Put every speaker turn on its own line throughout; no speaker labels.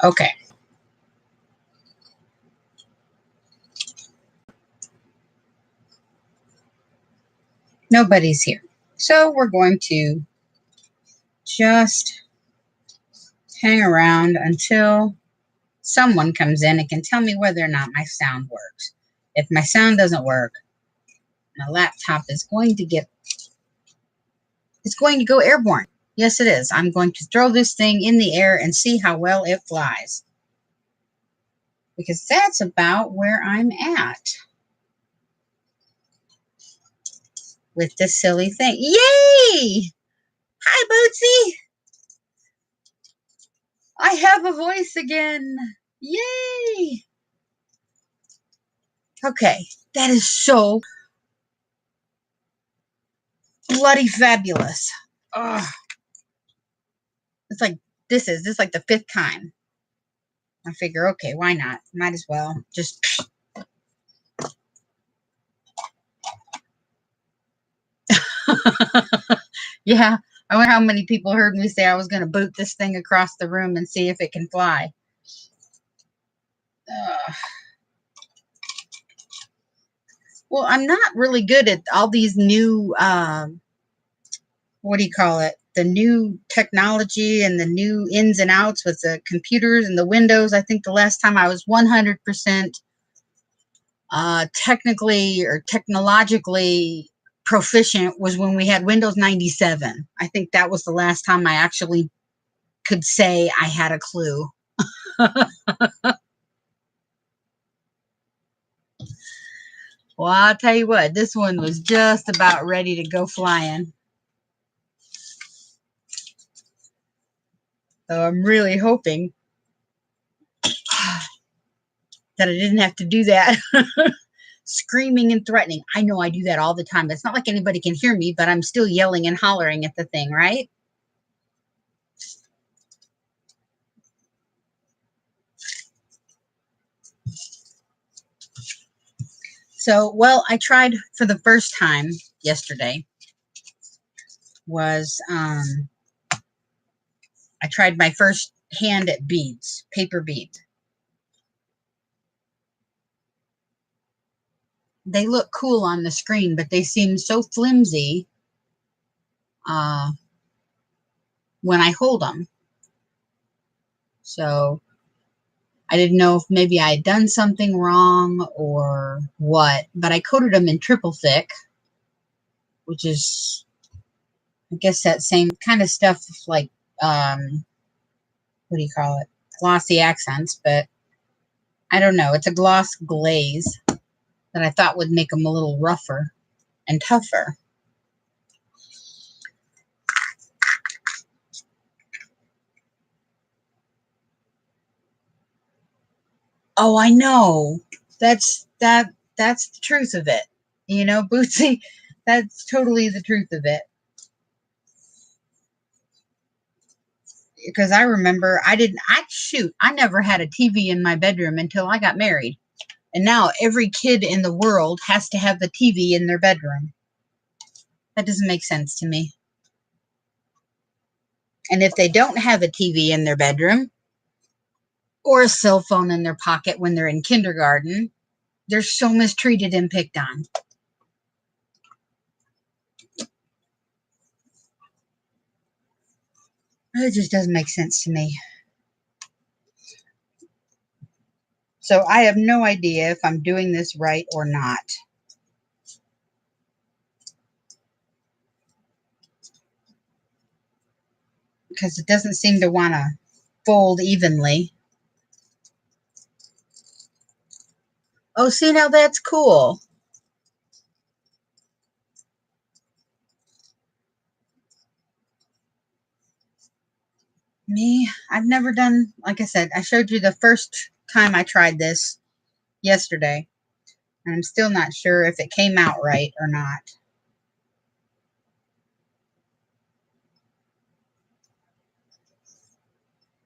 Okay. Nobody's here. So we're going to just hang around until someone comes in and can tell me whether or not my sound works. If my sound doesn't work, my laptop is going to go airborne. Yes, it is. I'm going to throw this thing in the air and see how well it flies. Because that's about where I'm at with this silly thing. Yay! Hi, Bootsy! I have a voice again. Yay! Okay, that is so bloody fabulous. Ugh. It's like this is like the 5th time. I figure, okay, why not? Might as well just. Yeah, I wonder how many people heard me say I was going to boot this thing across the room and see if it can fly. Well, I'm not really good at all these new, what do you call it? The new technology and the new ins and outs with the computers and the Windows. I think the last time I was 100% technically or technologically proficient was when we had Windows 97. I think that was the last time I actually could say I had a clue. Well, I'll tell you what, this one was just about ready to go flying. So I'm really hoping that I didn't have to do that. Screaming and threatening. I know I do that all the time. It's not like anybody can hear me, but I'm still yelling and hollering at the thing, right? So, well, I tried for the first time yesterday was I tried my first hand at beads, paper beads. They look cool on the screen, but they seem so flimsy when I hold them. So I didn't know if maybe I had done something wrong or what, but I coated them in triple thick, which is, I guess, that same kind of stuff like, what do you call it? Glossy accents, but I don't know. It's a gloss glaze that I thought would make them a little rougher and tougher. Oh, I know. That's the truth of it. You know, Bootsy, that's totally the truth of it. Because I remember I never had a TV in my bedroom until I got married. And now every kid in the world has to have a TV in their bedroom. That doesn't make sense to me. And if they don't have a TV in their bedroom or a cell phone in their pocket when they're in kindergarten, they're so mistreated and picked on. It just doesn't make sense to me. So I have no idea if I'm doing this right or not. Because it doesn't seem to want to fold evenly. Oh, see, now that's cool. Me, I've never done, like I said, I showed you the first time I tried this yesterday. And I'm still not sure if it came out right or not.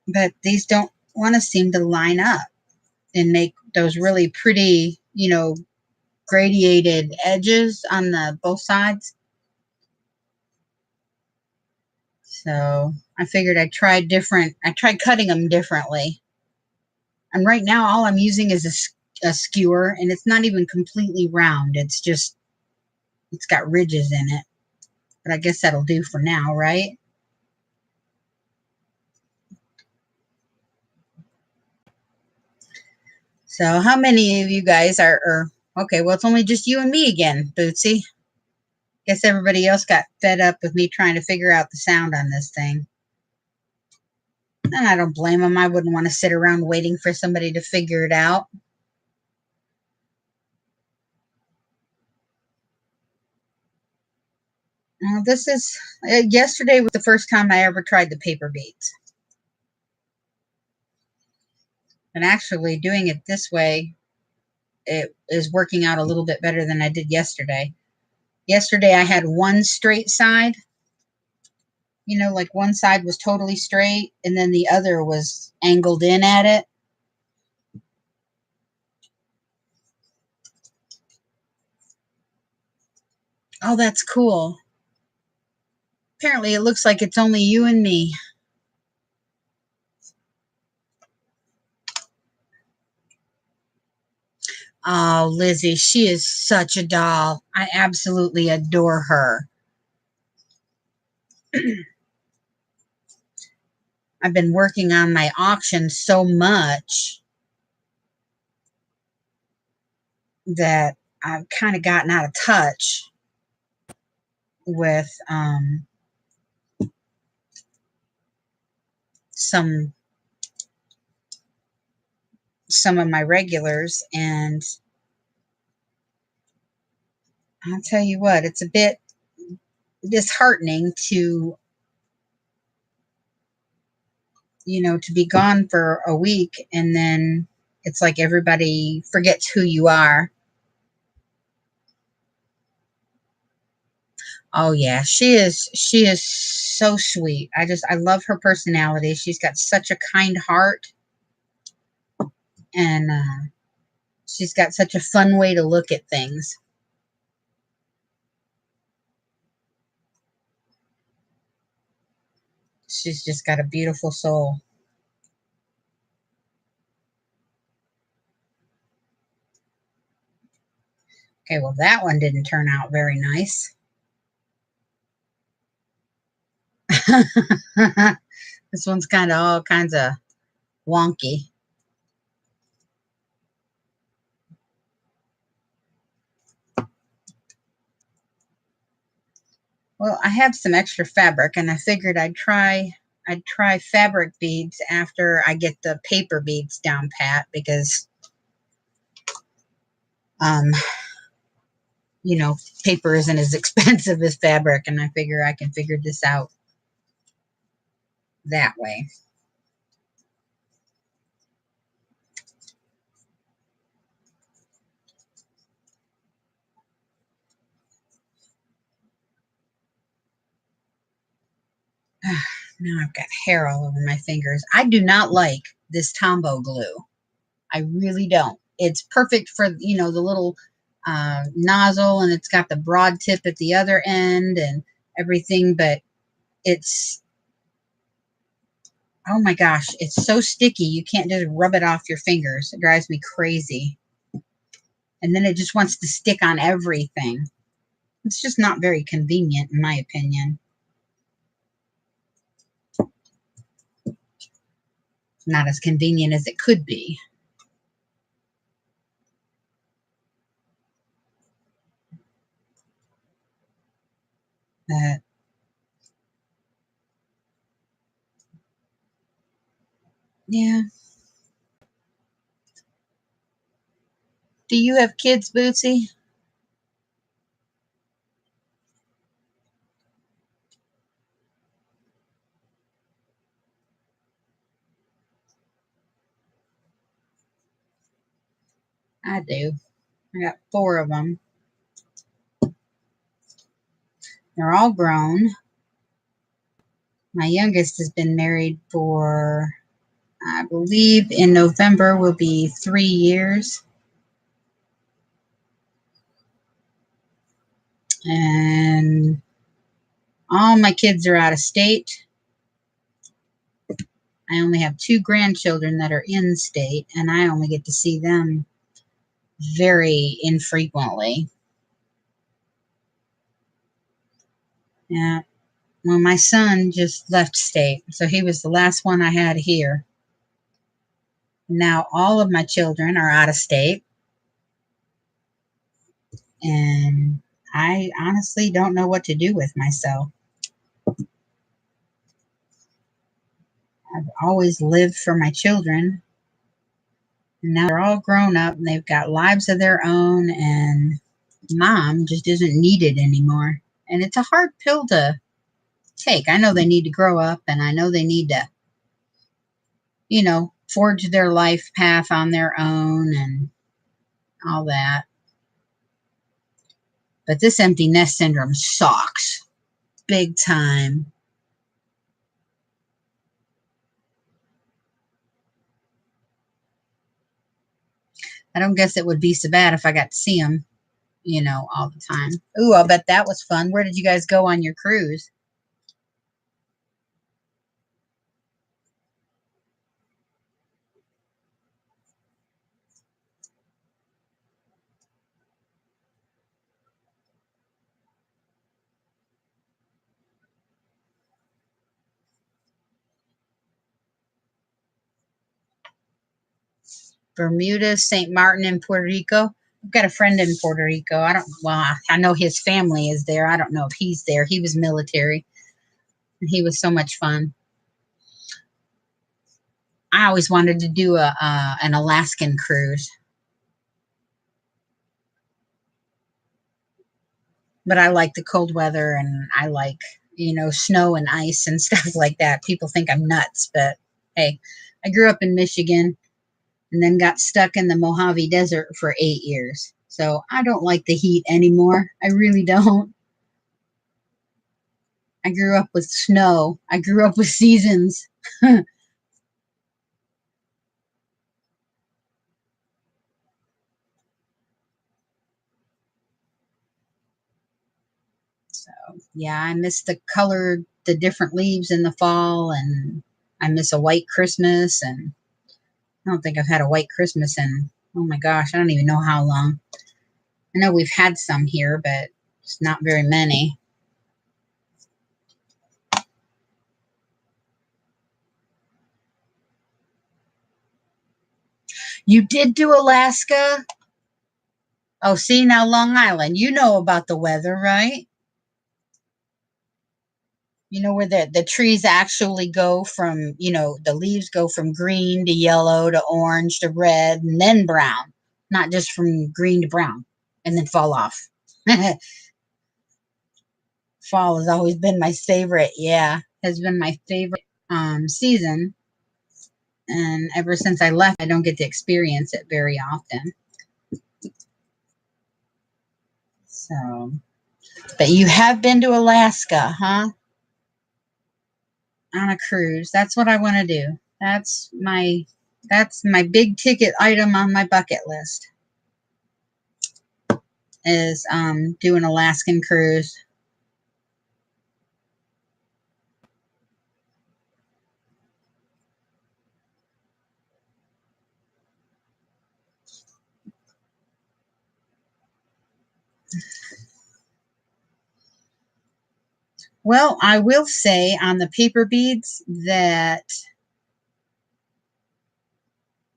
But these don't want to seem to line up and make those really pretty, gradiated edges on the both sides. So I figured I tried cutting them differently. And right now, all I'm using is a skewer, and it's not even completely round. It's just, it's got ridges in it. But I guess that'll do for now, right? So how many of you guys are okay, well, it's only just you and me again, Bootsy. Guess everybody else got fed up with me trying to figure out the sound on this thing. And I don't blame them. I wouldn't want to sit around waiting for somebody to figure it out. This is, yesterday was the first time I ever tried the paper beads. And actually doing it this way, it is working out a little bit better than I did yesterday. Yesterday I had one straight side, you know, like one side was totally straight and then the other was angled in at it. Oh, that's cool. Apparently it looks like it's only you and me. Oh, Lizzie, she is such a doll. I absolutely adore her. I've been working on my auction so much that I've kind of gotten out of touch with some of my regulars, and I'll tell you what, it's a bit disheartening to, you know, to be gone for a week and then it's like everybody forgets who you are. Oh yeah, she is so sweet. I love her personality. She's got such a kind heart, and she's got such a fun way to look at things. She's just got a beautiful soul. Okay, well that one didn't turn out very nice. This one's kind of all kinds of wonky. Well, I have some extra fabric and I figured I'd try fabric beads after I get the paper beads down pat, because um you know, paper isn't as expensive as fabric, and I figure I can figure this out that way. Now I've got hair all over my fingers. I do not like this Tombow glue. I really don't. It's perfect for, you know, the little nozzle, and it's got the broad tip at the other end and everything, but it's, oh my gosh, it's so sticky. You can't just rub it off your fingers. It drives me crazy. And then it just wants to stick on everything. It's just not very convenient, in my opinion. Not as convenient as it could be. But yeah. Do you have kids, Bootsy? I do. I got 4 of them. They're all grown. My youngest has been married for, I believe in November will be 3 years. And all my kids are out of state. I only have 2 grandchildren that are in state, and I only get to see them very infrequently. Yeah. Well, my son just left state, so he was the last one I had here. Now all of my children are out of state, and I honestly don't know what to do with myself. I've always lived for my children, and now they're all grown up and they've got lives of their own, and mom just isn't needed anymore. And it's a hard pill to take. I know they need to grow up, and I know they need to, forge their life path on their own and all that. But this empty nest syndrome sucks big time. I don't guess it would be so bad if I got to see them, all the time. Ooh, I'll bet that was fun. Where did you guys go on your cruise? Bermuda, St. Martin, and Puerto Rico. I've got a friend in Puerto Rico. I know his family is there. I don't know if he's there. He was military, and he was so much fun. I always wanted to do an Alaskan cruise, but I like the cold weather, and I like, snow and ice and stuff like that. People think I'm nuts, but hey, I grew up in Michigan and then got stuck in the Mojave Desert for 8 years. So I don't like the heat anymore. I really don't. I grew up with snow. I grew up with seasons. So yeah, I miss the different leaves in the fall, and I miss a white Christmas, and I don't think I've had a white Christmas in, oh my gosh, I don't even know how long. I know we've had some here, but it's not very many. You did do Alaska? Oh, see, now Long Island, you know about the weather, right? You know where the trees actually go from, the leaves go from green to yellow to orange to red and then brown, not just from green to brown and then fall off. Fall has always been my favorite. Yeah, has been my favorite season. And ever since I left, I don't get to experience it very often. So, but you have been to Alaska, huh? On a cruise. That's what I want to do. That's my big ticket item on my bucket list is do an Alaskan cruise. Well, I will say on the paper beads that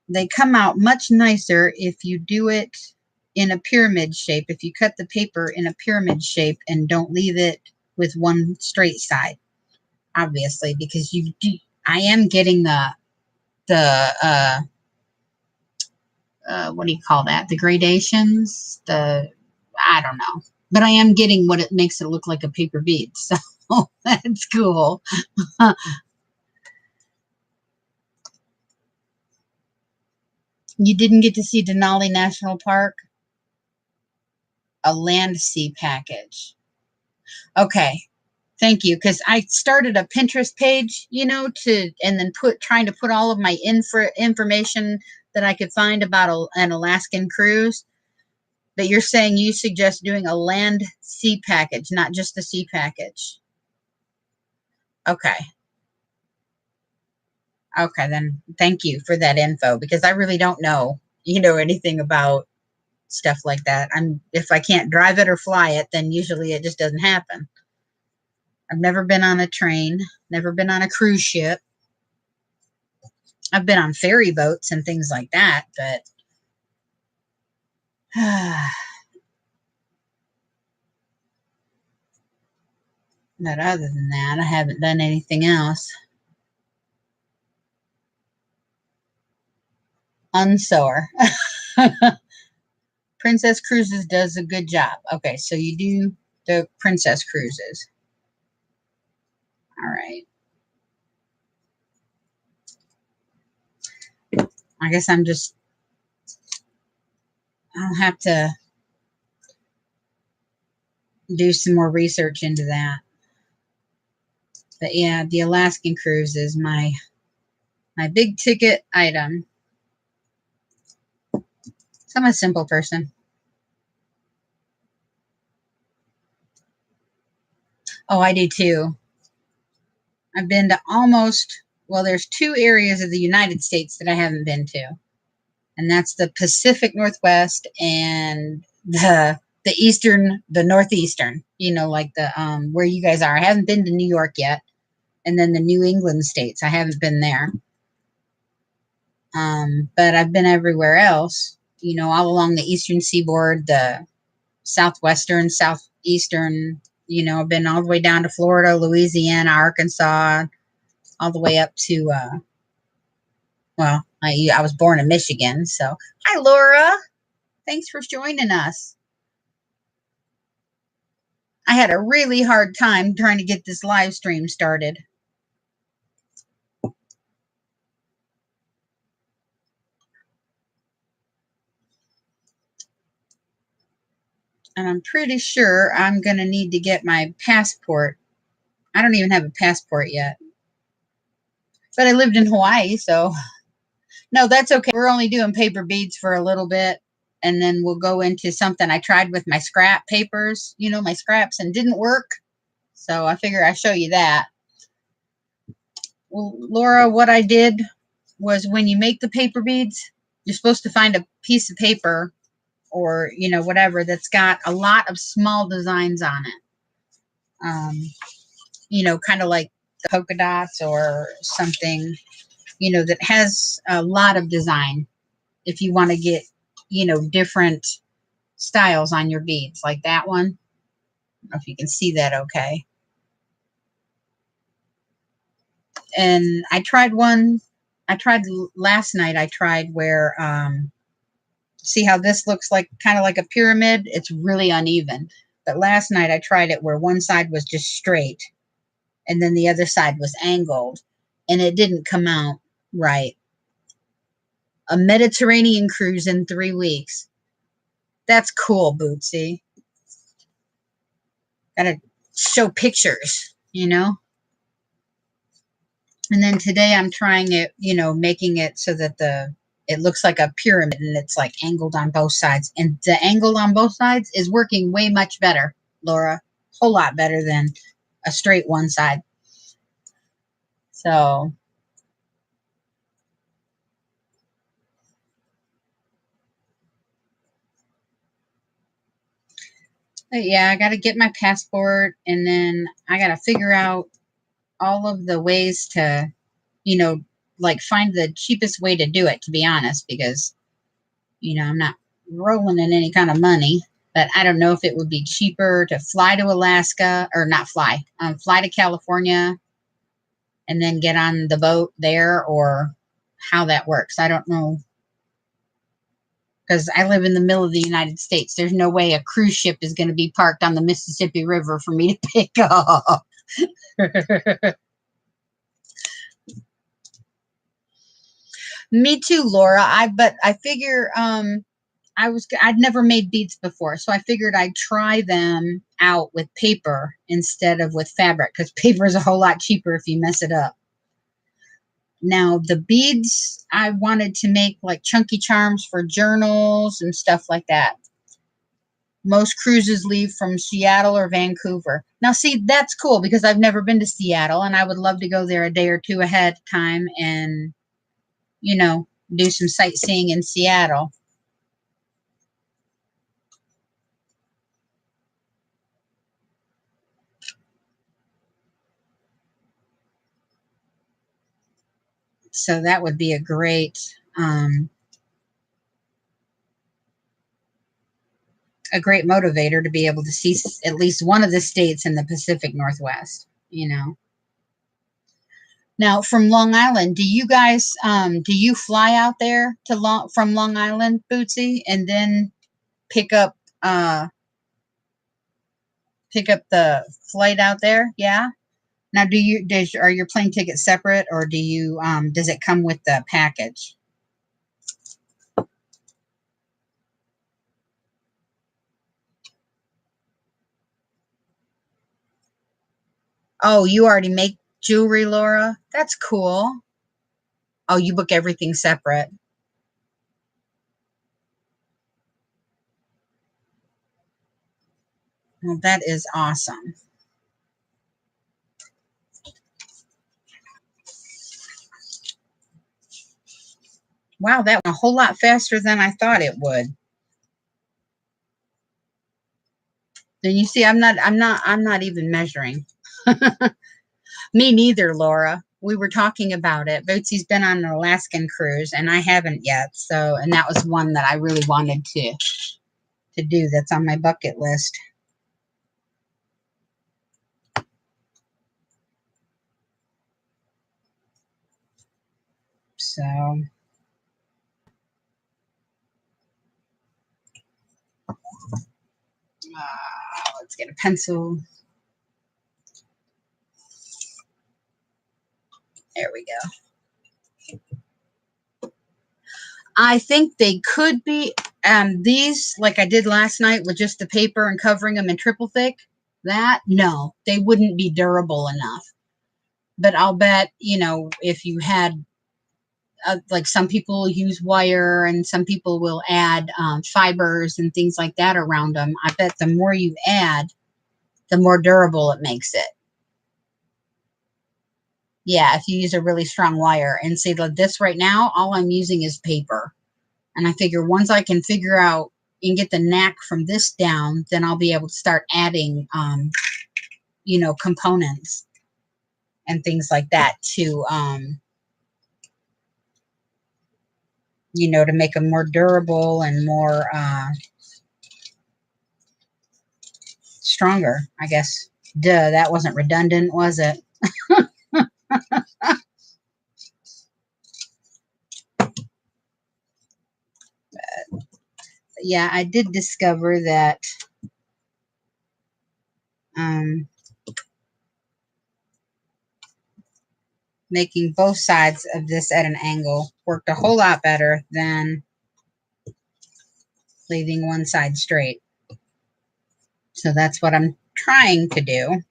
they come out much nicer if you do it in a pyramid shape. If you cut the paper in a pyramid shape and don't leave it with one straight side, obviously, because I am getting the what do you call that? The gradations, I don't know, but I am getting what it makes it look like a paper bead. So that's cool. You didn't get to see Denali National Park, a land sea package. Okay. Thank you. Because I started a Pinterest page, and then trying to put all of my information that I could find about an Alaskan cruise. But you're saying you suggest doing a land sea package, not just the sea package. Okay. Okay, then thank you for that info because I really don't know, anything about stuff like that. If I can't drive it or fly it, then usually it just doesn't happen. I've never been on a train, never been on a cruise ship. I've been on ferry boats and things like that, but but other than that, I haven't done anything else. Unsore. Princess Cruises does a good job. Okay, so you do the Princess Cruises. All right. I guess I'll have to do some more research into that. But yeah, the Alaskan cruise is my big ticket item. So I'm a simple person. Oh, I do too. I've been to there's two areas of the United States that I haven't been to. And that's the Pacific Northwest and the Northeastern, like the where you guys are. I haven't been to New York yet. And then the New England states. I haven't been there. But I've been everywhere else, all along the eastern seaboard, the southwestern, southeastern, I've been all the way down to Florida, Louisiana, Arkansas, all the way up to, I was born in Michigan. So, hi, Laura. Thanks for joining us. I had a really hard time trying to get this live stream started. And I'm pretty sure I'm going to need to get my passport. I don't even have a passport yet. But I lived in Hawaii, so no, that's okay. We're only doing paper beads for a little bit, and then we'll go into something I tried with my scrap papers, my scraps, and didn't work. So I figure I'll show you that. Well, Laura, what I did was when you make the paper beads, you're supposed to find a piece of paper or, whatever that's got a lot of small designs on it. Kind of like the polka dots or something, that has a lot of design if you want to get, different styles on your beads, like that one. I don't know if you can see that okay. And I tried last night, I tried where, see how this looks like kind of like a pyramid? It's really uneven. But last night I tried it where one side was just straight and then the other side was angled, and it didn't come out right. A Mediterranean cruise in 3 weeks. That's cool, Bootsy. Gotta show pictures, And then today I'm trying it, making it so that it looks like a pyramid and it's like angled on both sides. And the angle on both sides is working way much better, Laura. Whole lot better than a straight one side. So but yeah, I got to get my passport, and then I got to figure out all of the ways to, like find the cheapest way to do it, to be honest, because, I'm not rolling in any kind of money, but I don't know if it would be cheaper to fly to Alaska or not fly to California and then get on the boat there, or how that works. I don't know. Because I live in the middle of the United States. There's no way a cruise ship is going to be parked on the Mississippi River for me to pick up. Me too, Laura. But I figure I'd never made beads before, so I figured I'd try them out with paper instead of with fabric, because paper is a whole lot cheaper if you mess it up. Now, the beads, I wanted to make like chunky charms for journals and stuff like that. Most cruises leave from Seattle or Vancouver. Now, see, that's cool because I've never been to Seattle, and I would love to go there a day or two ahead of time and, you know, do some sightseeing in Seattle. So that would be a great motivator to be able to see at least one of the states in the Pacific Northwest, you know. Now, from Long Island, do you guys do you fly out there to from Long Island, Bootsy, and then pick up the flight out there? Yeah. Now, are your plane tickets separate, or do you does it come with the package? Oh, you already make jewelry, Laura? That's cool. Oh, you book everything separate. Well, that is awesome. Wow, that went a whole lot faster than I thought it would. Then you see, I'm not even measuring. Me neither, Laura. We were talking about it. Bootsy's been on an Alaskan cruise, and I haven't yet. So, and that was one that I really wanted to do. That's on my bucket list. So, let's get a pencil. There we go. I think they could be these, like I did last night with just the paper and covering them in triple thick. That, no, they wouldn't be durable enough. But I'll bet, you know, if you had, like some people use wire and some people will add fibers and things like that around them. I bet the more you add, the more durable it makes it. Yeah, if you use a really strong wire. And see, like this right now, all I'm using is paper. And I figure once I can figure out and get the knack from this down, then I'll be able to start adding, you know, components and things like that to, you know, to make them more durable and more stronger, I guess. Duh, that wasn't redundant, was it? Yeah, I did discover that um, making both sides of this at an angle worked a whole lot better than leaving one side straight. So that's what I'm trying to do.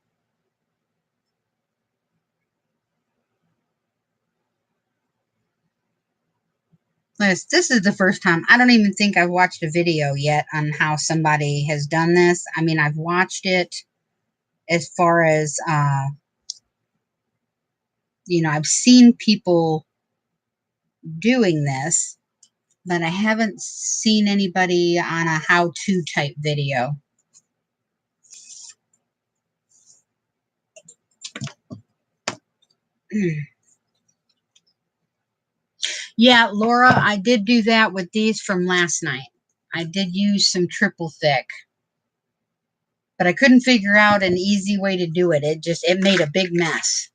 This is the first time. I don't even think I've watched a video yet on how somebody has done this. I mean, I've watched it as far as, you know, I've seen people doing this, but I haven't seen anybody on a how-to type video. Yeah, Laura, I did do that with these from last night. I did use some triple thick, but I couldn't figure out an easy way to do it. It made a big mess.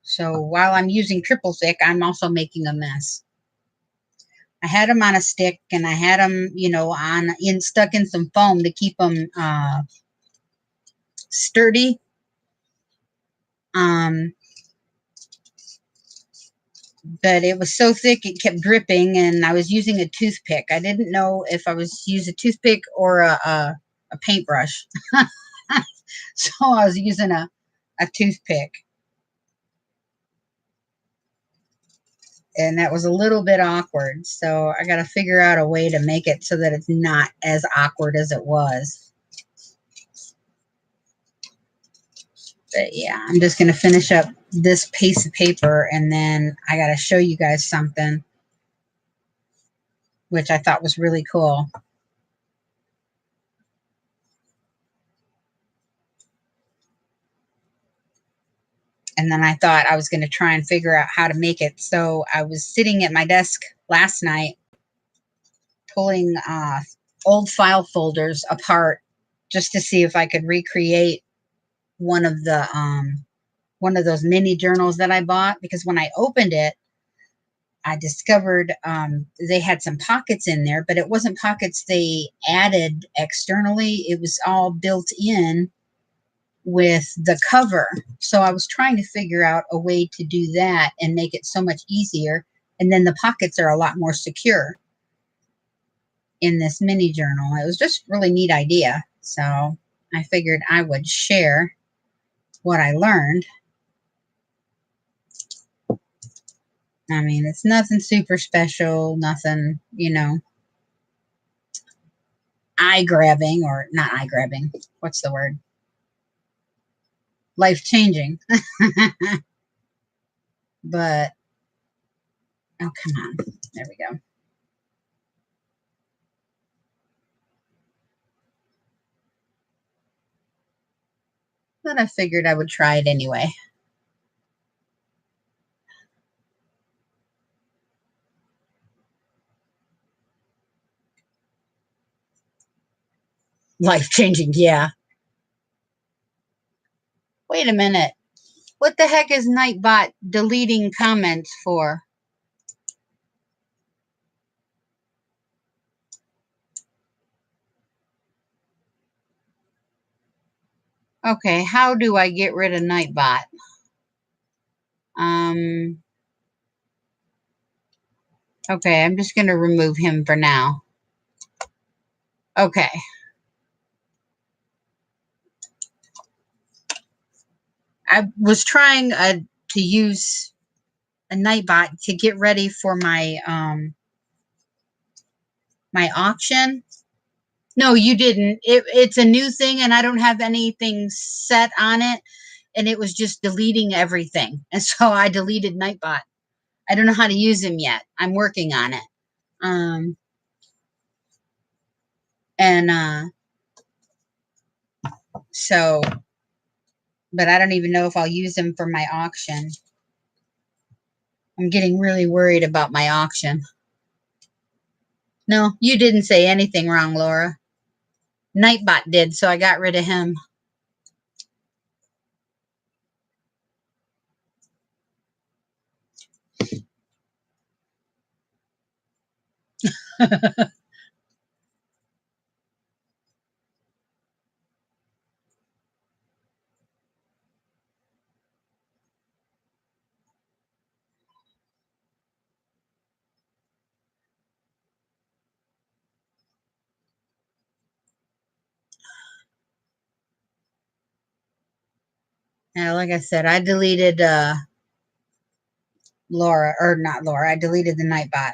So while I'm using triple thick, I'm also making a mess. I had them on a stick and I had them, you know, stuck in some foam to keep them sturdy. But it was so thick it kept dripping, and I was using a toothpick. I didn't know if I was using a toothpick or a paintbrush. So I was using a toothpick. And that was a little bit awkward. So I got to figure out a way to make it so that it's not as awkward as it was. But yeah, I'm just going to finish up this piece of paper, and then I got to show you guys something, which I thought was really cool. And then I thought I was going to try and figure out how to make it. So I was sitting at my desk last night pulling old file folders apart just to see if I could recreate one of those mini journals that I bought, because when I opened it, I discovered they had some pockets in there, but it wasn't pockets they added externally. It was all built in with the cover. So I was trying to figure out a way to do that and make it so much easier. And then the pockets are a lot more secure in this mini journal. It was just a really neat idea. So I figured I would share what I learned. I mean, it's nothing super special, nothing, eye grabbing, or not eye grabbing. What's the word? Life changing. But, oh, come on. There we go. But I figured I would try it anyway. Life changing, yeah. Wait a minute. What the heck is Nightbot deleting comments for? Okay, how do I get rid of Nightbot? Okay, I'm just going to remove him for now. Okay. I was trying to use a Nightbot to get ready for my my auction. No, you didn't. It's a new thing, and I don't have anything set on it, and it was just deleting everything. And so I deleted Nightbot. I don't know how to use him yet. I'm working on it. And so, but I don't even know if I'll use him for my auction. I'm getting really worried about my auction. No, you didn't say anything wrong, Laura. Nightbot did, so I got rid of him. Now, like I said, I deleted Laura, or not Laura, I deleted the Nightbot.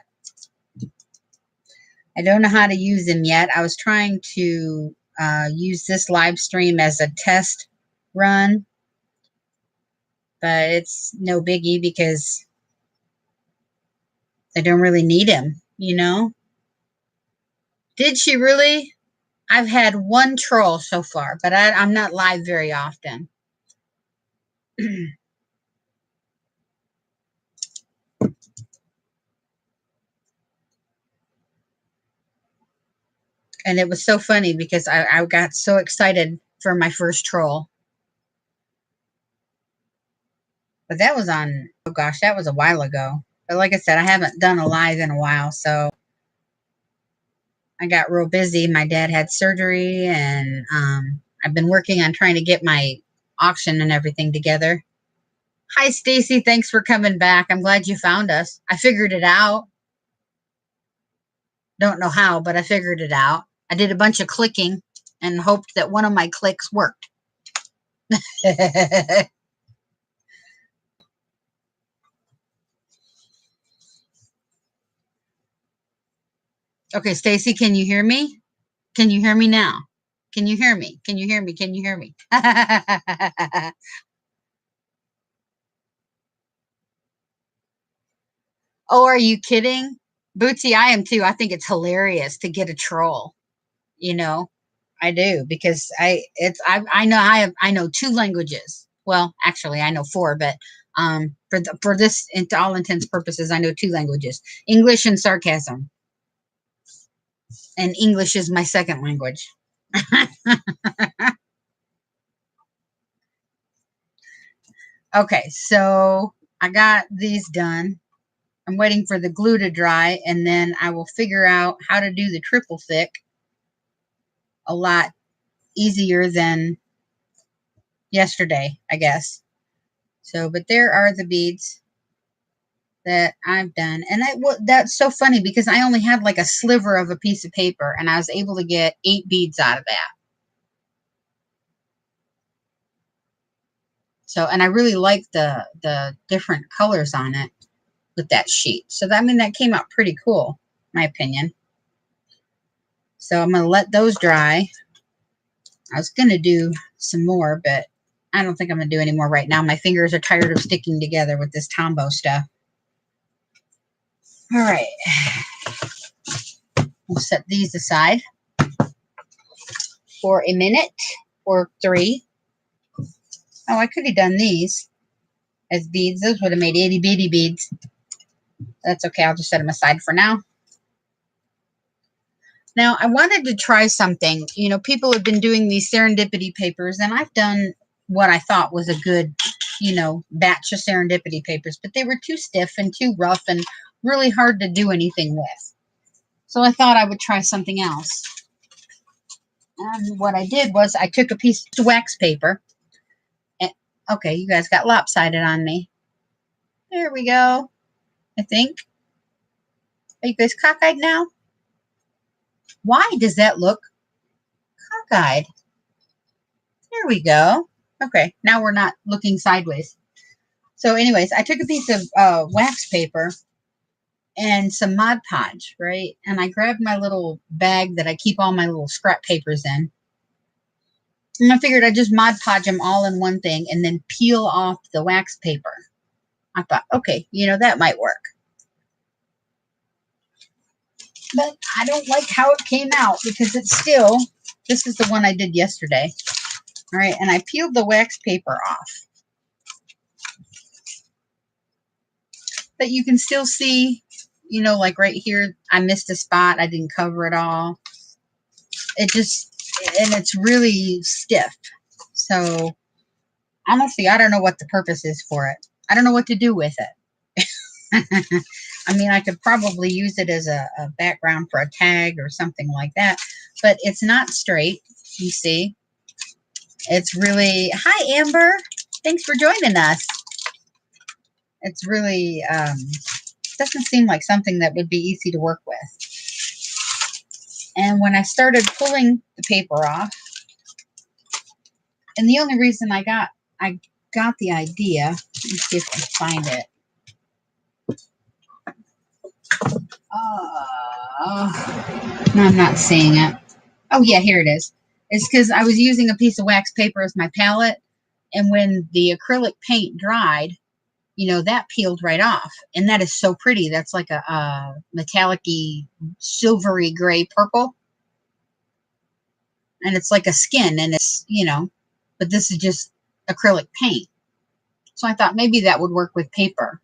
I don't know how to use him yet. I was trying to use this live stream as a test run, but it's no biggie because I don't really need him, Did she really? I've had one troll so far, but I'm not live very often. And it was so funny because I got so excited for my first troll. But that was on, oh gosh, that was a while ago. But like I said, I haven't done a live in a while, so I got real busy. My dad had surgery, and I've been working on trying to get my auction and everything together. Hi, Stacy. Thanks for coming back. I'm glad you found us. I figured it out. Don't know how, but I figured it out. I did a bunch of clicking and hoped that one of my clicks worked. Okay, Stacy, can you hear me? Can you hear me now? Can you hear me? Can you hear me? Can you hear me? Oh, are you kidding? Bootsy, I am too. I think it's hilarious to get a troll. You know, I do because I know two languages. Well, actually, I know four, but for this, into all intents purposes, I know two languages: English and sarcasm. And English is my second language. Okay, so I got these done. I'm waiting for the glue to dry, and then I will figure out how to do the triple thick a lot easier than yesterday, I guess. So, but there are the beads that I've done. And that's so funny because I only had like a sliver of a piece of paper, and I was able to get 8 beads out of that. So, and I really like the different colors on it with that sheet. So, that, I mean, that came out pretty cool, in my opinion. So, I'm going to let those dry. I was going to do some more, but I don't think I'm going to do any more right now. My fingers are tired of sticking together with this Tombow stuff. All right. We'll set these aside for a minute or 3. Oh, I could have done these as beads. Those would have made itty bitty beads. That's okay. I'll just set them aside for now. Now, I wanted to try something. You know, people have been doing these serendipity papers, and I've done what I thought was a good, you know, batch of serendipity papers, but they were too stiff and too rough and really hard to do anything with. So I thought I would try something else. And what I did was I took a piece of wax paper. And, okay, you guys got lopsided on me. There we go, I think. Are you guys cockeyed now? Why does that look cockeyed? There we go. Okay, now we're not looking sideways. So anyways, I took a piece of wax paper and some Mod Podge, right? And I grabbed my little bag that I keep all my little scrap papers in. And I figured I'd just Mod Podge them all in one thing and then peel off the wax paper. I thought, okay, you know, that might work. But I don't like how it came out because it's still, this is the one I did yesterday. All right, and I peeled the wax paper off. But you can still see, you know, like right here, I missed a spot. I didn't cover it all. It just, and it's really stiff. So, honestly, I don't know what the purpose is for it. I don't know what to do with it. I mean, I could probably use it as a background for a tag or something like that. But it's not straight, you see. It's really, hi, Amber. Thanks for joining us. It's really, doesn't seem like something that would be easy to work with. And when I started pulling the paper off, and the only reason I got the idea, let me see if I can find it. No, I'm not seeing it. Oh, yeah, here it is. It's because I was using a piece of wax paper as my palette, and when the acrylic paint dried, you know, that peeled right off. And that is so pretty. That's like a metallic-y, silvery gray purple. And it's like a skin, and it's, you know, but this is just acrylic paint. So I thought maybe that would work with paper.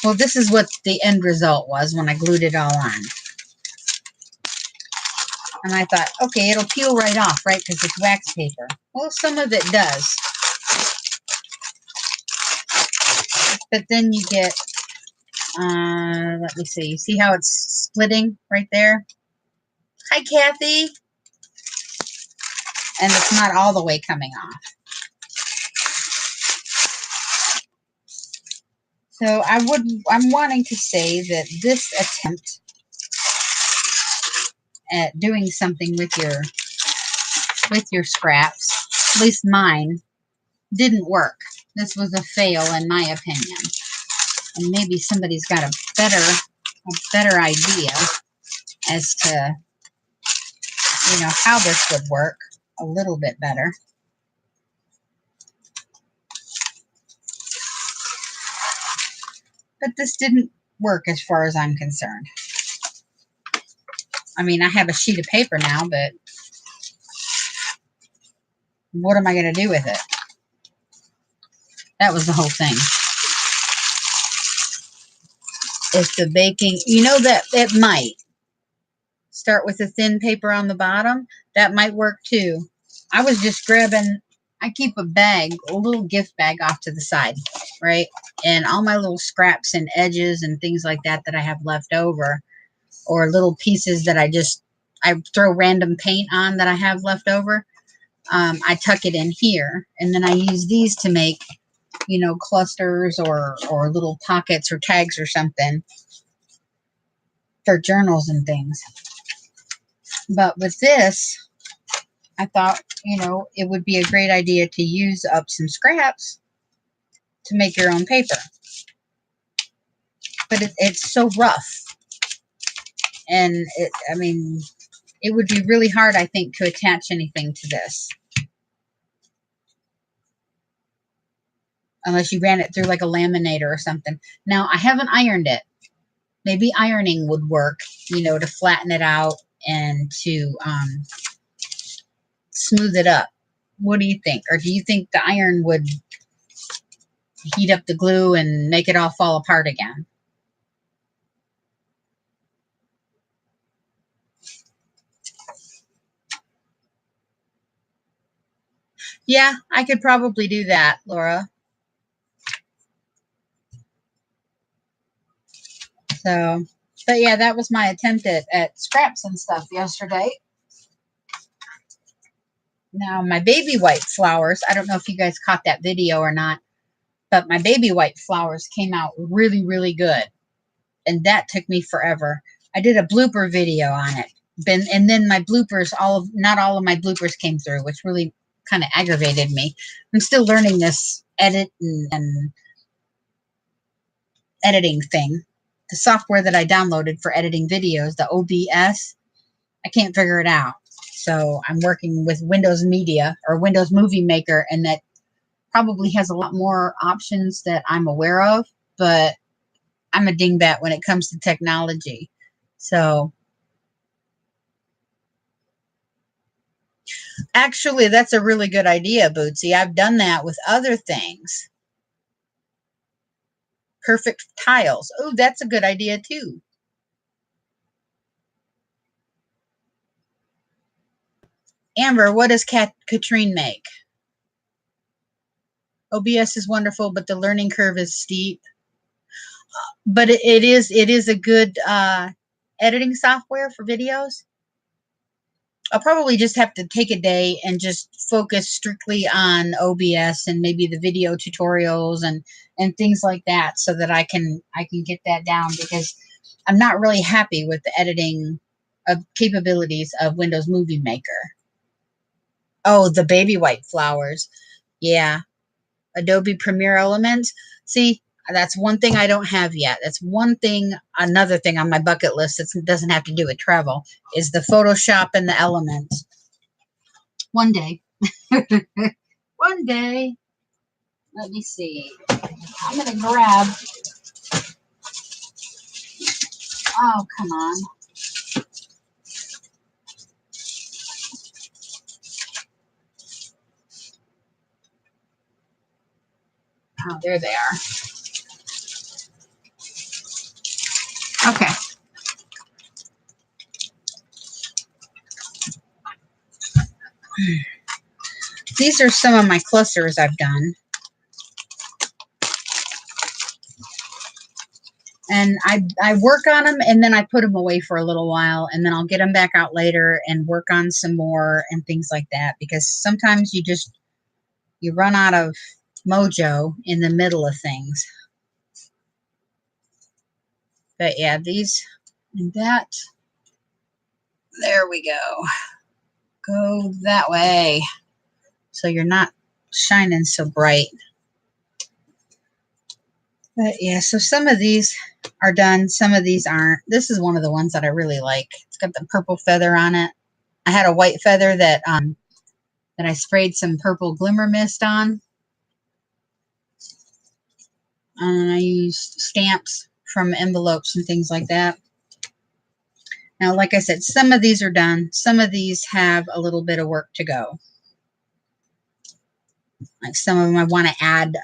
Well, this is what the end result was when I glued it all on. And I thought, okay, it'll peel right off, right? Because it's wax paper. Well, some of it does. But then you get, let me see. You see how it's splitting right there? Hi, Kathy. And it's not all the way coming off. So I'm wanting to say that this attempt at doing something with your scraps, at least mine, didn't work. This was a fail in my opinion. And maybe somebody's got a better idea as to you know, how this would work a little bit better. But this didn't work as far as I'm concerned. I mean, I have a sheet of paper now, but what am I going to do with it? That was the whole thing. If the baking, you know, that it might start with a thin paper on the bottom. That might work too. I was just grabbing, I keep a bag, a little gift bag off to the side, right? And all my little scraps and edges and things like that that I have left over, or little pieces that I throw random paint on that I have left over. I tuck it in here, and then I use these to make, you know, clusters or little pockets or tags or something for journals and things. But with this, I thought, you know, it would be a great idea to use up some scraps to make your own paper. But it's so rough. And, I mean, it would be really hard, I think, to attach anything to this. Unless you ran it through like a laminator or something. Now, I haven't ironed it. Maybe ironing would work, you know, to flatten it out and to smooth it up. What do you think? Or do you think the iron would heat up the glue and make it all fall apart again? Yeah, I could probably do that, Laura. So, but yeah, that was my attempt at scraps and stuff yesterday. Now, my baby white flowers, I don't know if you guys caught that video or not, but my baby white flowers came out really, really good. And that took me forever. I did a blooper video on it. And then my bloopers, not all of my bloopers came through, which really kind of aggravated me. I'm still learning this edit and editing thing. The software that I downloaded for editing videos, the OBS, I can't figure it out. So I'm working with Windows Media or Windows Movie Maker, and that probably has a lot more options that I'm aware of, but I'm a dingbat when it comes to technology. So actually, that's a really good idea, Bootsy. I've done that with other things. Perfect tiles. Oh, that's a good idea too. Amber, what does Katrine make? OBS is wonderful, but the learning curve is steep. But it is a good editing software for videos. I'll probably just have to take a day and just focus strictly on OBS and maybe the video tutorials and things like that, so that I can get that down, because I'm not really happy with the editing of capabilities of Windows Movie Maker. Oh, the baby white flowers. Yeah. Adobe Premiere Elements. See, that's one thing I don't have yet. That's one thing, another thing on my bucket list that doesn't have to do with travel is the Photoshop and the Elements. One day. One day. Let me see. I'm going to grab. Oh, come on. Oh, there they are. Okay. These are some of my clusters I've done. And I work on them, and then I put them away for a little while, and then I'll get them back out later and work on some more and things like that, because sometimes you run out of mojo in the middle of things. But yeah, these and that. There we go. Go that way, so you're not shining so bright. But yeah, so some of these are done, some of these aren't. This is one of the ones that I really like. It's got the purple feather on it. I had a white feather that I sprayed some purple glimmer mist on. And I used stamps from envelopes and things like that. Now, like I said, some of these are done. Some of these have a little bit of work to go. Like some of them I want to add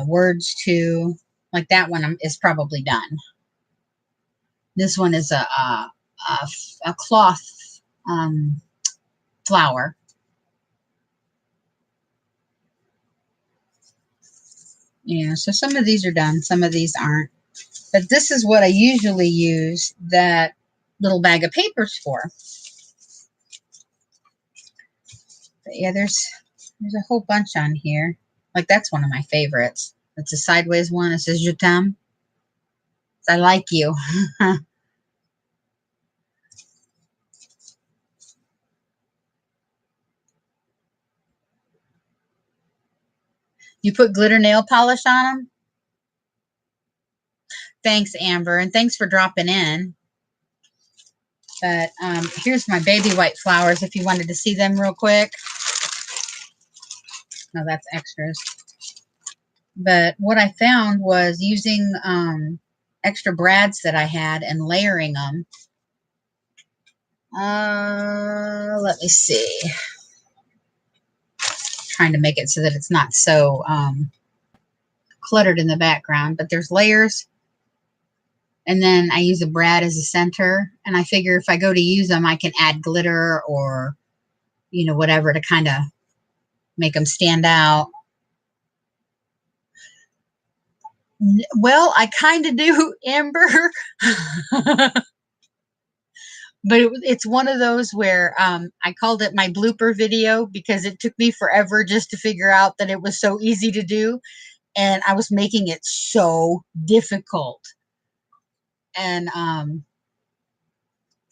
words to. Like that one is probably done. This one is a cloth flower. Yeah, so some of these are done. Some of these aren't. But this is what I usually use that little bag of papers for. But yeah, there's a whole bunch on here. Like that's one of my favorites. It's a sideways one. It says Je t'aime. I like you. You put glitter nail polish on them? Thanks, Amber, and thanks for dropping in. But here's my baby white flowers if you wanted to see them real quick. No, that's extras. But what I found was using extra brads that I had and layering them. Let me see. Trying to make it so that it's not so cluttered in the background. But there's layers. And then I use a brad as a center. And I figure if I go to use them, I can add glitter or, you know, whatever to kind of make them stand out. Well, I kind of do, Amber. But it's one of those where I called it my blooper video because it took me forever just to figure out that it was so easy to do. And I was making it so difficult. And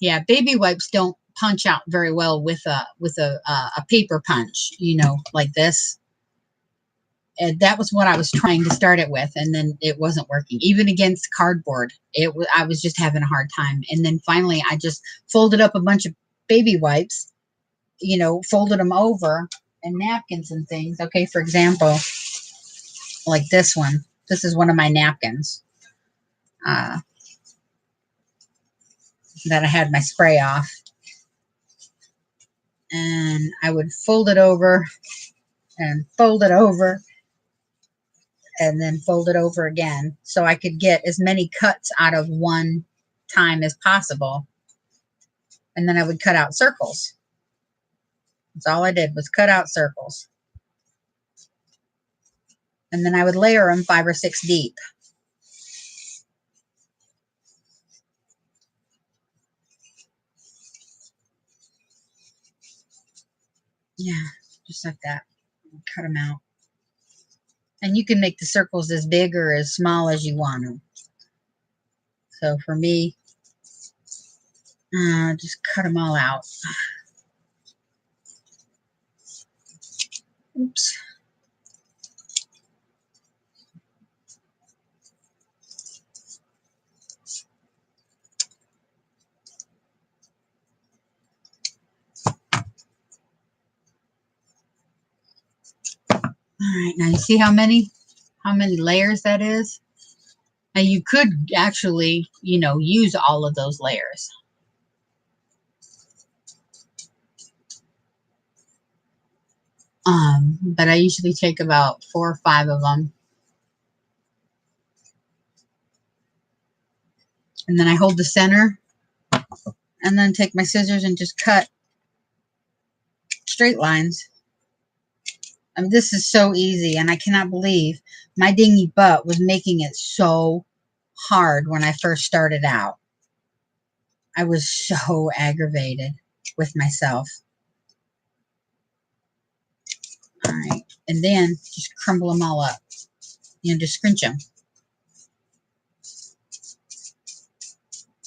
yeah, baby wipes don't punch out very well with a paper punch, you know, like this. And that was what I was trying to start it with, and then it wasn't working. Even against cardboard, I was just having a hard time. And then finally, I just folded up a bunch of baby wipes, you know, folded them over and napkins and things. Okay, for example, like this one. This is one of my napkins that I had my spray off, and I would fold it over and fold it over and then fold it over again so I could get as many cuts out of one time as possible. And then I would cut out circles. That's all I did was cut out circles. And then I would layer them 5 or 6 deep. Yeah, just like that. Cut them out. And you can make the circles as big or as small as you want them. So for me, just cut them all out. Oops. All right, now you see how many layers that is? Now you could actually, you know, use all of those layers. But I usually take about 4 or 5 of them. And then I hold the center and then take my scissors and just cut straight lines. I mean, this is so easy, and I cannot believe my dingy butt was making it so hard when I first started out. I was so aggravated with myself. All right, and then just crumble them all up. You know, just scrunch them.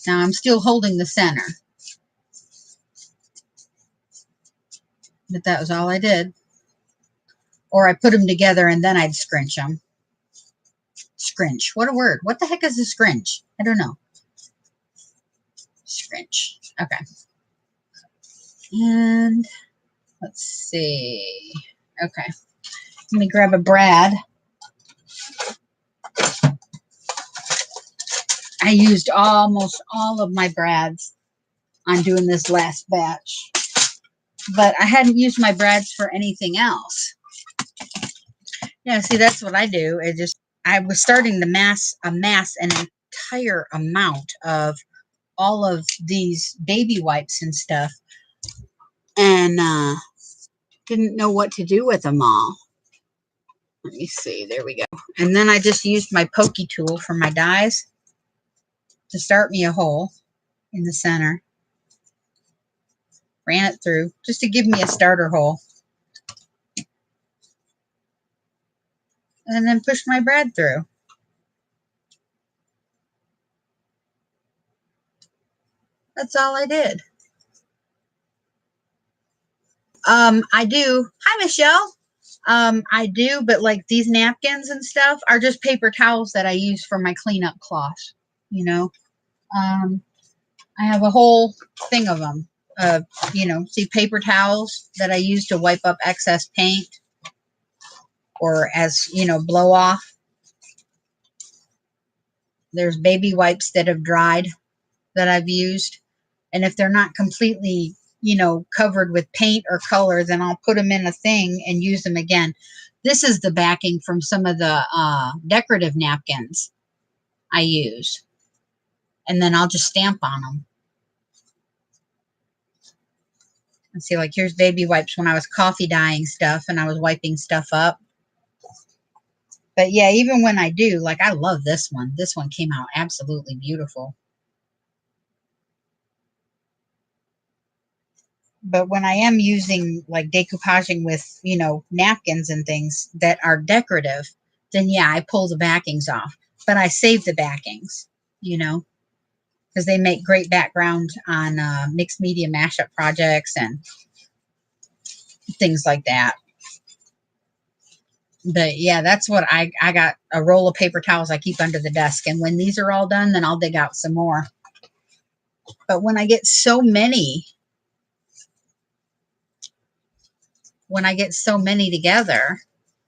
Now I'm still holding the center, but that was all I did. Or I put them together and then I'd scrunch them. Scrunch. What a word. What the heck is a scrunch? I don't know. Scrunch. Okay. And let's see. Okay. Let me grab a brad. I used almost all of my brads on doing this last batch, but I hadn't used my brads for anything else. Yeah, see, that's what I do. I was starting to amass an entire amount of all of these baby wipes and stuff, and didn't know what to do with them all. Let me see. There we go. And then I just used my pokey tool for my dies to start me a hole in the center. Ran it through just to give me a starter hole. And then pushed my brad through. That's all I did. I do. Hi, Michelle. I do, but like these napkins and stuff are just paper towels that I use for my cleanup cloths. You know, I have a whole thing of them. See, paper towels that I use to wipe up excess paint or as, blow off. There's baby wipes that have dried that I've used. And if they're not completely, covered with paint or color, then I'll put them in a thing and use them again. This is the backing from some of the decorative napkins I use. And then I'll just stamp on them. And see, like here's baby wipes when I was coffee dyeing stuff and I was wiping stuff up. But yeah, even when I do, like I love this one. This one came out absolutely beautiful. But when I am using like decoupaging with, napkins and things that are decorative, then yeah, I pull the backings off. But I save the backings, because they make great background on mixed media mashup projects and things like that. But yeah, that's what I got a roll of paper towels I keep under the desk. And when these are all done, then I'll dig out some more. But when I get so many together,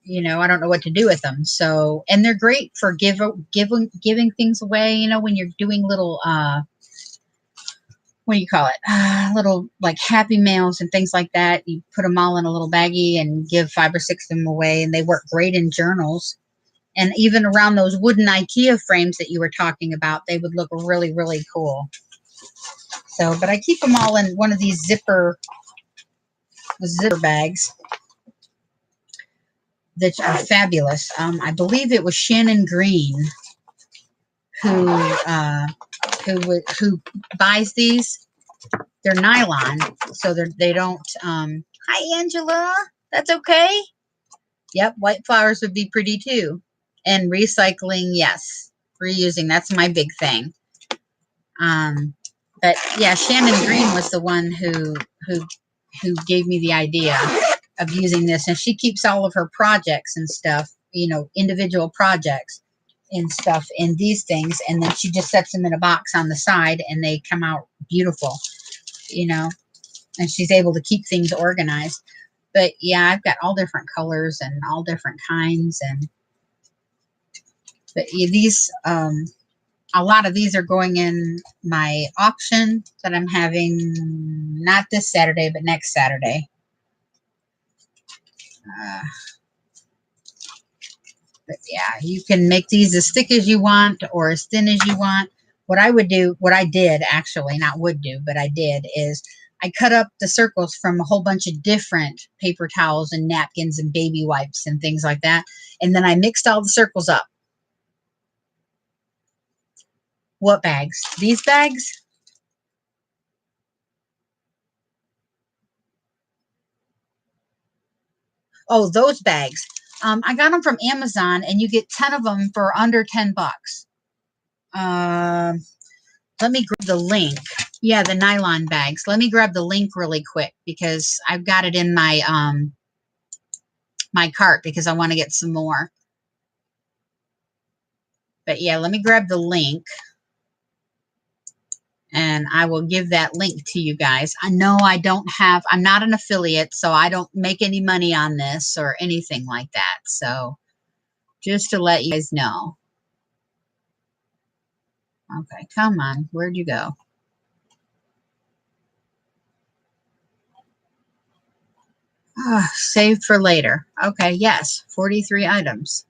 I don't know what to do with them. So, and they're great for giving things away, when you're doing little, what do you call it? Little like happy mails and things like that. You put them all in a little baggie and give 5 or 6 of them away. And they work great in journals. And even around those wooden IKEA frames that you were talking about, they would look really, really cool. So, but I keep them all in one of these zipper bags that are fabulous. I believe it was Shannon Green who buys these. They're nylon, so they don't. Hi, Angela. That's okay. Yep, white flowers would be pretty too. And recycling, yes, reusing. That's my big thing. But yeah, Shannon Green was the one who gave me the idea of using this, and she keeps all of her projects and stuff, individual projects and stuff in these things, and then she just sets them in a box on the side, and they come out beautiful, and she's able to keep things organized. But yeah, I've got all different colors and all different kinds, but these a lot of these are going in my auction that I'm having not this Saturday, but next Saturday. But yeah, you can make these as thick as you want or as thin as you want. What I did actually, not would do, but I did, is I cut up the circles from a whole bunch of different paper towels and napkins and baby wipes and things like that. And then I mixed all the circles up. What bags? These bags? Oh, those bags. I got them from Amazon, and you get 10 of them for under $10. Let me grab the link. Yeah, the nylon bags. Let me grab the link really quick because I've got it in my my cart because I want to get some more. But yeah, let me grab the link. And I will give that link to you guys. I know I'm not an affiliate, so I don't make any money on this or anything like that. So just to let you guys know. Okay, come on. Where'd you go? Saved for later. Okay, yes, 43 items.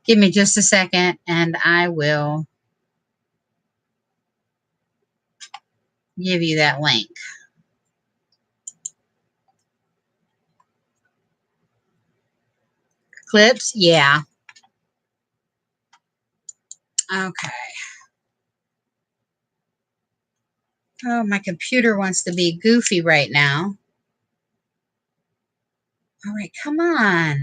Give me just a second and I will give you that link. Clips? Yeah. Okay. Oh, my computer wants to be goofy right now. All right, come on.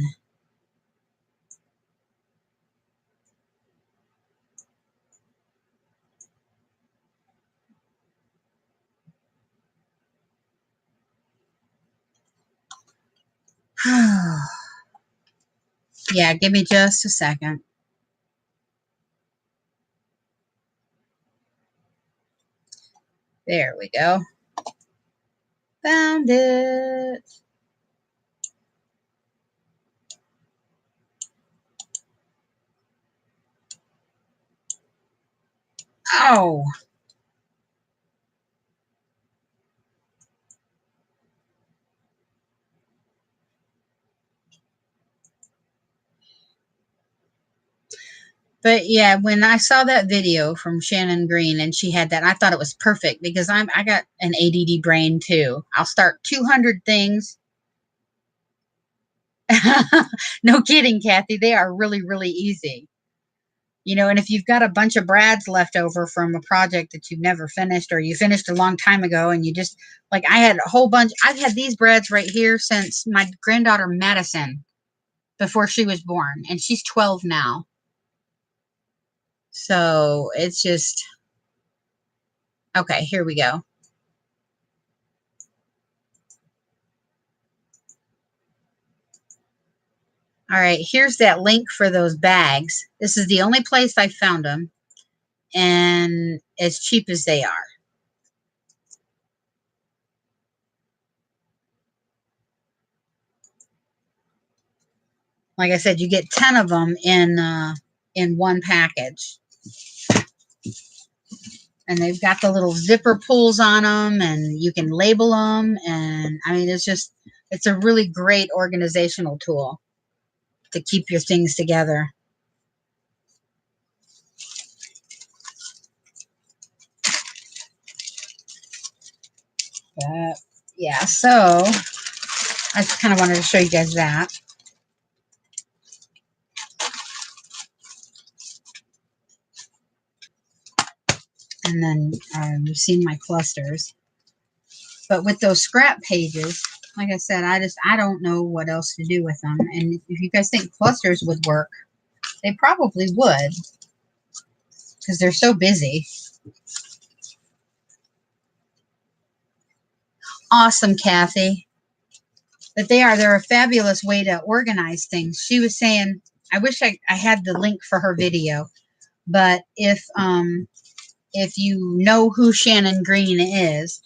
Yeah, give me just a second. There we go. Found it. Oh. But yeah, when I saw that video from Shannon Green and she had that, I thought it was perfect because I got an ADD brain too. I'll start 200 things. No kidding, Kathy. They are really, really easy. You know, and if you've got a bunch of brads left over from a project that you've never finished or you finished a long time ago and you just, like I had a whole bunch, I've had these brads right here since my granddaughter Madison, before she was born, and she's 12 now. So it's just, okay, here we go. All right, here's that link for those bags. This is the only place I found them, and as cheap as they are. Like I said, you get 10 of them in one package. And they've got the little zipper pulls on them, and you can label them. And I mean, it's a really great organizational tool to keep your things together. But yeah, so I just kind of wanted to show you guys that. And then you've seen my clusters. But with those scrap pages, like I said, I don't know what else to do with them. And if you guys think clusters would work, they probably would, because they're so busy. Awesome, Kathy. But they're a fabulous way to organize things. She was saying, I wish I had the link for her video, but if you know who Shannon Green is,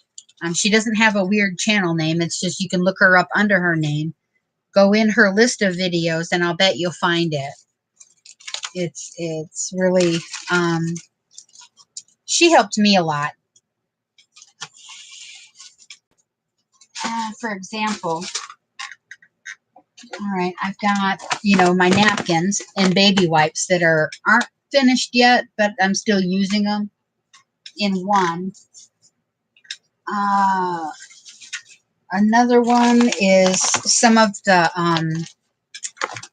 she doesn't have a weird channel name. It's just you can look her up under her name. Go in her list of videos, and I'll bet you'll find it. It's really, she helped me a lot. For example, all right, I've got, my napkins and baby wipes that aren't finished yet, but I'm still using them in one. Another one is some of the,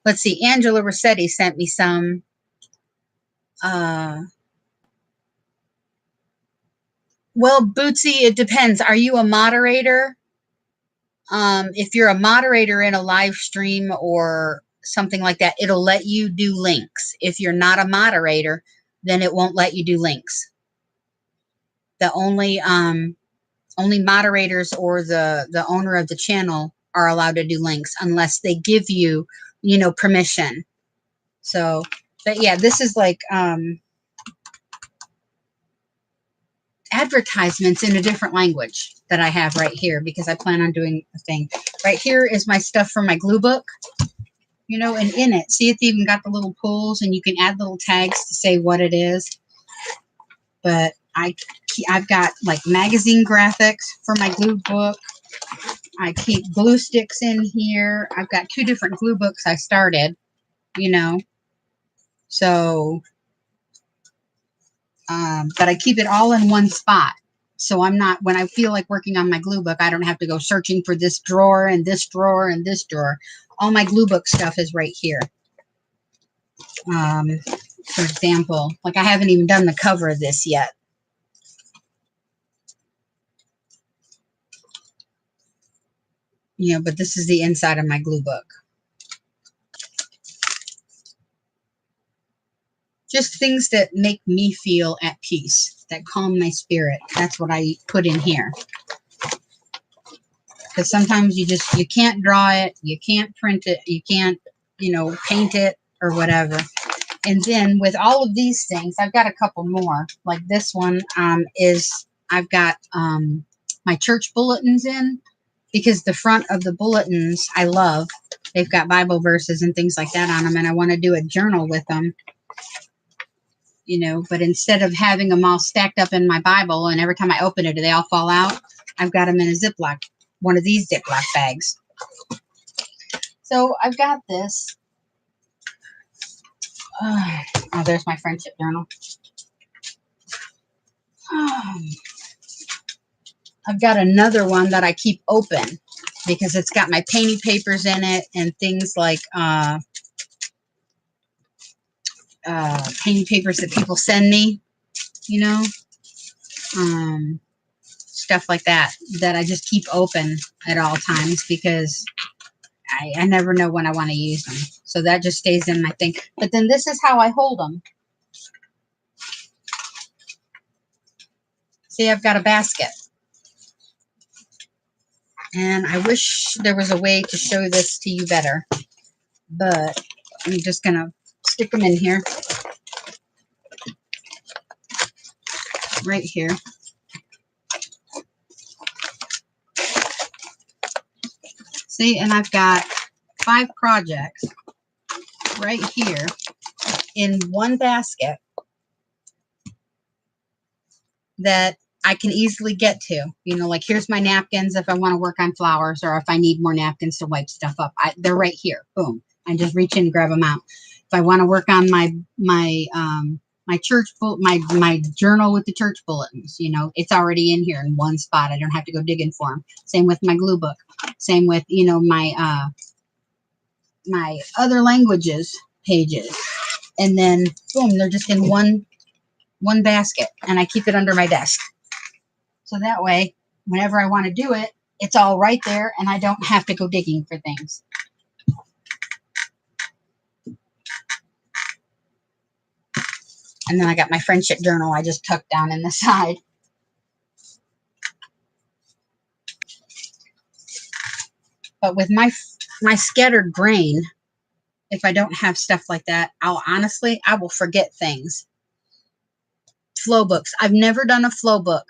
let's see, Angela Rossetti sent me some, well, Bootsy, it depends. Are you a moderator? If you're a moderator in a live stream or something like that, it'll let you do links. If you're not a moderator, then it won't let you do links. The only Only moderators or the owner of the channel are allowed to do links unless they give you, you know, permission. So, but yeah, this is like advertisements in a different language that I have right here because I plan on doing a thing. Right here is my stuff for my glue book, you know, and in it, see, it's even got the little pulls and you can add little tags to say what it is. But I've got like magazine graphics for my glue book. I keep glue sticks in here. I've got 2 different glue books I started, you know, so, but I keep it all in one spot. So I'm not, when I feel like working on my glue book, I don't have to go searching for this drawer and this drawer and this drawer. All my glue book stuff is right here. For example, like I haven't even done the cover of this yet. You know, but this is the inside of my glue book. Just things that make me feel at peace, that calm my spirit. That's what I put in here. Because sometimes you can't draw it, you can't print it, you can't, you know, paint it or whatever. And then with all of these things, I've got a couple more. Like this one is, I've got my church bulletins in, because the front of the bulletins I love. They've got Bible verses and things like that on them, and I want to do a journal with them. You know, but instead of having them all stacked up in my Bible and every time I open it, they all fall out, I've got them in a Ziploc, one of these Ziploc bags. So I've got this. Oh, there's my friendship journal. I've got another one that I keep open because it's got my painting papers in it and things like painting papers that people send me, you know, stuff like that, that I just keep open at all times because I never know when I want to use them. So that just stays in my thing. But then this is how I hold them. See, I've got a basket. And I wish there was a way to show this to you better. But I'm just going to stick them in here. Right here. See, and I've got 5 projects right here in one basket that I can easily get to. You know, like here's my napkins if I want to work on flowers or if I need more napkins to wipe stuff up. They're right here. Boom. I just reach in and grab them out. If I want to work on my church my journal with the church bulletins, you know, it's already in here in one spot. I don't have to go digging for them. Same with my glue book. Same with, you know, my my other languages pages. And then boom, they're just in one basket, and I keep it under my desk. So that way, whenever I want to do it, it's all right there and I don't have to go digging for things. And then I got my friendship journal I just tucked down in the side. But with my scattered brain, if I don't have stuff like that, I will forget things. Flow books. I've never done a flow book.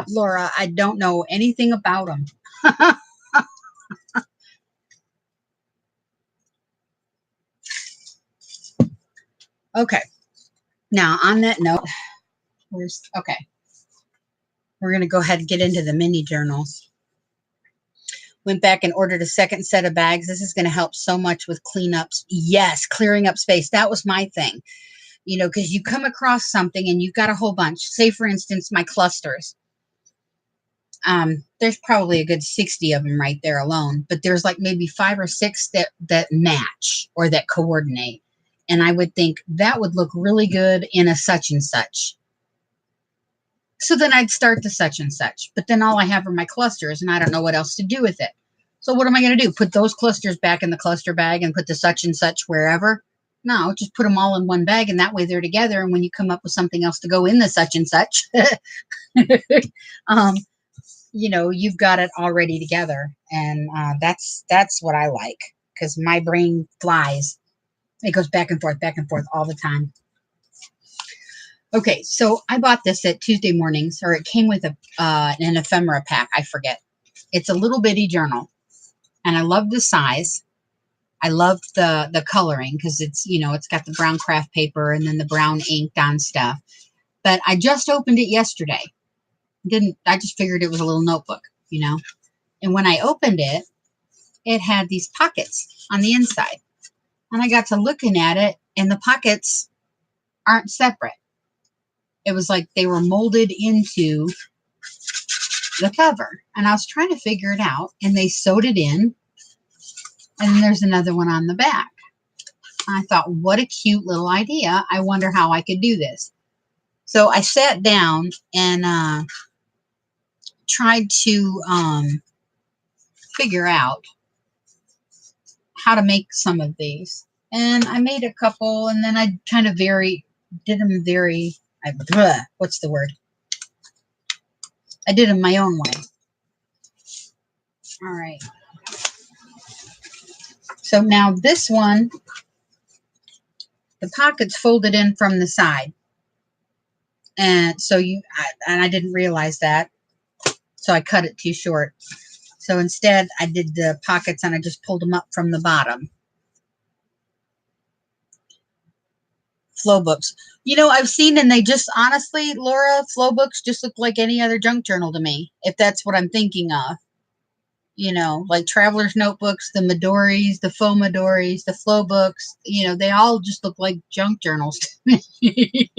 Laura, I don't know anything about them. Okay. Now, on that note, we're going to go ahead and get into the mini journals. Went back and ordered a second set of bags. This is going to help so much with cleanups. Yes, clearing up space. That was my thing. You know, because you come across something and you've got a whole bunch. Say, for instance, my clusters. There's probably a good 60 of them right there alone. But there's like maybe 5 or 6 that match or that coordinate. And I would think that would look really good in a such and such. So then I'd start the such and such. But then all I have are my clusters and I don't know what else to do with it. So what am I going to do? Put those clusters back in the cluster bag and put the such and such wherever? No, just put them all in one bag and that way they're together. And when you come up with something else to go in the such and such, you know, you've got it already together. And that's what I like, because my brain flies. It goes back and forth all the time. Okay, so I bought this at Tuesday Mornings, or it came with an ephemera pack. I forget. It's a little bitty journal, and I love the size. I love the coloring, because it's, you know, it's got the brown craft paper and then the brown inked on stuff. But I just opened it yesterday. I just figured it was a little notebook, you know. And when I opened it, it had these pockets on the inside. And I got to looking at it, and the pockets aren't separate. It was like they were molded into the cover. And I was trying to figure it out, and they sewed it in. And then there's another one on the back. I thought, what a cute little idea. I wonder how I could do this. So I sat down and tried to figure out how to make some of these. And I made a couple, and then I kind of did them what's the word? I did them my own way. All right. So now this one, the pocket's folded in from the side. And so I didn't realize that. So I cut it too short. So instead I did the pockets, and I just pulled them up from the bottom. Flow books. You know, I've seen, and they just, honestly, Laura, flow books just look like any other junk journal to me, if that's what I'm thinking of. You know, like Traveler's Notebooks, the Midoris, the faux Midoris, the flow books, you know, they all just look like junk journals to me.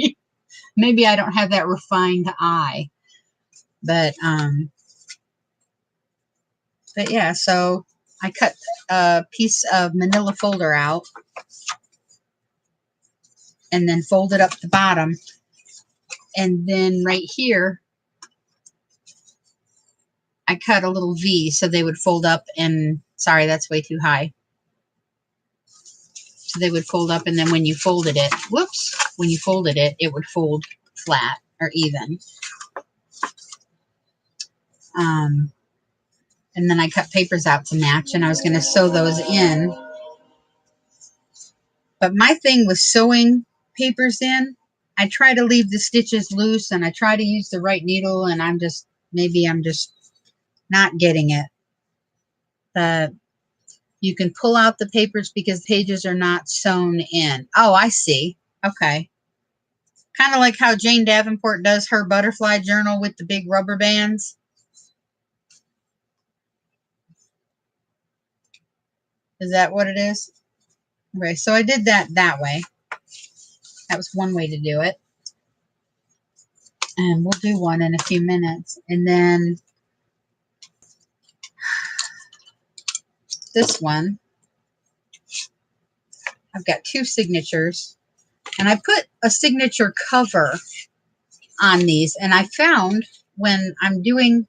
Maybe I don't have that refined eye. But yeah, so I cut a piece of manila folder out and then folded up the bottom. And then right here, I cut a little V so they would fold up, and sorry, that's way too high. So they would fold up, and then when you folded it, when you folded it, it would fold flat or even. And then I cut papers out to match, and I was going to sew those in. But my thing with sewing papers in, I try to leave the stitches loose, and I try to use the right needle, and maybe I'm just not getting it. You can pull out the papers because pages are not sewn in. Oh, I see. Okay. Kind of like how Jane Davenport does her butterfly journal with the big rubber bands. Is that what it is? Okay, so I did that way. That was one way to do it. And we'll do one in a few minutes. And then this one, I've got two signatures. And I put a signature cover on these. And I found when I'm doing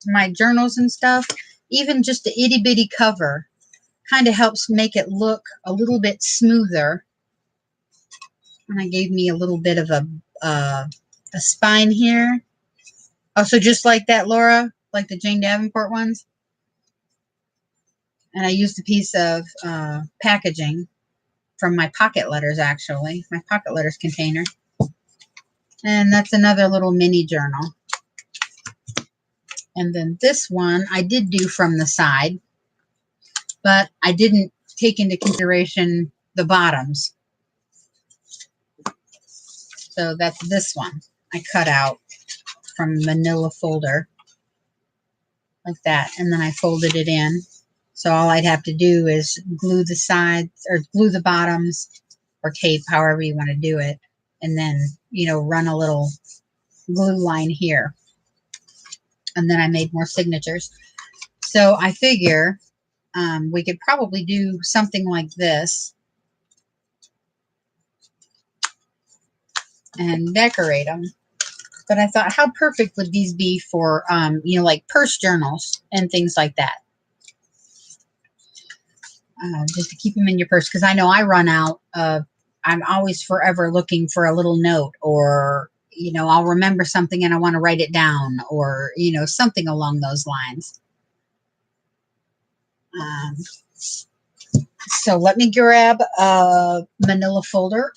my journals and stuff, even just the itty bitty cover kind of helps make it look a little bit smoother. And I gave me a little bit of a spine here. Oh, so just like that, Laura, like the Jane Davenport ones. And I used a piece of packaging from my pocket letters, actually, my pocket letters container. And that's another little mini journal. And then this one I did do from the side, but I didn't take into consideration the bottoms. So that's this one. I cut out from manila folder like that, and then I folded it in. So all I'd have to do is glue the sides or glue the bottoms or tape, however you want to do it, and then, you know, run a little glue line here. And then I made more signatures. So I figure we could probably do something like this and decorate them. But I thought, how perfect would these be for, you know, like purse journals and things like that. Just to keep them in your purse, because I know I run out of, I'm always forever looking for a little note or, you know, I'll remember something and I want to write it down, or, you know, something along those lines. So let me grab a manila folder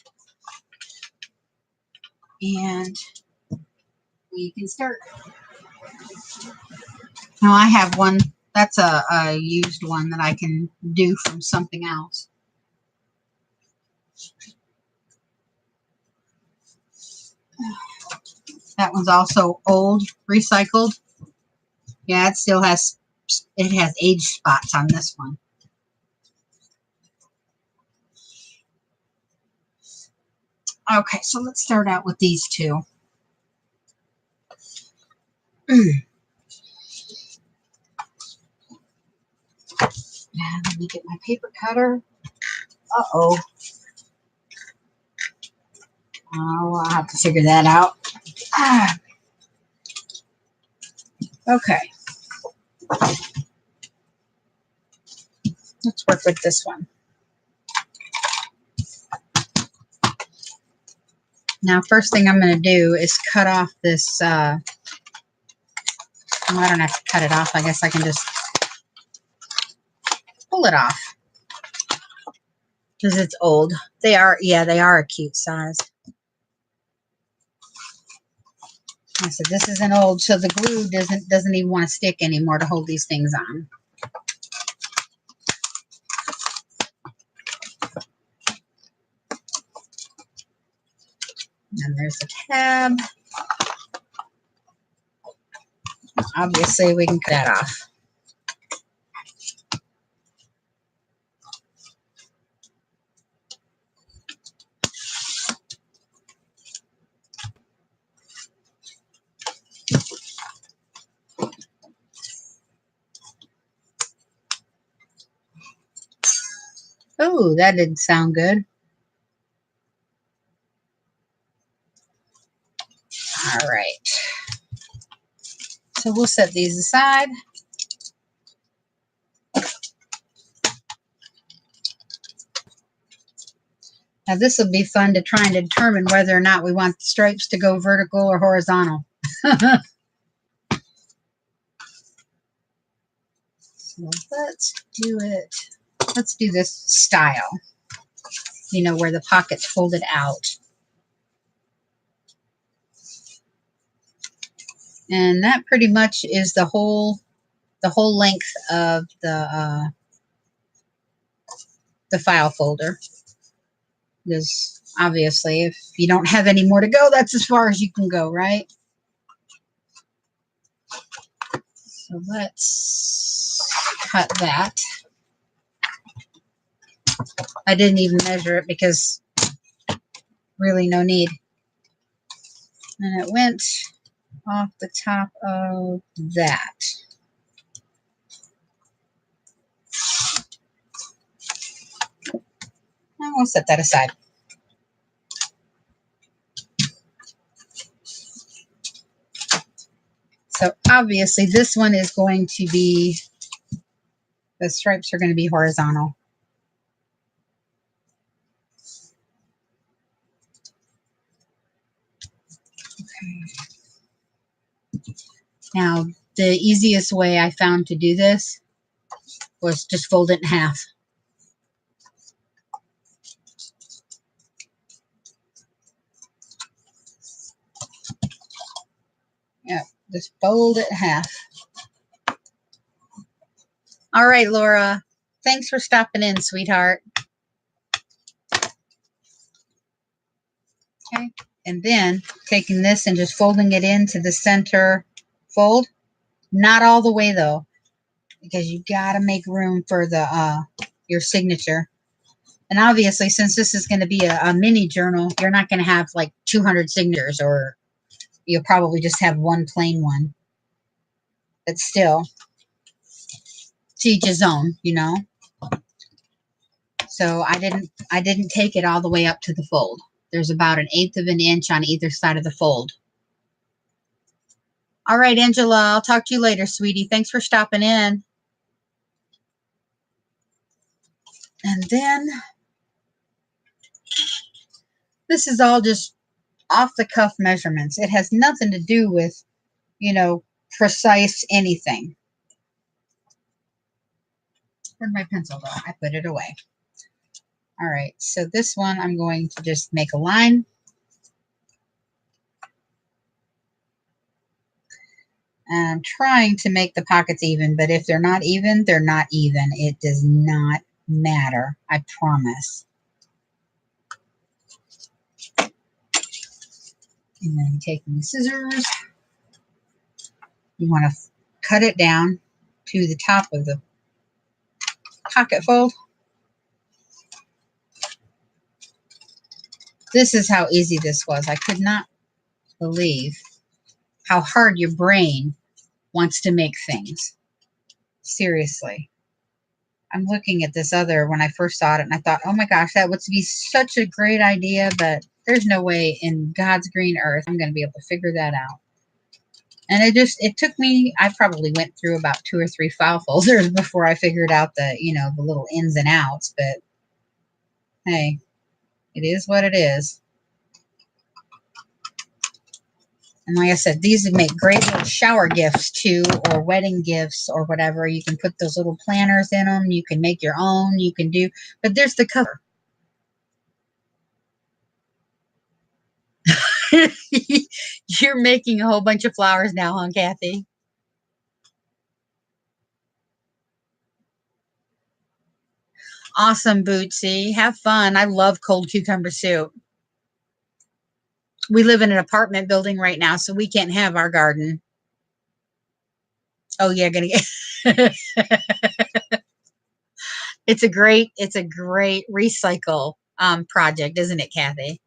and we can start. Now I have one, that's a used one that I can do from something else. That one's also old, recycled. Yeah, it still has, it has age spots on this one. Okay, so let's start out with these two. Let me get my paper cutter. Uh-oh. Oh, I'll have to figure that out. Okay. Let's work with this one. Now, first thing I'm going to do is cut off this, well, I don't have to cut it off. I guess I can just pull it off because it's old. They are, yeah, they are a cute size. I said this isn't old, so the glue doesn't even want to stick anymore to hold these things on. And there's the tab. Obviously, we can cut that off. Oh, that didn't sound good. All right. So we'll set these aside. Now this will be fun to try and determine whether or not we want the stripes to go vertical or horizontal. So let's do it. Let's do this style. You know, where the pocket's folded out. And that pretty much is the whole length of the file folder. Because obviously, if you don't have any more to go, that's as far as you can go, right? So let's cut that. I didn't even measure it because really no need. And it went off the top of that. And we'll set that aside. So obviously this one is going to be, the stripes are going to be horizontal. Okay. Now, the easiest way I found to do this was just fold it in half. Yeah, just fold it in half. All right, Laura. Thanks for stopping in, sweetheart. Okay. And then taking this and just folding it into the center fold. Not all the way, though, because you got to make room for the your signature. And obviously, since this is going to be a mini journal, you're not going to have like 200 signatures, or you'll probably just have one plain one. But still, to each his own, you know. So I didn't take it all the way up to the fold. There's about 1/8 of an inch on either side of the fold. All right, Angela, I'll talk to you later, sweetie. Thanks for stopping in. And then this is all just off the cuff measurements. It has nothing to do with, you know, precise anything. Where'd my pencil go? I put it away. All right, so this one I'm going to just make a line. And I'm trying to make the pockets even, but if they're not even, they're not even. It does not matter, I promise. And then taking the scissors, you want to cut it down to the top of the pocket fold. This is how easy this was. I could not believe how hard your brain wants to make things. Seriously. I'm looking at this other when I first saw it, and I thought, oh my gosh, that would be such a great idea, but there's no way in God's green earth I'm going to be able to figure that out. And it took me, I probably went through about 2 or 3 file folders before I figured out the, you know, the little ins and outs, but hey, it is what it is. And like I said, these would make great little shower gifts too, or wedding gifts or whatever. You can put those little planners in them. You can make your own. You can do, but there's the cover. You're making a whole bunch of flowers now, huh, Kathy? Awesome, Bootsy. Have fun. I love cold cucumber soup. We live in an apartment building right now, so we can't have our garden. Oh yeah, gonna get it's a great recycle project, isn't it, Kathy?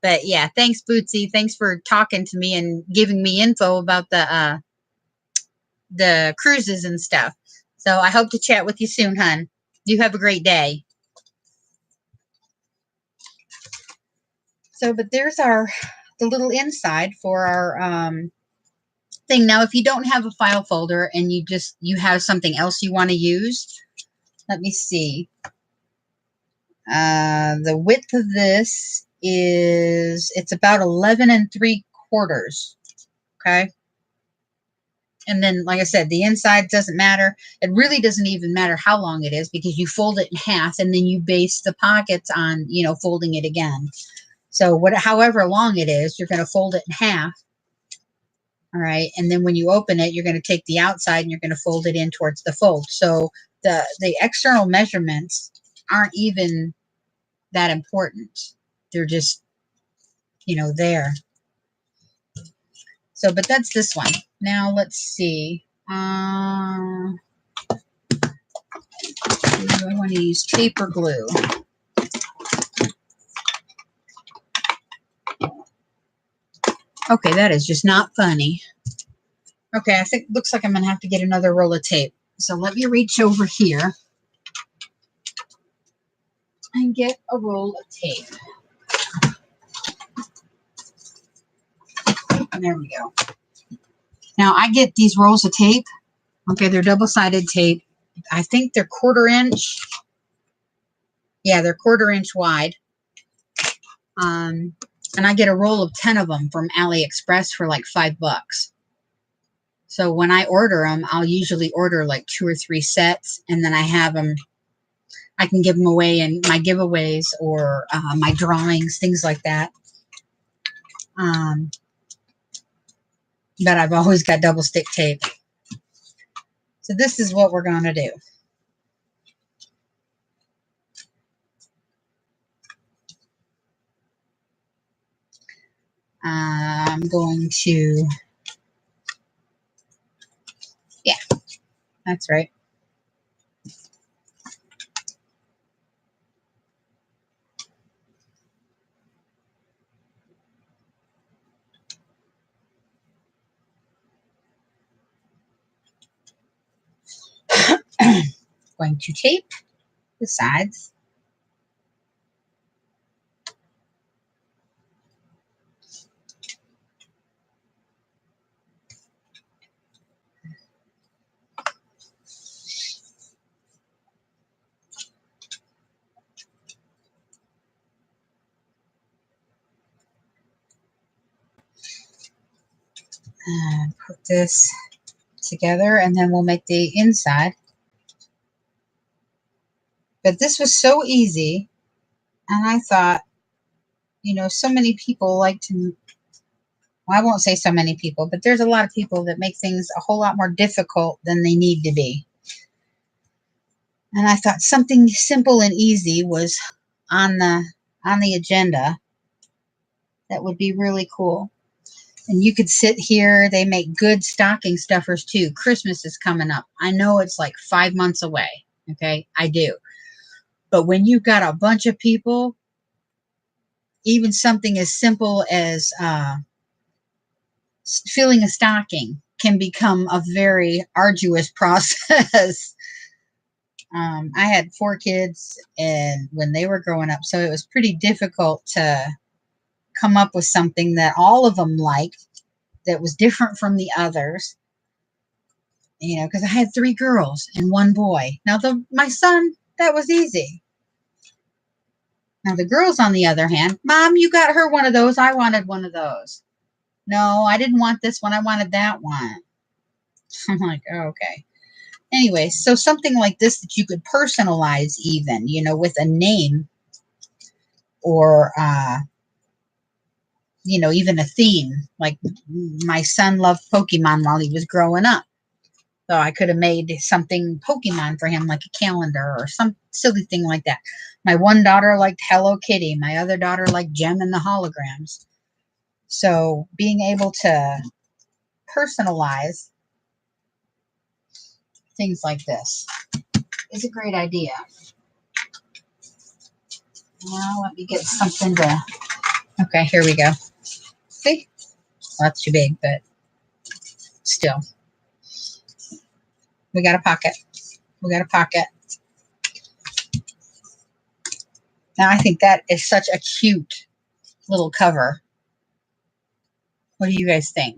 But yeah, thanks, Bootsy. Thanks for talking to me and giving me info about the cruises and stuff. So I hope to chat with you soon, hun. You have a great day. So, but there's the little inside for our thing. Now, if you don't have a file folder and you have something else you want to use, let me see. The width of this it's about 11 3/4. Okay. And then, like I said, the inside doesn't matter. It really doesn't even matter how long it is because you fold it in half and then you base the pockets on, you know, folding it again. So however long it is, you're going to fold it in half. All right. And then when you open it, you're going to take the outside and you're going to fold it in towards the fold. So the external measurements aren't even that important. They're just, you know, there. So, but that's this one. Now let's see. Do I want to use tape or glue? Okay, that is just not funny. Okay, I think looks like I'm going to have to get another roll of tape. So let me reach over here and get a roll of tape. And there we go. Now I get these rolls of tape. Okay, they're double-sided tape. I think they're 1/4 inch. Yeah, they're 1/4 inch wide. And I get a roll of 10 of them from AliExpress for like $5. So when I order them, I'll usually order like 2 or 3 sets, and then I have them. I can give them away in my giveaways or my drawings, things like that. But I've always got double stick tape. So this is what we're going to do. I'm going to, yeah, that's right. Going to tape the sides. And put this together, and then we'll make the inside. But this was so easy, and I thought, you know, so many people like to, well, I won't say so many people, but there's a lot of people that make things a whole lot more difficult than they need to be. And I thought something simple and easy was on the agenda that would be really cool. And you could sit here. They make good stocking stuffers too. Christmas is coming up. I know it's like 5 months away. Okay, I do. But when you've got a bunch of people, even something as simple as filling a stocking can become a very arduous process. I had 4 kids, and when they were growing up, so it was pretty difficult to come up with something that all of them liked that was different from the others. You know, because I had 3 girls and 1 boy. Now, my son, that was easy. Now, the girls, on the other hand, Mom, you got her one of those. I wanted one of those. No, I didn't want this one. I wanted that one. I'm like, oh, okay. Anyway, so something like this that you could personalize even, you know, with a name or, you know, even a theme. Like my son loved Pokemon while he was growing up. So I could have made something Pokemon for him, like a calendar or some silly thing like that. My one daughter liked Hello Kitty. My other daughter liked Gem and the Holograms. So being able to personalize things like this is a great idea. Now let me get something to... Okay, here we go. See? Well, that's too big, but still. We got a pocket. We got a pocket. Now I think that is such a cute little cover. What do you guys think?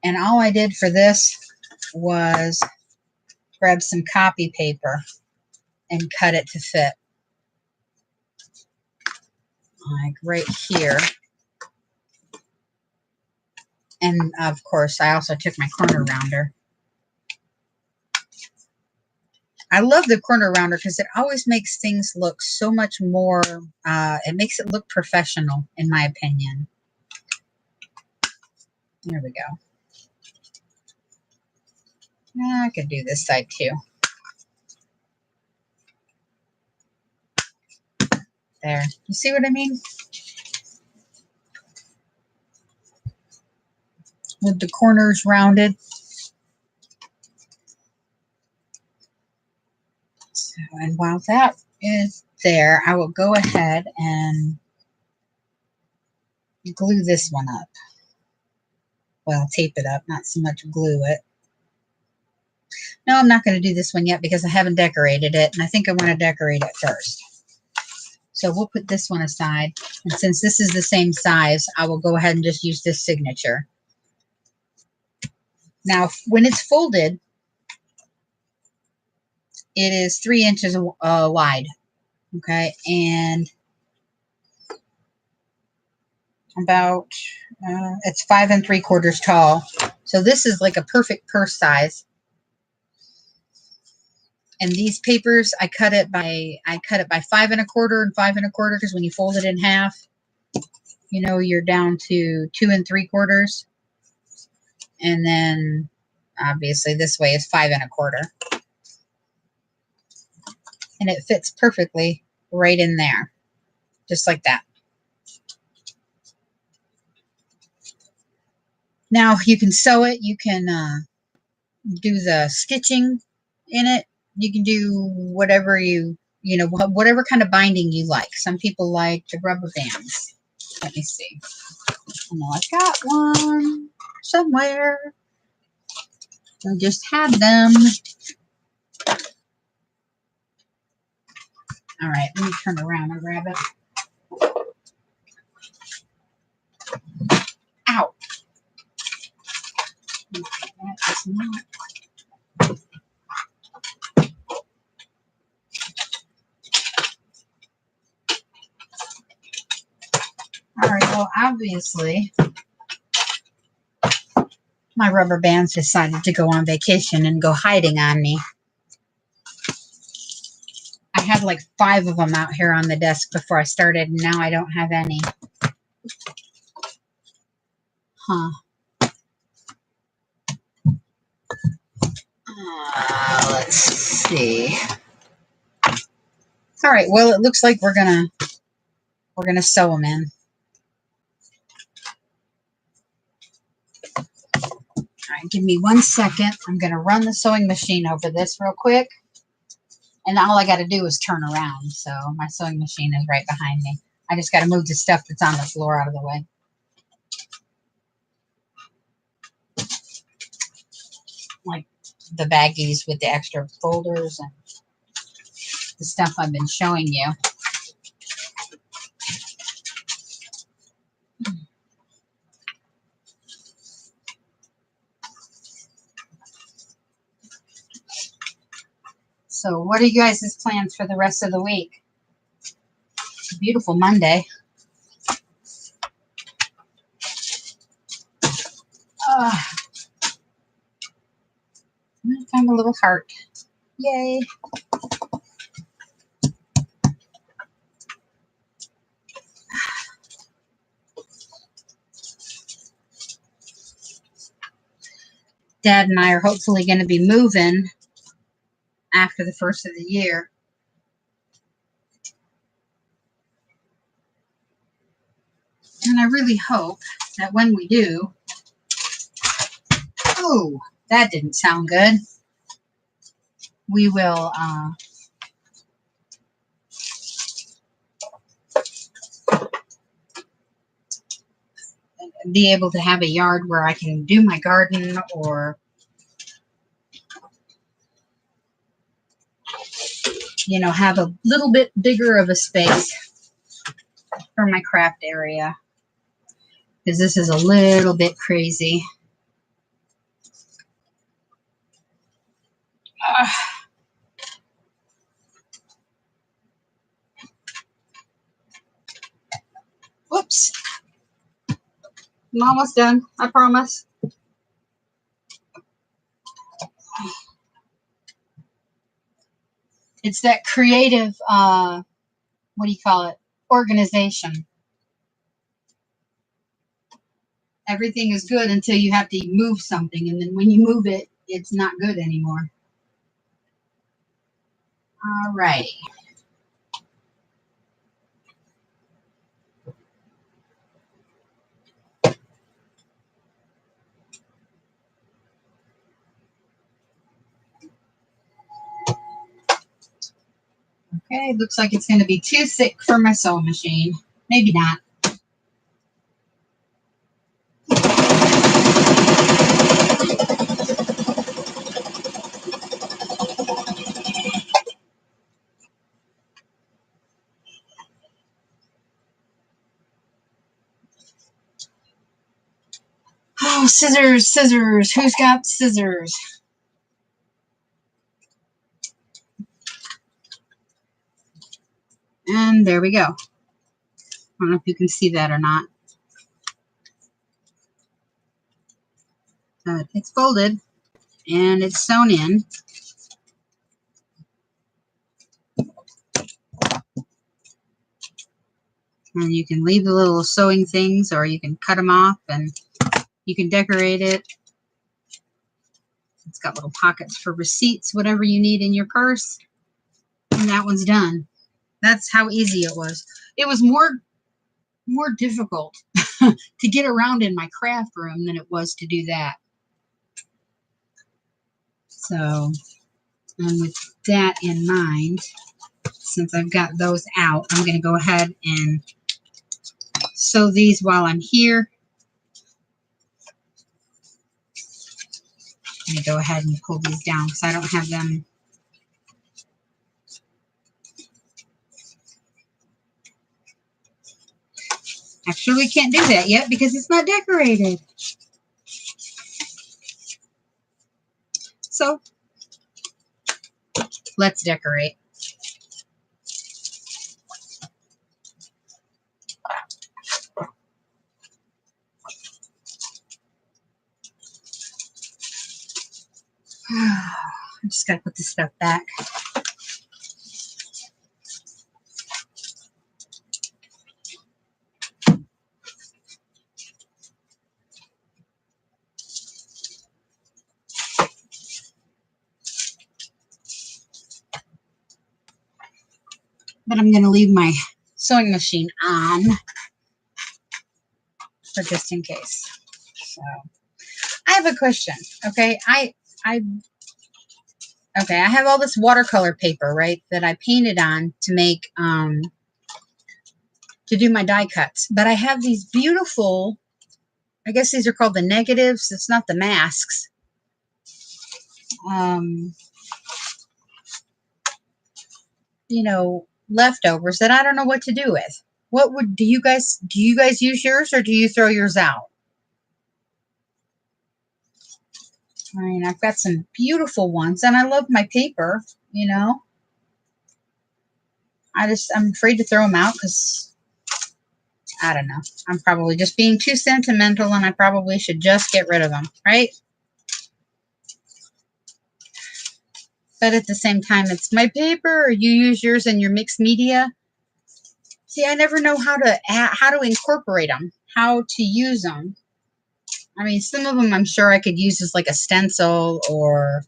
And all I did for this was grab some copy paper and cut it to fit. Like right here. And of course, I also took my corner rounder. I love the corner rounder because it always makes things look so much more, it makes it look professional, in my opinion. There we go. I could do this side too. There. You see what I mean? With the corners rounded. So, and while that is there, I will go ahead and glue this one up. Well, tape it up, not so much glue it. No, I'm not going to do this one yet because I haven't decorated it, and I think I want to decorate it first. So we'll put this one aside, and since this is the same size, I will go ahead and just use this signature. Now, when it's folded, it is 3 inches wide, okay, and about, it's 5 3/4 tall. So this is like a perfect purse size. And these papers, I cut it by 5 1/4 and 5 1/4 because when you fold it in half, you know, you're down to 2 3/4. And then obviously this way is 5 1/4. And it fits perfectly right in there, just like that. Now you can sew it. You can do the stitching in it. You can do whatever you know, whatever kind of binding you like. Some people like the rubber bands. Let me see. I know I've got one somewhere. I just had them. All right, let me turn around and grab it. Ow. That is not. So obviously, my rubber bands decided to go on vacation and go hiding on me. I had like 5 of them out here on the desk before I started, and now I don't have any. Huh. Let's see. All right. Well, it looks like we're gonna sew them in. All right. Give me 1 second. I'm gonna run the sewing machine over this real quick, and all I got to do is turn around. So my sewing machine is right behind me. I just got to move the stuff that's on the floor out of the way. Like the baggies with the extra folders and the stuff I've been showing you. So what are you guys' plans for the rest of the week? It's a beautiful Monday. I found a little heart. Yay. Dad and I are hopefully going to be moving after the first of the year. And I really hope that when we do, oh, that didn't sound good. We will be able to have a yard where I can do my garden, or have a little bit bigger of a space for my craft area, because this is a little bit crazy. Whoops. I'm almost done, I promise. It's that creative, what do you call it? Organization. Everything is good until you have to move something, and then when you move it, it's not good anymore. All righty. Okay, looks like it's going to be too thick for my sewing machine. Maybe not. Oh, scissors, scissors. Who's got scissors? And there we go. I don't know if you can see that or not. It's folded and it's sewn in. And you can leave the little sewing things, or you can cut them off and you can decorate it. It's got little pockets for receipts, whatever you need in your purse. And that one's done. That's how easy it was. It was more difficult to get around in my craft room than it was to do that. So, and with that in mind, since I've got those out, I'm going to go ahead and sew these while I'm here. I'm going to go ahead and pull these down because I don't have them. Actually, we can't do that yet because it's not decorated. So, let's decorate. gotta put this stuff back. But I'm gonna leave my sewing machine on for just in case. So I have a question. Okay, I have all this watercolor paper, right, that I painted on to make to do my die cuts. But I have these beautiful, I guess these are called the negatives. It's not the masks. You know, leftovers that I don't know what to do with. What would do you guys use yours, or do you throw yours out? I mean, I've got some beautiful ones and I love my paper, you know. I'm afraid to throw them out because I don't know. I'm probably just being too sentimental and I probably should just get rid of them, right? But at the same time, it's my paper, or you use yours in your mixed media. See, I never know how to incorporate them, how to use them. I mean, some of them I'm sure I could use as like a stencil or,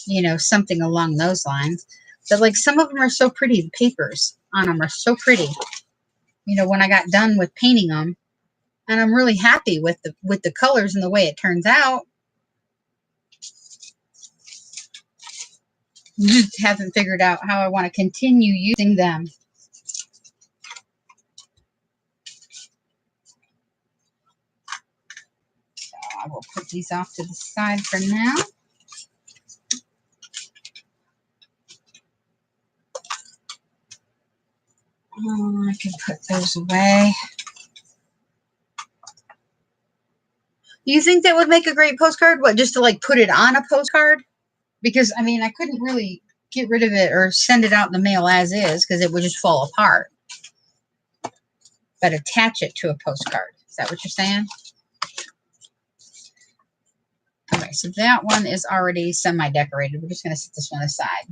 you know, something along those lines. But like some of them are so pretty. The papers on them are so pretty. You know, when I got done with painting them, and I'm really happy with the colors and the way it turns out. Just haven't figured out how I want to continue using them. So I will put these off to the side for now. Oh, I can put those away. Do you think that would make a great postcard? What, just to like put it on a postcard? Because, I mean, I couldn't really get rid of it or send it out in the mail as is because it would just fall apart. But attach it to a postcard. Is that what you're saying? Okay, so that one is already semi-decorated. We're just going to set this one aside.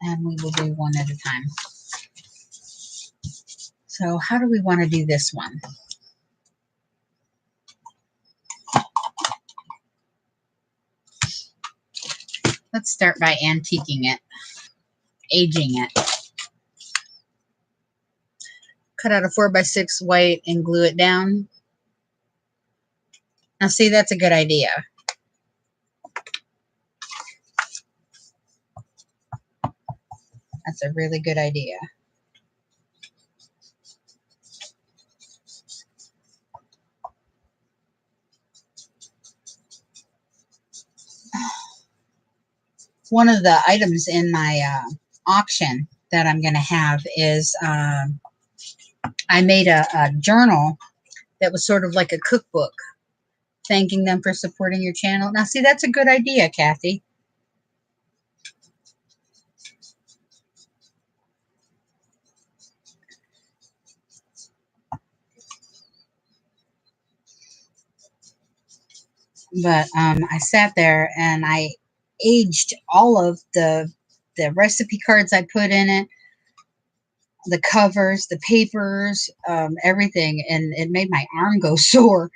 And we will do one at a time. So how do we want to do this one? Let's start by antiquing it, aging it. Cut out a 4x6 white and glue it down. Now see, that's a good idea. That's a really good idea. One of the items in my auction that I'm going to have is I made a journal that was sort of like a cookbook, thanking them for supporting your channel. Now, see, that's a good idea, Kathy. But I sat there and I aged all of the recipe cards I put in it, the covers, the papers, everything, and it made my arm go sore.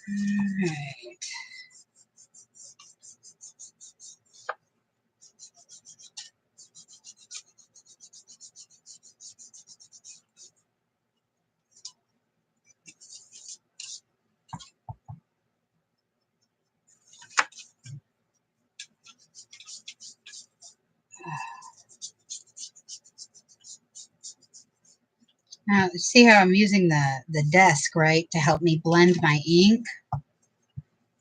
All right. Now, see how I'm using the desk, right, to help me blend my ink?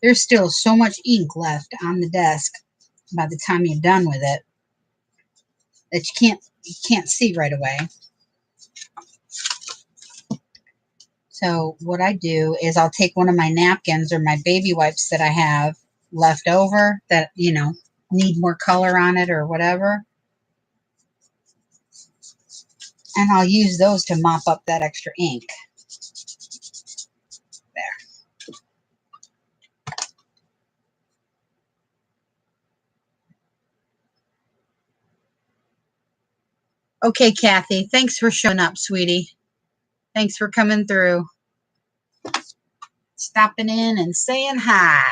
there's still so much ink left on the desk by the time you're done with it that you can't see right away. So what I do is I'll take one of my napkins or my baby wipes that I have left over that, you know, need more color on it or whatever. And I'll use those to mop up that extra ink. There. Okay, Kathy, thanks for showing up, sweetie. Thanks for coming through. Stopping in and saying hi.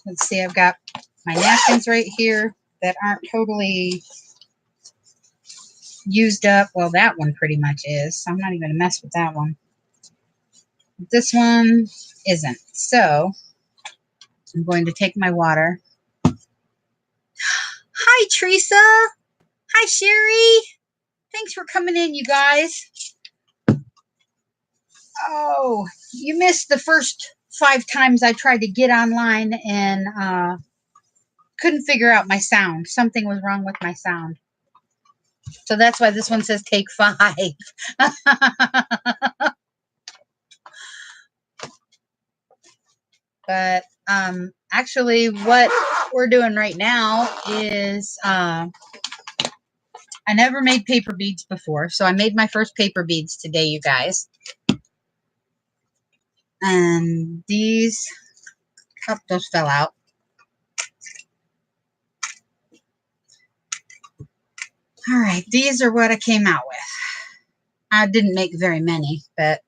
Let's see, I've got my napkins right here that aren't totally used up. Well, that one pretty much is. So I'm not even going to mess with that one. This one isn't. So I'm going to take my water. Hi, Teresa. Hi, Sherry. Thanks for coming in, you guys. Oh, you missed the first 5 times I tried to get online and couldn't figure out my sound. Something was wrong with my sound. So that's why this one says take 5. But actually what we're doing right now is I never made paper beads before. So I made my first paper beads today, you guys. And these, oh, those fell out. All right, these are what I came out with. I didn't make very many, but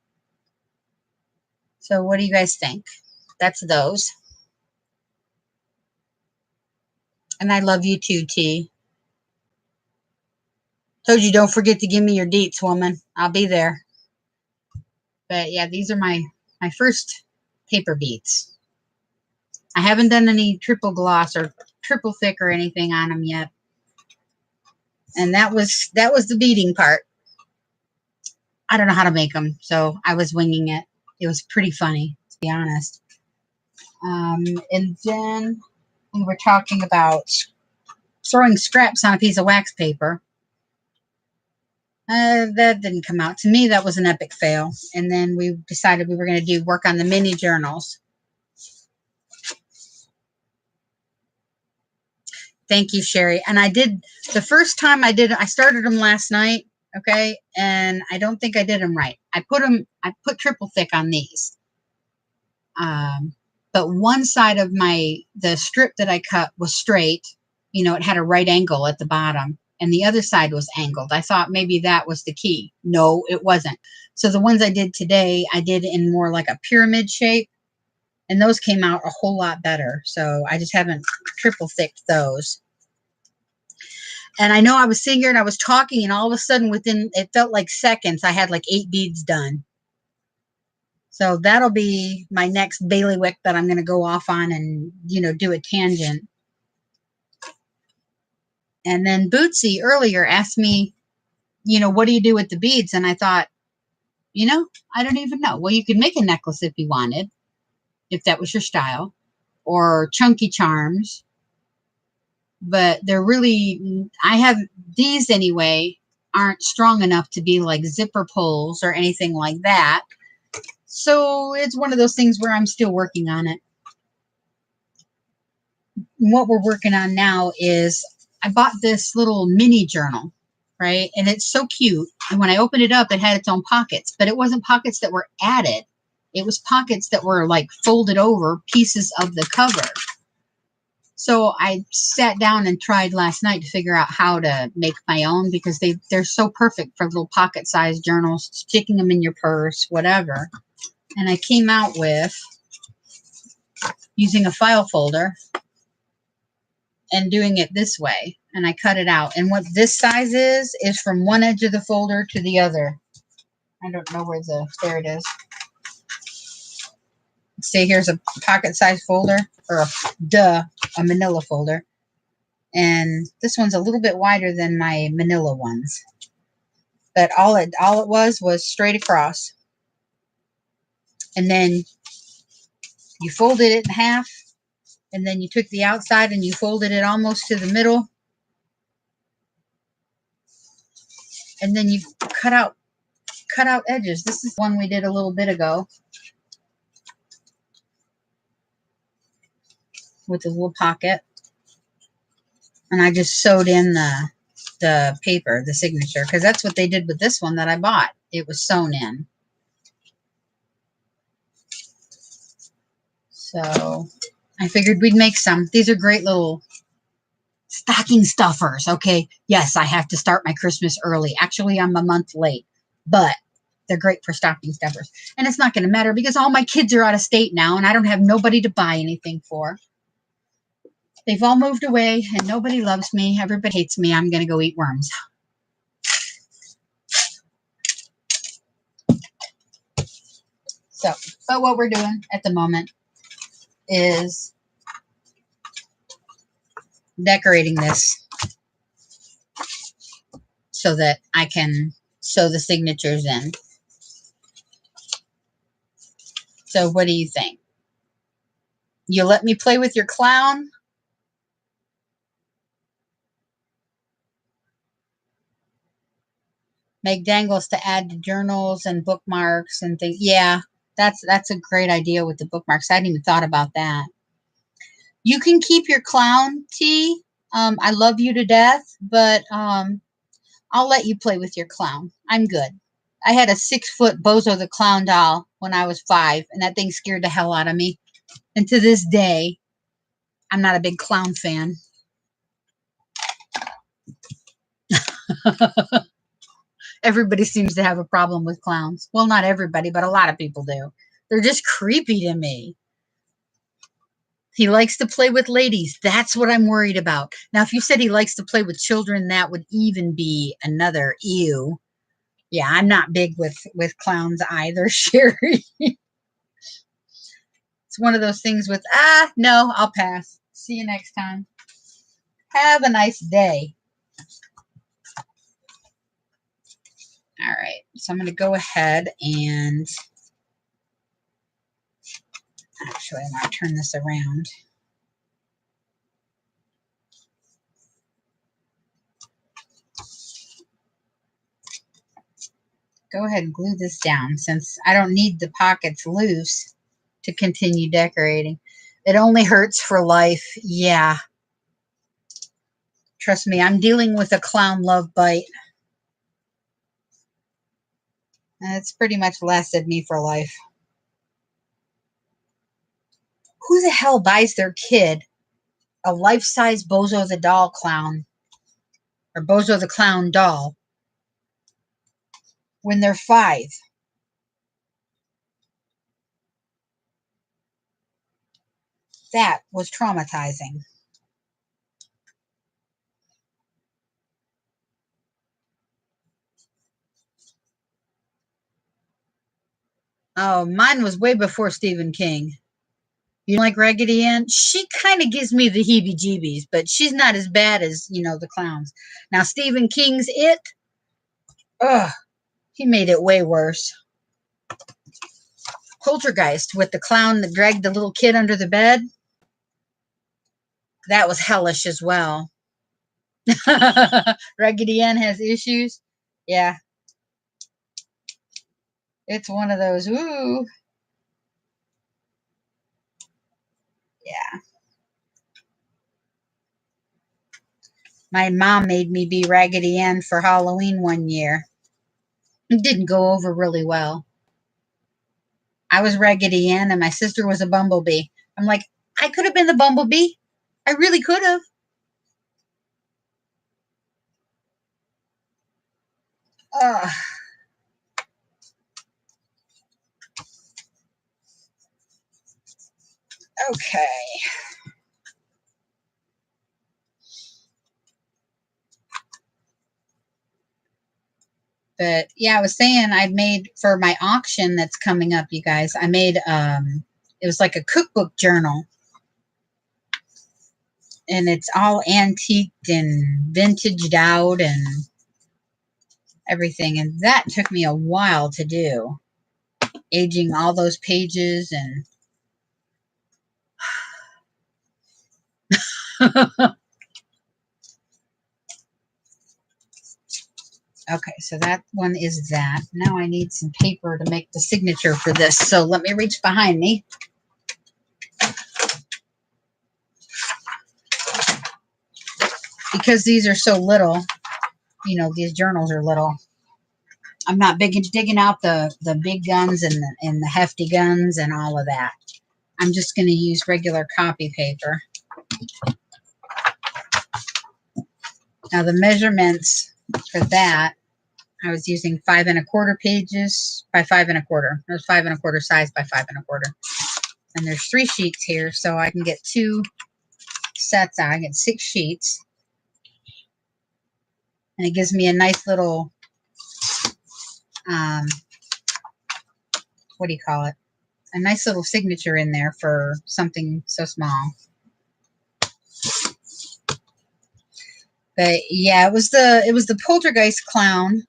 so what do you guys think? That's those. And I love you too, T. Told you don't forget to give me your deets, woman. I'll be there. But yeah, these are my first paper beads. I haven't done any triple gloss or triple thick or anything on them yet. And that was the beading part. I don't know how to make them, so I was winging it. It was pretty funny, to be honest. And then we were talking about throwing scraps on a piece of wax paper. That didn't come out. To me, that was an epic fail. And then we decided we were going to work on the mini journals. Thank you, Sherry. And I did, the first time I started them last night, okay? And I don't think I did them right. I put triple thick on these. But one side of the strip that I cut was straight. You know, it had a right angle at the bottom. And the other side was angled. I thought maybe that was the key. No, it wasn't. So the ones I did today, I did in more like a pyramid shape. And those came out a whole lot better. So I just haven't triple thicked those. And I know I was sitting here and I was talking, and all of a sudden it felt like seconds, I had like 8 beads done. So that'll be my next bailiwick that I'm going to go off on and, you know, do a tangent. And then Bootsy earlier asked me, you know, what do you do with the beads? And I thought, you know, I don't even know. Well, you could make a necklace if you wanted, if that was your style, or chunky charms. But they're really, I have these anyway, aren't strong enough to be like zipper pulls or anything like that. So it's one of those things where I'm still working on it. What we're working on now is I bought this little mini journal, right? And it's so cute. And when I opened it up, it had its own pockets, but it wasn't pockets that were added. It was pockets that were like folded over pieces of the cover. So I sat down and tried last night to figure out how to make my own, because they're so perfect for little pocket-sized journals, sticking them in your purse, whatever. And I came out with using a file folder and doing it this way. And I cut it out. And what this size is from one edge of the folder to the other. I don't know where there it is. See, here's a pocket-sized folder, or a manila folder. And this one's a little bit wider than my manila ones. But all it was straight across. And then you folded it in half, and then you took the outside and you folded it almost to the middle. And then you cut out edges. This is one we did a little bit ago with the little pocket. And I just sewed in the paper, the signature, because that's what they did with this one that I bought. It was sewn in. So I figured we'd make some. These are great little stocking stuffers. Okay, yes, I have to start my Christmas early. Actually, I'm a month late, but they're great for stocking stuffers. And it's not going to matter because all my kids are out of state now and I don't have nobody to buy anything for. They've all moved away and nobody loves me. Everybody hates me. I'm going to go eat worms. So, but what we're doing at the moment is decorating this so that I can sew the signatures in. So what do you think? You let me play with your clown? Make dangles to add to journals and bookmarks and things. Yeah, that's a great idea with the bookmarks. I hadn't even thought about that. You can keep your clown, T. I love you to death, but I'll let you play with your clown. I'm good. I had a 6-foot Bozo the Clown doll when I was 5, and that thing scared the hell out of me. And to this day, I'm not a big clown fan. Everybody seems to have a problem with clowns. Well, not everybody, but a lot of people do. They're just creepy to me. He likes to play with ladies. That's what I'm worried about. Now, if you said he likes to play with children, that would even be another ew. Yeah, I'm not big with clowns either, Sherry. It's one of those things with, no, I'll pass. See you next time. Have a nice day. All right, so I'm going to go ahead and actually I want to turn this around. Go ahead and glue this down since I don't need the pockets loose to continue decorating. It only hurts for life. Yeah. Trust me, I'm dealing with a clown love bite. And it's pretty much lasted me for life. Who the hell buys their kid a life-size Bozo the Doll clown or Bozo the Clown doll when they're 5? That was traumatizing. Oh, mine was way before Stephen King. You like Raggedy Ann? She kind of gives me the heebie-jeebies, but she's not as bad as, the clowns. Now, Stephen King's It, ugh, he made it way worse. Poltergeist with the clown that dragged the little kid under the bed. That was hellish as well. Raggedy Ann has issues. Yeah. It's one of those, ooh. Yeah. My mom made me be Raggedy Ann for Halloween one year. It didn't go over really well. I was Raggedy Ann and my sister was a bumblebee. I'm like, I could have been the bumblebee. I really could have. Okay. But yeah, I was saying I'd made for my auction that's coming up, you guys. I made it was like a cookbook journal. And it's all antiqued and vintaged out and everything. And that took me a while to do. Aging all those pages and okay, so that one is that. Now I need some paper to make the signature for this. So let me reach behind me. Because these are so little, you know, these journals are little. I'm not big into digging out the big guns and the hefty guns and all of that. I'm just going to use regular copy paper. Now the measurements for that, I was using 5 1/4 pages by 5 1/4. It was 5 1/4 size by 5 1/4. And there's 3 sheets here, so I can get 2 sets out. I get 6 sheets. And it gives me a nice little, what do you call it? A nice little signature in there for something so small. But yeah, it was the poltergeist clown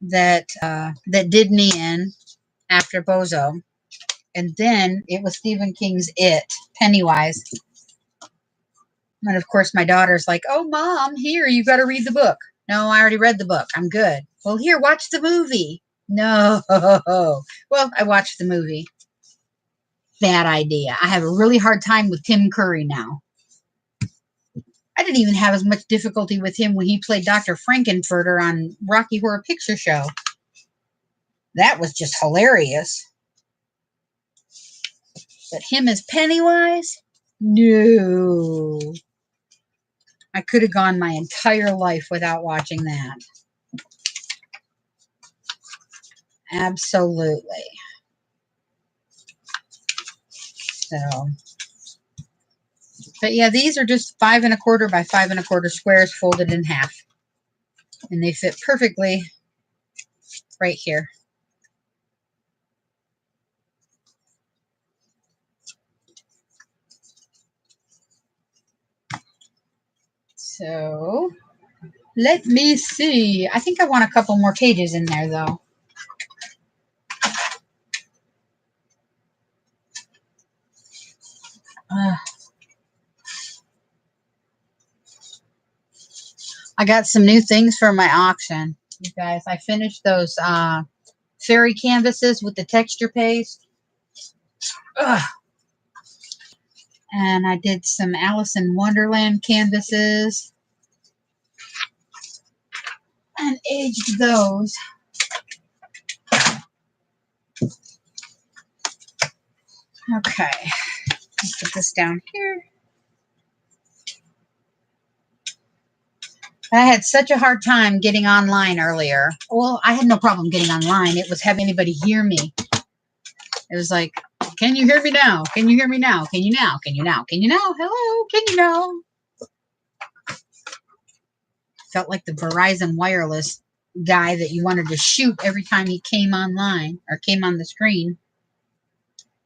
that that did me in after Bozo. And then it was Stephen King's It, Pennywise. And of course my daughter's like, "Oh Mom, here, you got to read the book." No, I already read the book. I'm good. Well, here, watch the movie. No. Well, I watched the movie. Bad idea. I have a really hard time with Tim Curry now. I didn't even have as much difficulty with him when he played Dr. Frankenfurter on Rocky Horror Picture Show. That was just hilarious. But him as Pennywise? No. I could have gone my entire life without watching that. Absolutely. So, but yeah, these are just 5 1/4 by 5 1/4 squares folded in half. And they fit perfectly right here. So, let me see. I think I want a couple more pages in there, though. I got some new things for my auction. You guys, I finished those fairy canvases with the texture paste. Ugh. And I did some Alice in Wonderland canvases and aged those. Okay, let's put this down here. I had such a hard time getting online earlier. Well, I had no problem getting online. It was having anybody hear me. It was like, can you hear me now? Can you hear me now? Can you now? Can you now? Can you now? Hello? Can you now? Felt like the Verizon wireless guy that you wanted to shoot every time he came online or came on the screen.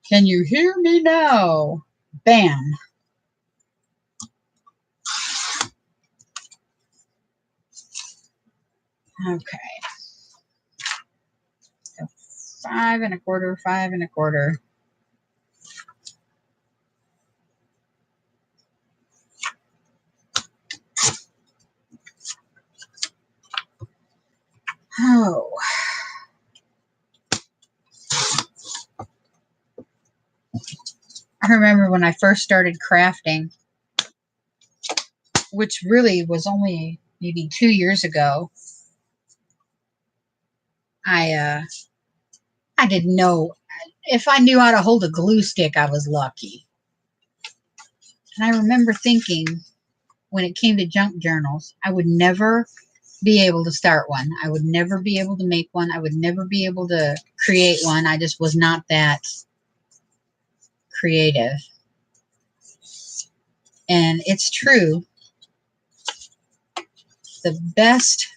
Can you hear me now? Bam. Okay. So 5 1/4, 5 1/4. Oh. I remember when I first started crafting, which really was only maybe 2 years ago. I didn't know. If I knew how to hold a glue stick, I was lucky. And I remember thinking, when it came to junk journals, I would never be able to start one. I would never be able to make one. I would never be able to create one. I just was not that creative. And it's true. The best,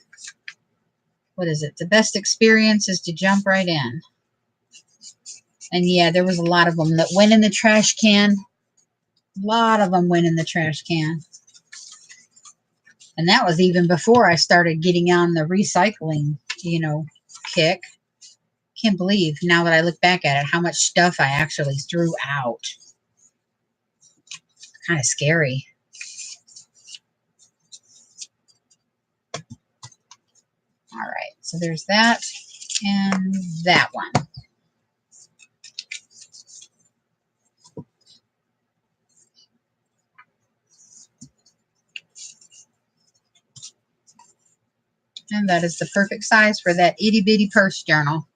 what is it? The best experience is to jump right in. And yeah, there was a lot of them that went in the trash can. A lot of them went in the trash can. And that was even before I started getting on the recycling, kick. Can't believe, now that I look back at it, how much stuff I actually threw out. Kind of scary. All right, so there's that and that one. And that is the perfect size for that itty bitty purse journal.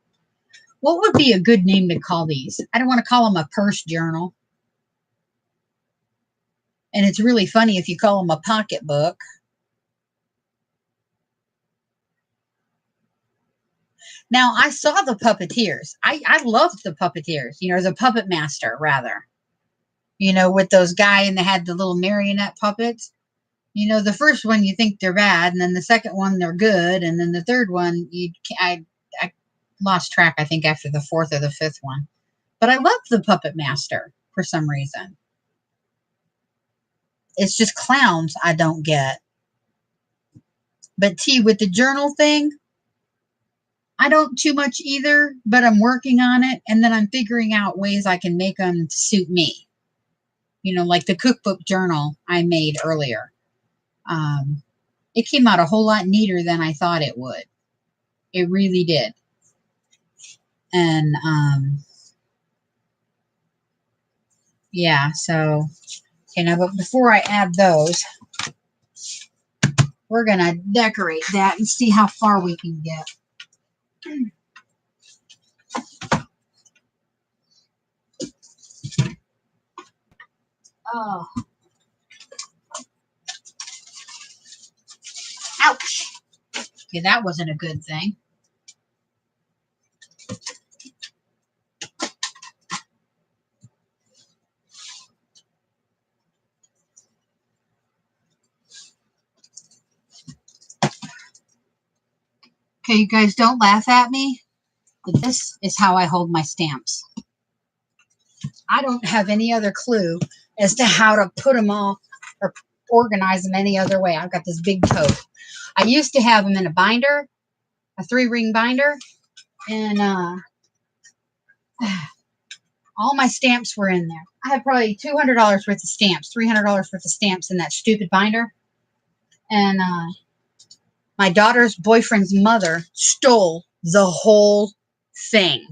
What would be a good name to call these? I don't want to call them a purse journal. And it's really funny if you call them a pocketbook. Now, I saw the Puppeteers. I loved the Puppeteers, the Puppet Master, rather. With those guy and they had the little marionette puppets. The first one you think they're bad, and then the second one they're good, and then the third one I lost track, I think, after the fourth or the fifth one. But I love the Puppet Master for some reason. It's just clowns I don't get. But with the journal thing, I don't too much either, but I'm working on it, and then I'm figuring out ways I can make them suit me. Like the cookbook journal I made earlier. It came out a whole lot neater than I thought it would. It really did. And, yeah, so, okay, now, but before I add those, we're going to decorate that and see how far we can get. Oh. Ouch. Okay, that wasn't a good thing. Okay, you guys, don't laugh at me, but this is how I hold my stamps. I don't have any other clue as to how to put them all or organize them any other way. I've got this big tote. I used to have them in a binder, a 3-ring binder, and all my stamps were in there. I had probably $200 worth of stamps, $300 worth of stamps in that stupid binder. And my daughter's boyfriend's mother stole the whole thing.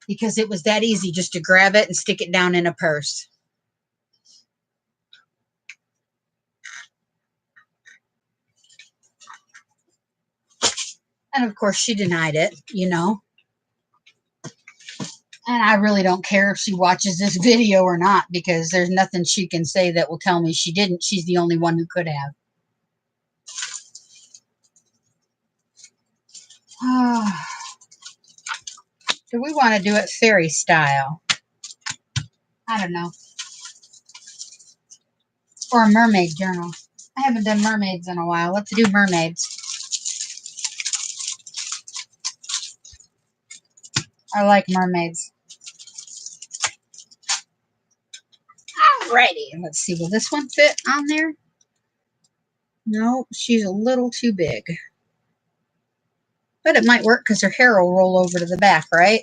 Because it was that easy just to grab it and stick it down in a purse. And of course, she denied it, And I really don't care if she watches this video or not, because there's nothing she can say that will tell me she didn't. She's the only one who could have. Do we want to do it fairy style? I don't know. Or a mermaid journal. I haven't done mermaids in a while. Let's do mermaids. I like mermaids. Alrighty. Let's see. Will this one fit on there? No, she's a little too big. But it might work because her hair will roll over to the back, right?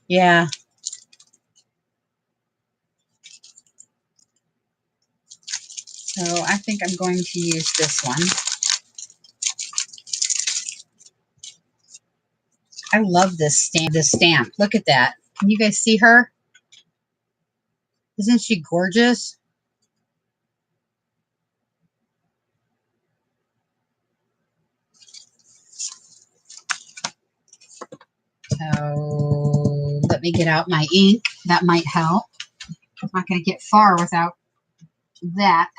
Yeah. So I think I'm going to use this one. I love this stamp. Look at that. Can you guys see her? Isn't she gorgeous? So let me get out my ink. That might help. I'm not going to get far without that.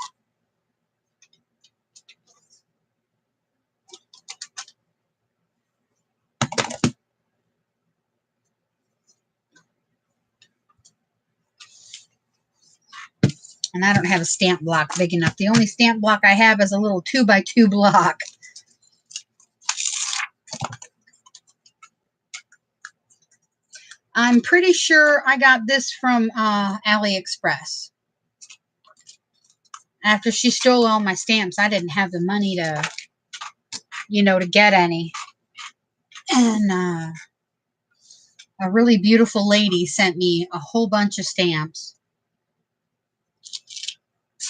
And I don't have a stamp block big enough. The only stamp block I have is a little 2x2 block. I'm pretty sure I got this from AliExpress. After she stole all my stamps, I didn't have the money to, you know, to get any. And a really beautiful lady sent me a whole bunch of stamps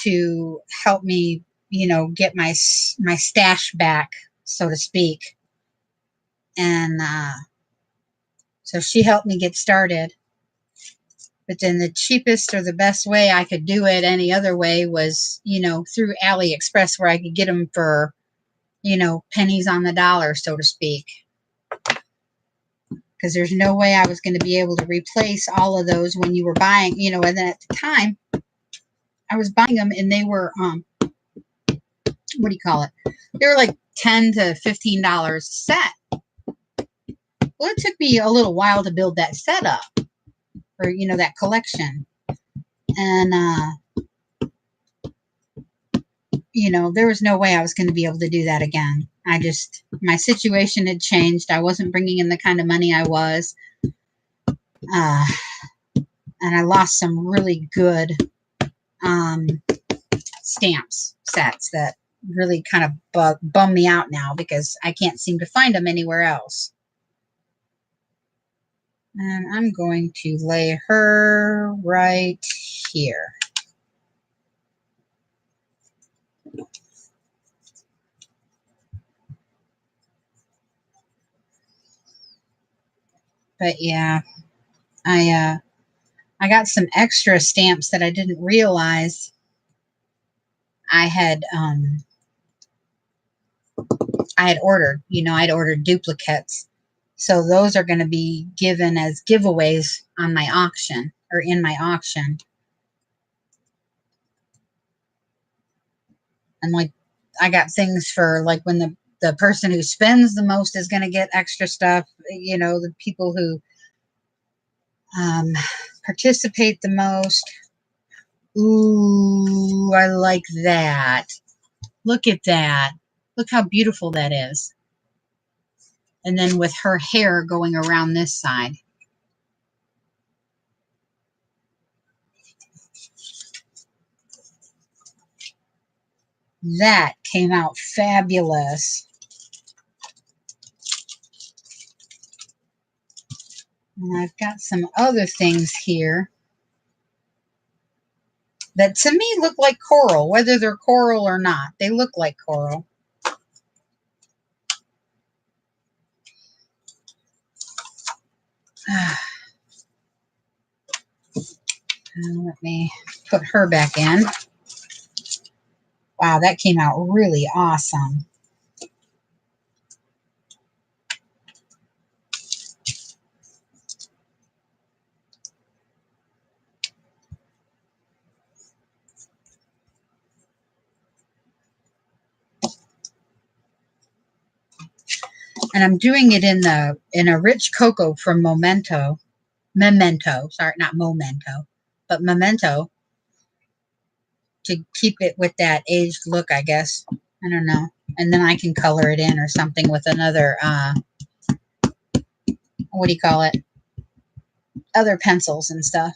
to help me, you know, get my stash back, so to speak. And so she helped me get started. But then the cheapest or the best way I could do it any other way was, you know, through AliExpress, where I could get them for, you know, pennies on the dollar, so to speak. Because there's no way I was going to be able to replace all of those when you were buying, you know. And then at the time, I was buying them and they were, what do you call it? They were like $10 to $15 a set. Well, it took me a little while to build that set up, or, you know, that collection. And, you know, there was no way I was going to be able to do that again. My situation had changed. I wasn't bringing in the kind of money I was. And I lost some really good stamps sets that really kind of bum me out now, because I can't seem to find them anywhere else. And I'm going to lay her right here. But yeah, I got some extra stamps that I didn't realize I had ordered. You know, I'd ordered duplicates. So those are going to be given as giveaways on my auction, or in my auction. And like, I got things for, like, when the person who spends the most is going to get extra stuff. You know, the people who participate the most. Ooh, I like that. Look at that. Look how beautiful that is. And then with her hair going around this side. That came out fabulous. And I've got some other things here that to me look like coral, whether they're coral or not. They look like coral. Let me put her back in. Wow, that came out really awesome. And I'm doing it in a rich cocoa from Memento. Sorry, not Memento, but Memento, to keep it with that aged look, I guess. I don't know. And then I can color it in or something with another, what do you call it? Other pencils and stuff.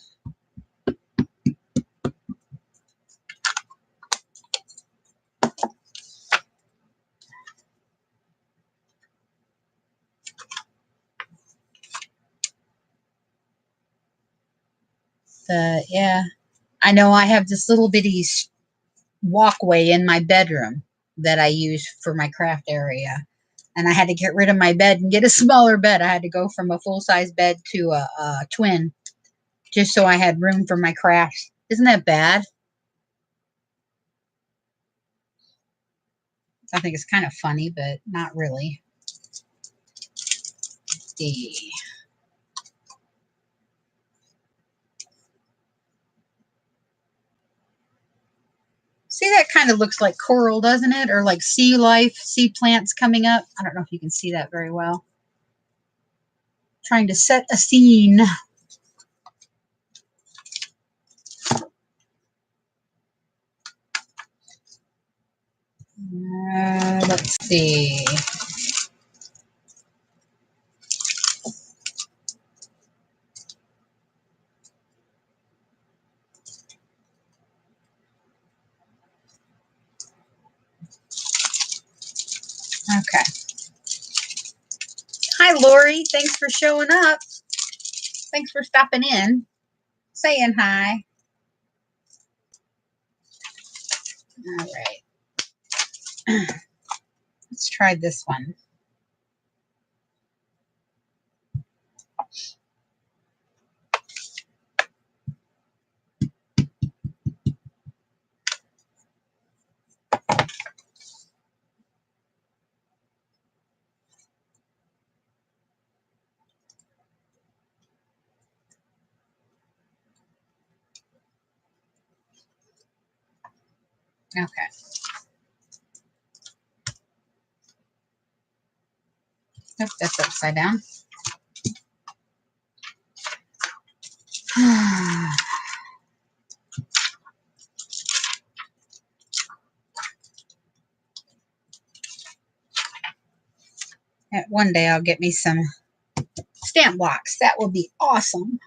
Yeah, I know I have this little bitty walkway in my bedroom that I use for my craft area. And I had to get rid of my bed and get a smaller bed. I had to go from a full-size bed to a twin, just so I had room for my crafts. Isn't that bad? I think it's kind of funny, but not really. See that kind of looks like coral, doesn't it? Or like sea life, sea plants coming up. I don't know if you can see that very well. Trying to set a scene. see. Okay. Hi, Lori. Thanks for showing up. Thanks for stopping in, saying hi. All right. Let's try this one. Okay. Nope, that's upside down. One day I'll get me some stamp blocks. That will be awesome.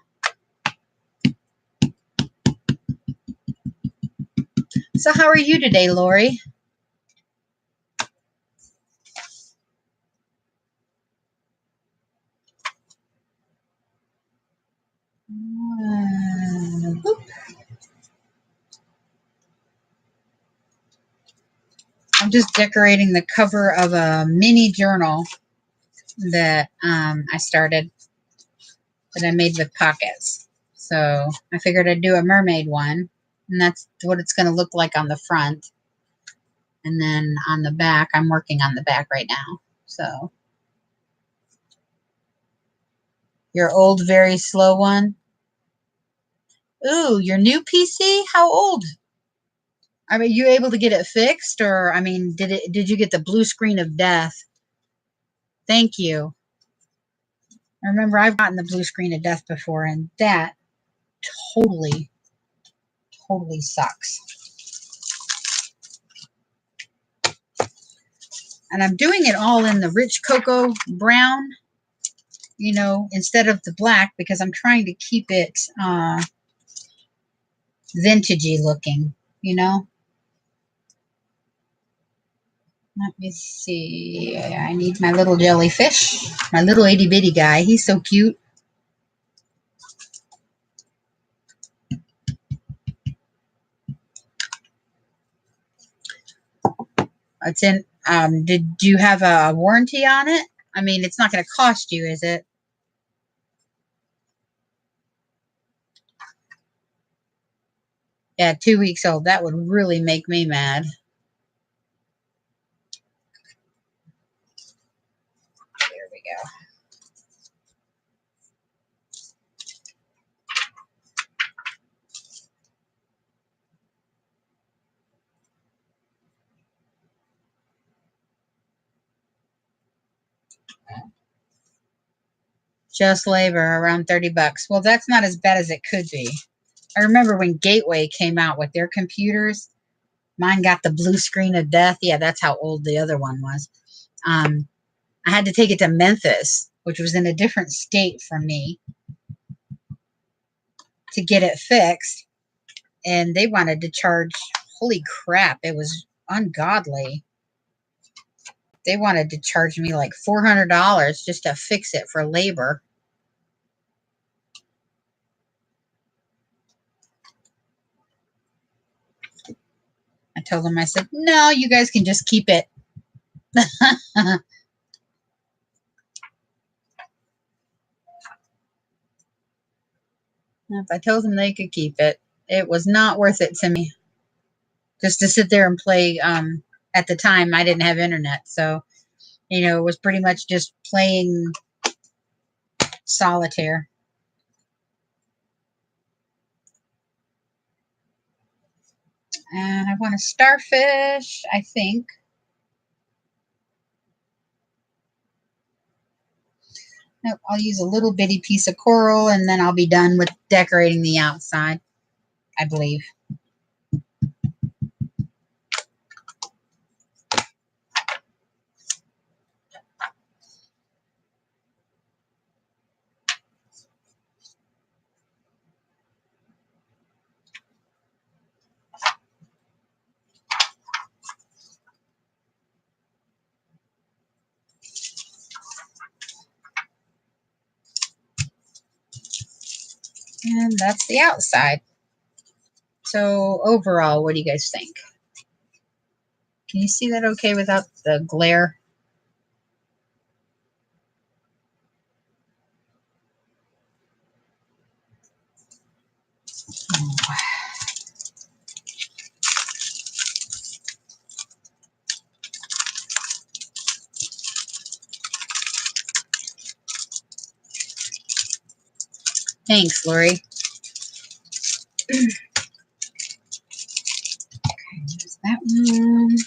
So how are you today, Lori? I'm just decorating the cover of a mini journal that I started, that I made with pockets. So I figured I'd do a mermaid one, and that's what it's going to look like on the front. And then on the back, I'm working on the back right now. So your old, very slow one. Ooh, your new PC? How old? I mean, you able to get it fixed, or I mean, did you get the blue screen of death? Thank you. I remember I've gotten the blue screen of death before, and that totally sucks. And I'm doing it all in the rich cocoa brown, you know, instead of the black, because I'm trying to keep it vintagey looking, you know. Let me see. I need my little jellyfish, my little itty bitty guy. He's so cute. It's in. Did you have a warranty on it? I mean, it's not going to cost you, is it? Yeah, 2 weeks old. That would really make me mad. There we go. Just labor, around 30 bucks. Well, that's not as bad as it could be. I remember when Gateway came out with their computers, mine got the blue screen of death. Yeah, that's how old the other one was. I had to take it to Memphis, which was in a different state from me, to get it fixed. And they wanted to charge, holy crap, it was ungodly. They wanted to charge me like $400 just to fix it for labor. I told them, I said, no, you guys can just keep it. If I told them they could keep it, it was not worth it to me just to sit there and play. At the time, I didn't have internet, so, you know, it was pretty much just playing solitaire. And I want a starfish, I think. Nope, I'll use a little bitty piece of coral, and then I'll be done with decorating the outside, I believe. And that's the outside. So overall, what do you guys think? Can you see that okay without the glare? Thanks, Lori. There's that one.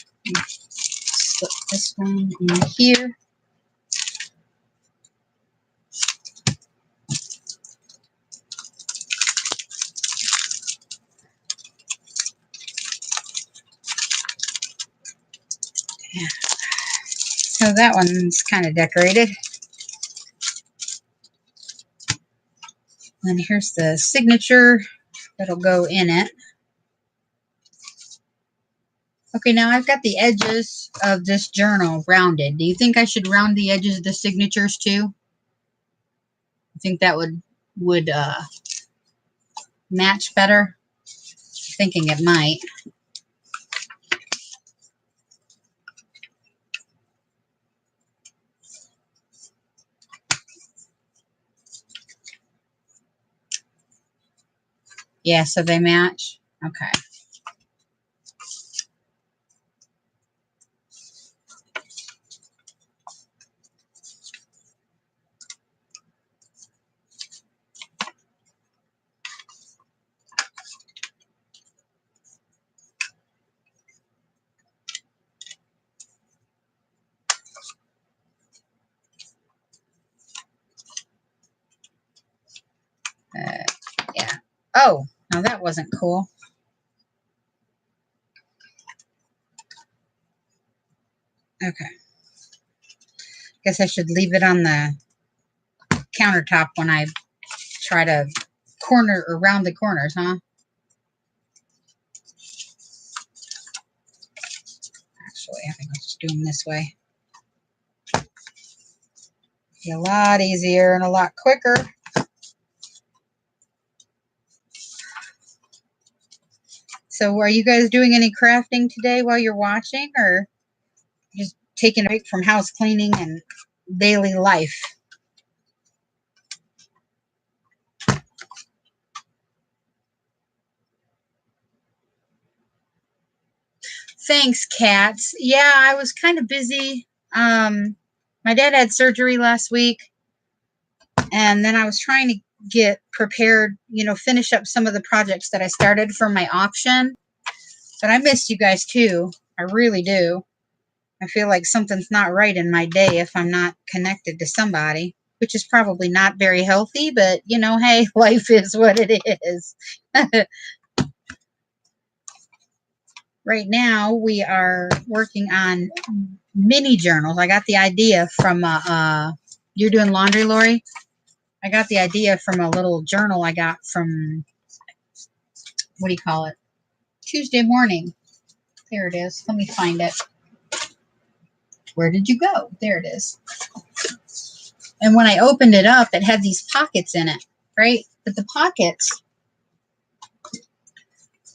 Slip this one in here. Yeah. So that one's kind of decorated. And here's the signature that'll go in it. Okay, now I've got the edges of this journal rounded. Do you think I should round the edges of the signatures too? I think that would match better. Thinking it might. Yeah, so they match. Okay. Yeah. Oh, now that wasn't cool. Okay. Guess I should leave it on the countertop when I try to corner or round the corners, huh? Actually, I think I'll just do them this way. Be a lot easier and a lot quicker. So are you guys doing any crafting today while you're watching, or just taking a break from house cleaning and daily life? Thanks, Cats. Yeah, I was kind of busy. My dad had surgery last week, and then I was trying to get prepared, finish up some of the projects that I started for my option. But I miss you guys too. I really do. I feel like something's not right in my day if I'm not connected to somebody, which is probably not very healthy, but hey, life is what it is. Right now, we are working on mini journals. I got the idea from, you're doing laundry, Lori? I got the idea from a little journal I got from, what do you call it? Tuesday morning. There it is. Let me find it. Where did you go? There it is. And when I opened it up, it had these pockets in it, right? But the pockets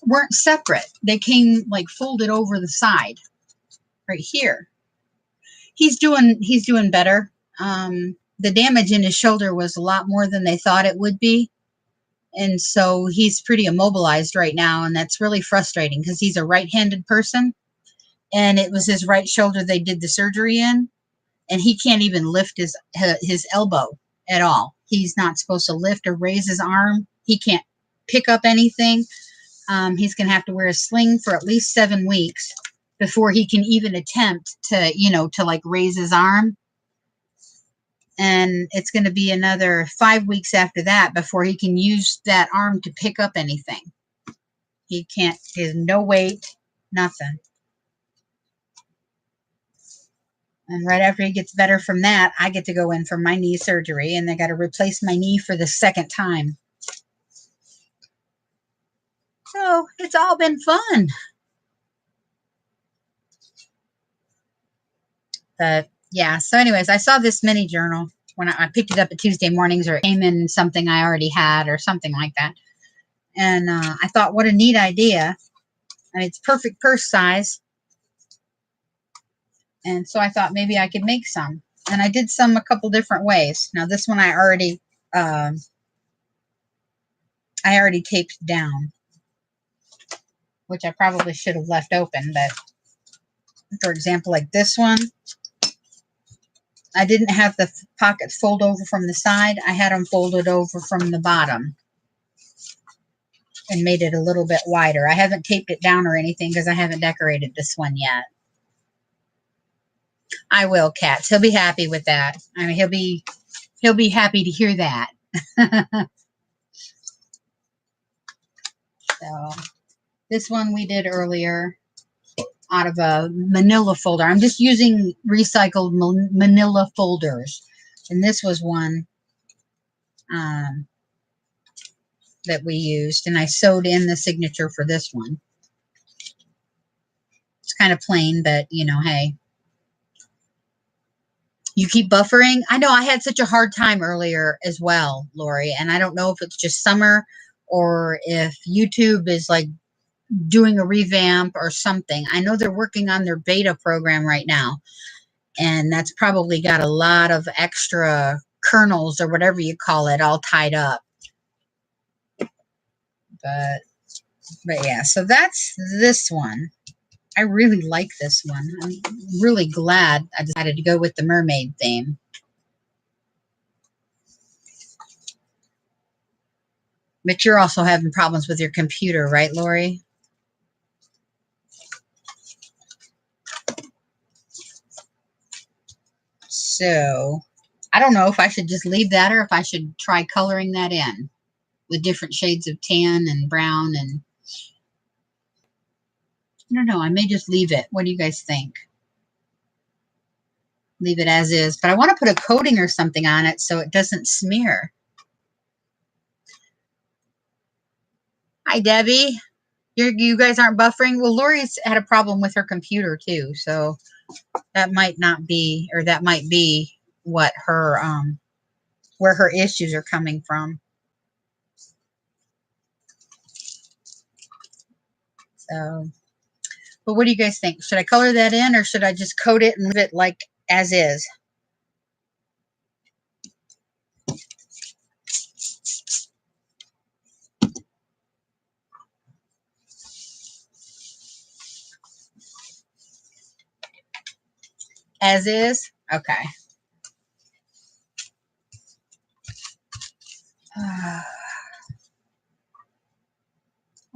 weren't separate. They came like folded over the side right here. He's doing better. The damage in his shoulder was a lot more than they thought it would be. And so he's pretty immobilized right now. And that's really frustrating because he's a right-handed person. And it was his right shoulder they did the surgery in. And he can't even lift his elbow at all. He's not supposed to lift or raise his arm. He can't pick up anything. He's going to have to wear a sling for at least 7 weeks before he can even attempt to, to like raise his arm. And it's going to be another 5 weeks after that before he can use that arm to pick up anything. He can't, there's no weight, nothing. And right after he gets better from that, I get to go in for my knee surgery, and they got to replace my knee for the second time. So it's all been fun. But yeah, so anyways, I saw this mini journal when I picked it up at Tuesday mornings, or it came in something I already had or something like that. And I thought, what a neat idea. And it's perfect purse size. And so I thought maybe I could make some. And I did some a couple different ways. Now this one I already taped down, which I probably should have left open. But for example, like this one, I didn't have the pockets fold over from the side. I had them folded over from the bottom and made it a little bit wider. I haven't taped it down or anything because I haven't decorated this one yet. I will, Cats. He'll be happy with that. I mean, he'll be happy to hear that. So this one we did earlier out of a manila folder. I'm just using recycled manila folders. And this was one that we used. And I sewed in the signature for this one. It's kind of plain, but, you know, hey. You keep buffering? I know I had such a hard time earlier as well, Lori. And I don't know if it's just summer or if YouTube is like doing a revamp or something. I know they're working on their beta program right now. And that's probably got a lot of extra kernels or whatever you call it all tied up. But yeah, so that's this one. I really like this one. I'm really glad I decided to go with the mermaid theme. But you're also having problems with your computer, right, Lori? So, I don't know if I should just leave that or if I should try coloring that in with different shades of tan and brown and... I don't know. I may just leave it. What do you guys think? Leave it as is. But I want to put a coating or something on it so it doesn't smear. Hi, Debbie. You guys aren't buffering? Well, Lori's had a problem with her computer, too. So that might not be, or that might be what her, where her issues are coming from. So... But what do you guys think? Should I color that in or should I just coat it and leave it like as is? As is? Okay.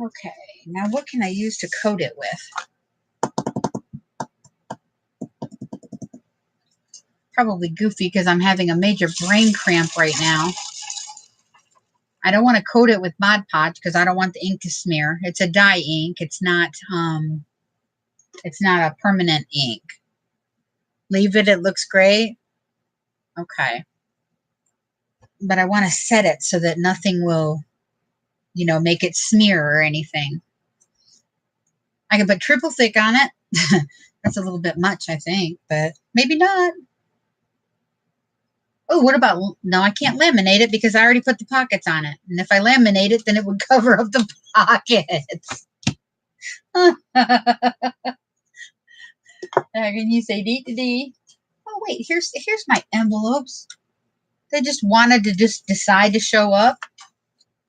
Okay. Now what can I use to coat it with? Probably goofy because I'm having a major brain cramp right now. I don't want to coat it with Mod Podge because I don't want the ink to smear. It's a dye ink. It's not a permanent ink. Leave it. It looks great. Okay. But I want to set it so that nothing will, you know, make it smear or anything. I can put triple thick on it. That's a little bit much, I think, but maybe not. Oh, what about, no, I can't laminate it because I already put the pockets on it. And if I laminate it, then it would cover up the pockets. Can you say D? Oh, wait, here's my envelopes. They just wanted to just decide to show up.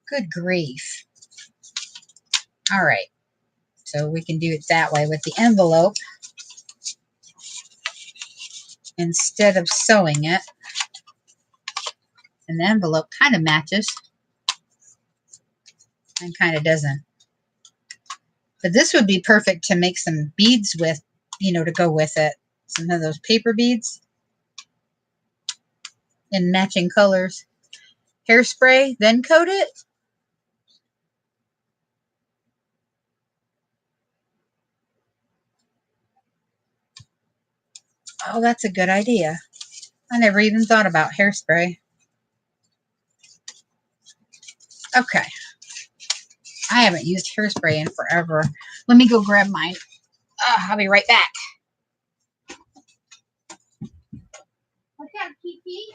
Good grief. All right. So we can do it that way with the envelope instead of sewing it. And the envelope kind of matches and kind of doesn't. But this would be perfect to make some beads with, you know, to go with it. Some of those paper beads in matching colors. Hairspray, then coat it. Oh, that's a good idea. I never even thought about hairspray. Okay. I haven't used hairspray in forever. Let me go grab mine. I'll be right back. What's up, Kiki?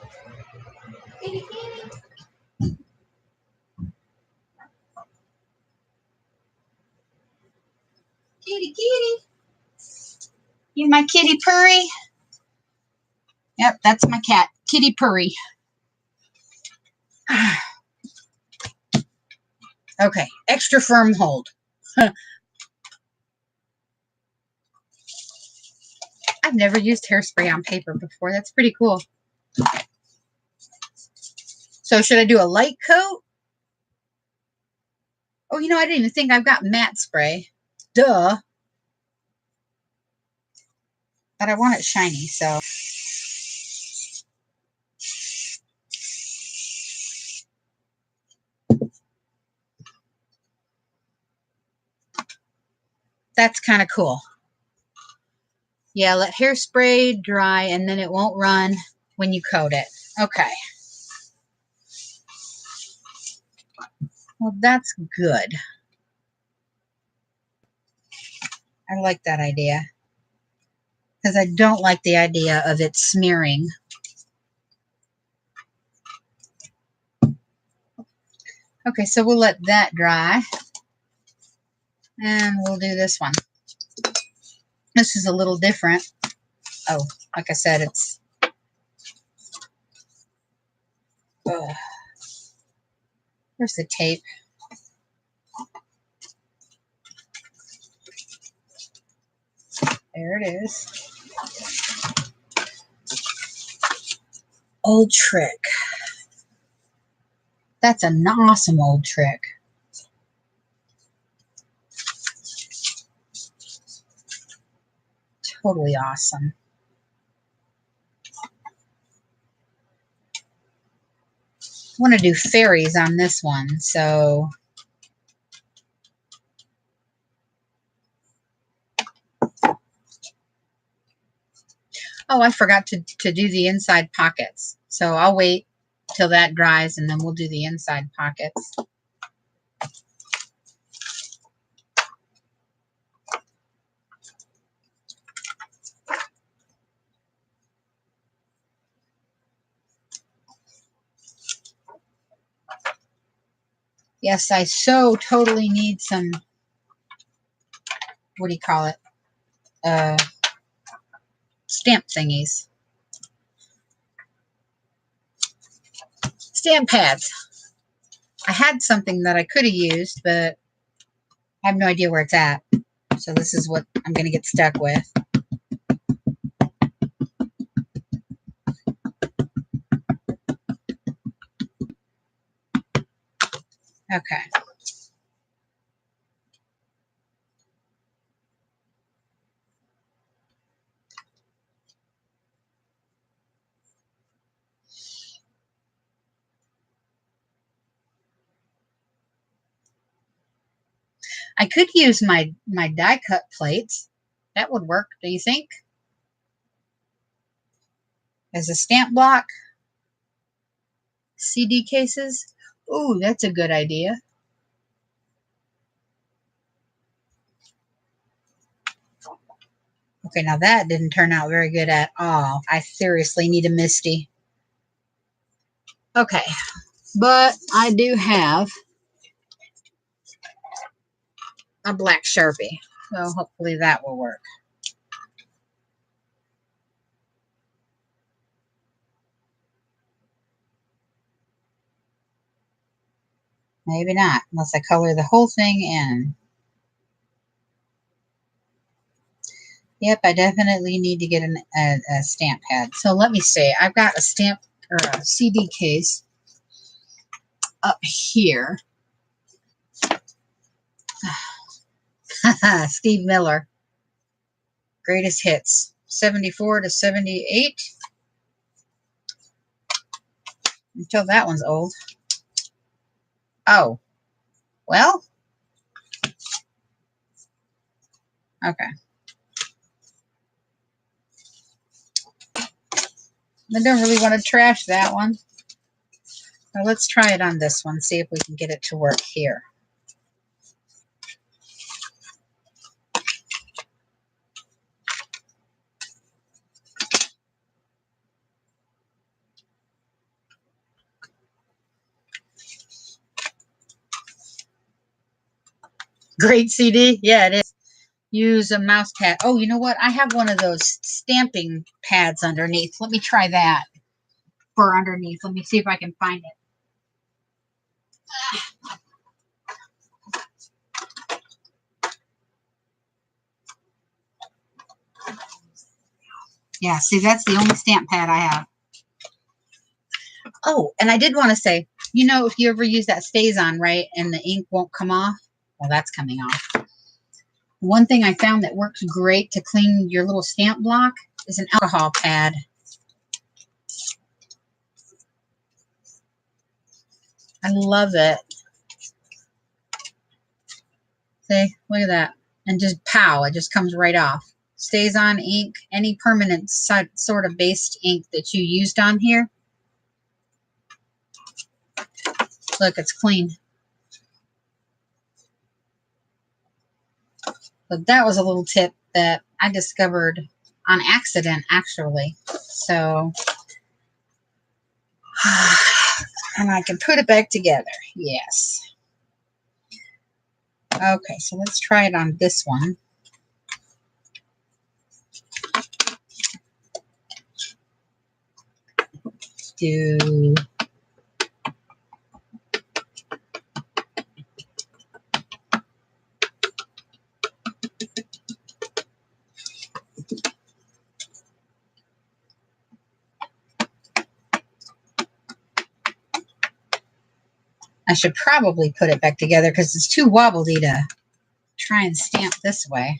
kitty, kitty. You my kitty purry? Yep, that's my cat, Kitty Purry. Okay, extra firm hold. I've never used hairspray on paper before. That's pretty cool. So should I do a light coat? Oh, you know, I didn't even think I've got matte spray. Duh. But I want it shiny, so. That's kind of cool. Yeah, let hairspray dry and then it won't run when you coat it. Okay. Well, that's good. I like that idea. Because I don't like the idea of it smearing. Okay, so we'll let that dry. And we'll do this one. This is a little different. Oh, like I said, it's... Where's the tape? There it is. Old trick. That's an awesome old trick. Totally awesome. I want to do fairies on this one, so... Oh, I forgot to do the inside pockets. So I'll wait till that dries and then we'll do the inside pockets. Yes, I so totally need some, what do you call it? Stamp thingies. Stamp pads. I had something that I could have used, but I have no idea where it's at. So this is what I'm going to get stuck with. Okay. I could use my die cut plates. That would work, do you think? As a stamp block. CD cases. Ooh, that's a good idea. Okay, now that didn't turn out very good at all. I seriously need a Misty. Okay, but I do have a black Sharpie, so hopefully that will work. Maybe not, unless I color the whole thing in. Yep, I definitely need to get a stamp pad. So let me see. I've got a stamp or a CD case up here. Steve Miller. Greatest hits. 74 to 78. Until that one's old. Oh. Well. Okay. I don't really want to trash that one. Now let's try it on this one. See if we can get it to work here. Great CD. Yeah, it is. use a mouse pad. Oh, you know what? I have one of those stamping pads underneath. Let me try that for underneath. Let me see if I can find it. Yeah, see, that's the only stamp pad I have. Oh, and I did want to say, you know, if you ever use that stays on, right, and the ink won't come off, well, that's coming off. One thing I found that works great to clean your little stamp block is an alcohol pad. I love it. See, look at that. And just pow, it just comes right off. Stays on ink, any permanent sort of based ink that you used on here. Look, it's clean. But that was a little tip that I discovered on accident, actually. So, and I can put it back together. Yes. Okay, so let's try it on this one. Do I should probably put it back together because it's too wobbly to try and stamp this way.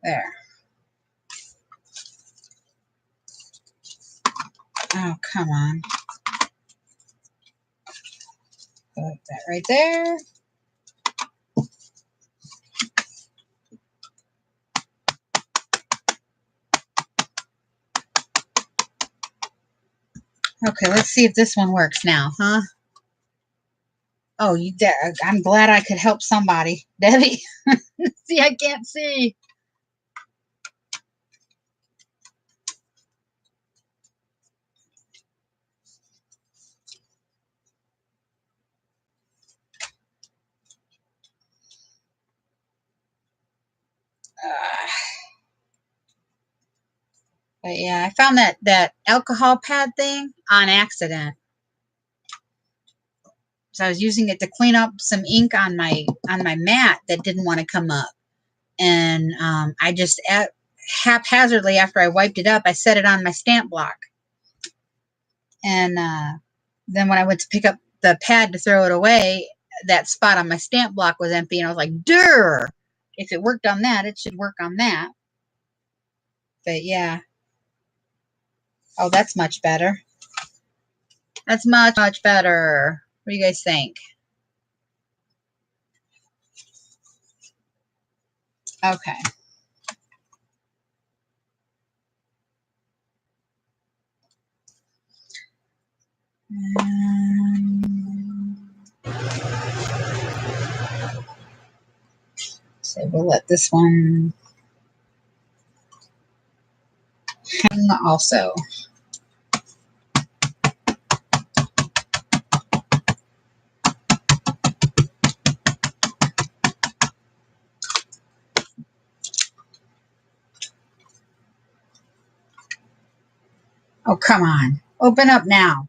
There. Oh, come on. Put that right there. Okay, let's see if this one works now, huh? Oh, I'm glad I could help somebody. Debbie, see, I can't see. But yeah, I found that alcohol pad thing on accident. So I was using it to clean up some ink on my mat that didn't want to come up. And I just haphazardly, after I wiped it up, I set it on my stamp block. And then when I went to pick up the pad to throw it away, that spot on my stamp block was empty. And I was like, durr! If it worked on that, it should work on that. But yeah. Oh, that's much better. That's much, much better. What do you guys think? Okay. So we'll let this one hang also. Oh, come on. Open up now.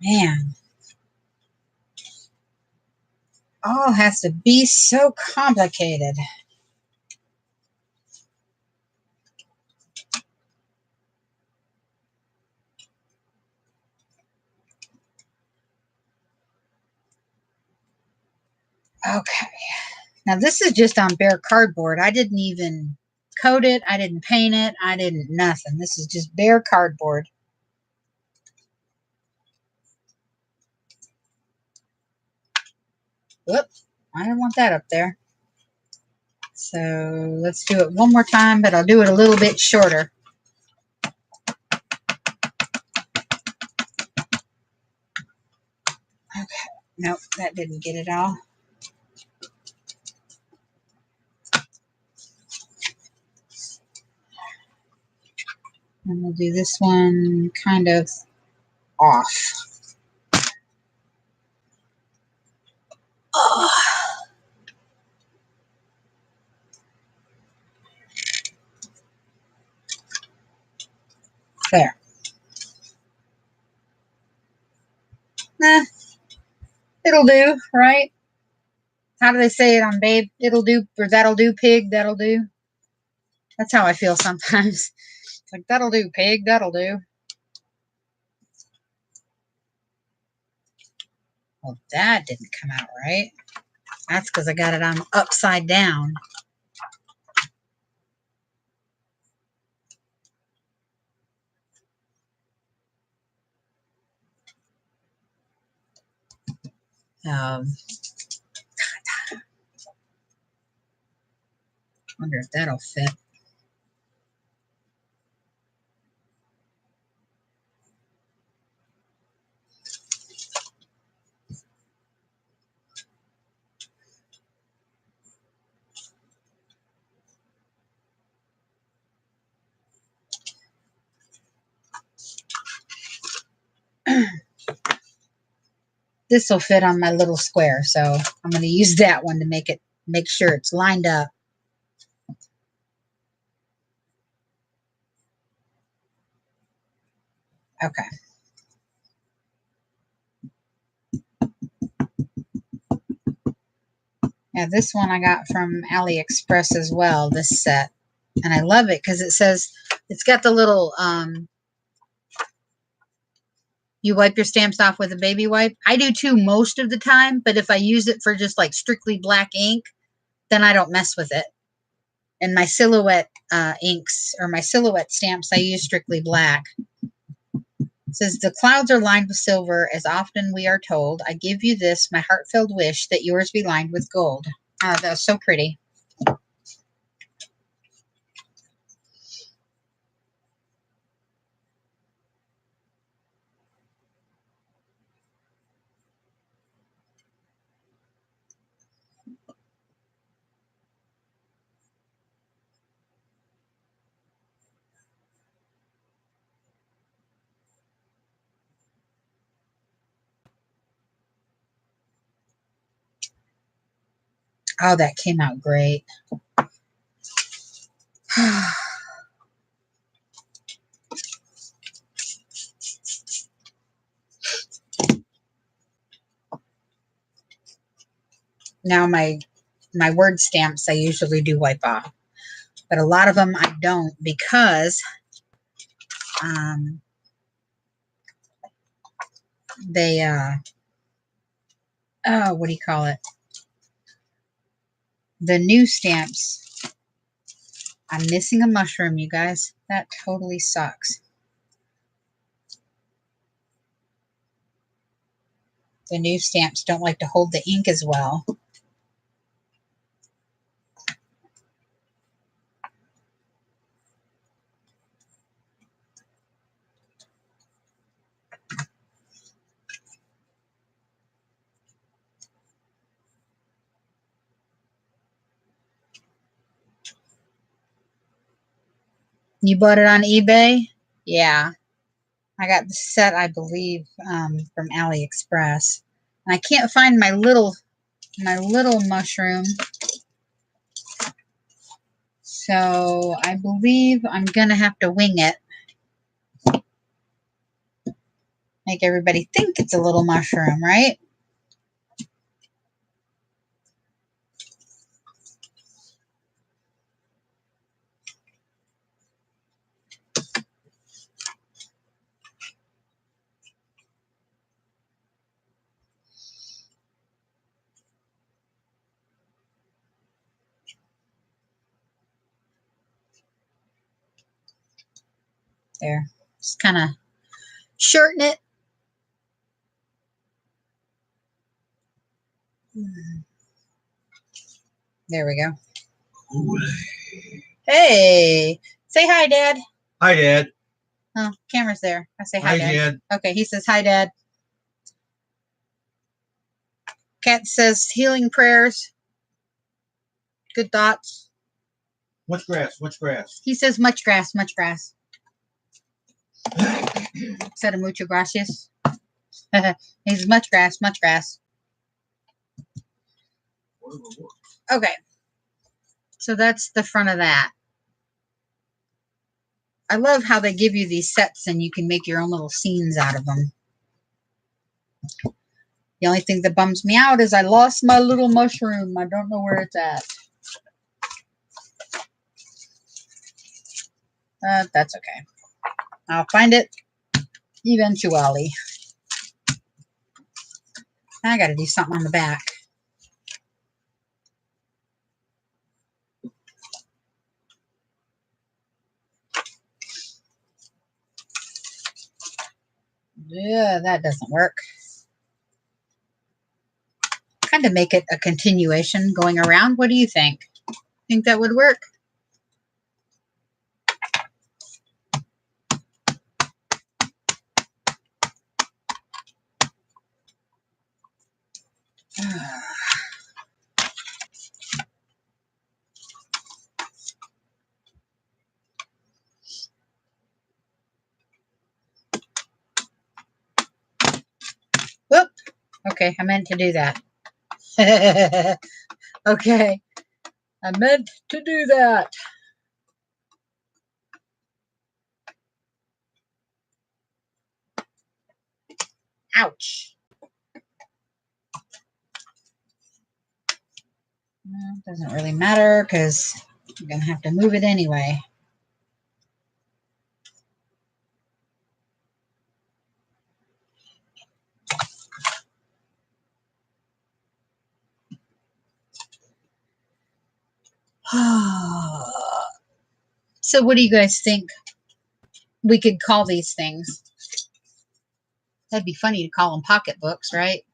Man. All has to be so complicated. Okay. Now this is just on bare cardboard. I didn't even coat it. I didn't paint it. I didn't nothing. This is just bare cardboard. Whoop. I don't want that up there. So let's do it one more time, but I'll do it a little bit shorter. Okay. Nope, that didn't get it all. And we'll do this one kind of off. Oh. There. Nah, it'll do, right? How do they say it on Babe? It'll do, or that'll do, pig, that'll do. That's how I feel sometimes. It's like, that'll do, pig, that'll do. Well, that didn't come out right. That's because I got it on upside down. Wonder if that'll fit. This will fit on my little square, so I'm going to use that one to make sure it's lined up. Okay. Yeah, this one I got from AliExpress as well, this set. And I love it because it says, it's got the little, you wipe your stamps off with a baby wipe. I do too most of the time, but if I use it for just like strictly black ink, then I don't mess with it. And my silhouette inks, or my silhouette stamps, I use strictly black. It says, the clouds are lined with silver, as often we are told. I give you this, my heartfelt wish, that yours be lined with gold. That was so pretty. Oh, that came out great. Now my word stamps I usually do wipe off, but a lot of them I don't because they oh, what do you call it? The new stamps. I'm missing a mushroom, you guys. That totally sucks. The new stamps don't like to hold the ink as well. You bought it on eBay? Yeah. I got the set, I believe, from AliExpress. And I can't find my little mushroom. So I believe I'm going to have to wing it. Make everybody think it's a little mushroom, right? There. Just kind of shorten it. There we go. Hey, say hi, Dad.
Hi, Dad.
Oh, camera's there. I say hi,
Hi, Dad.
Okay, he says hi, Dad. Cat says healing prayers. Good thoughts.
What's grass? What's grass?
He says much grass, much grass. Instead of mucho gracias. He's much grass, much grass. Okay. So that's the front of that. I love how they give you these sets and you can make your own little scenes out of them. The only thing that bums me out is I lost my little mushroom. I don't know where it's at. That's okay. I'll find it eventually. I got to do something on the back. Yeah, that doesn't work. Kind of make it a continuation going around. What do you think? Think that would work? Whoop. Okay, I meant to do that. Okay, I meant to do that. Ouch. Well, doesn't really matter because I'm going to have to move it anyway. So what do you guys think we could call these things? That'd be funny to call them pocketbooks, right?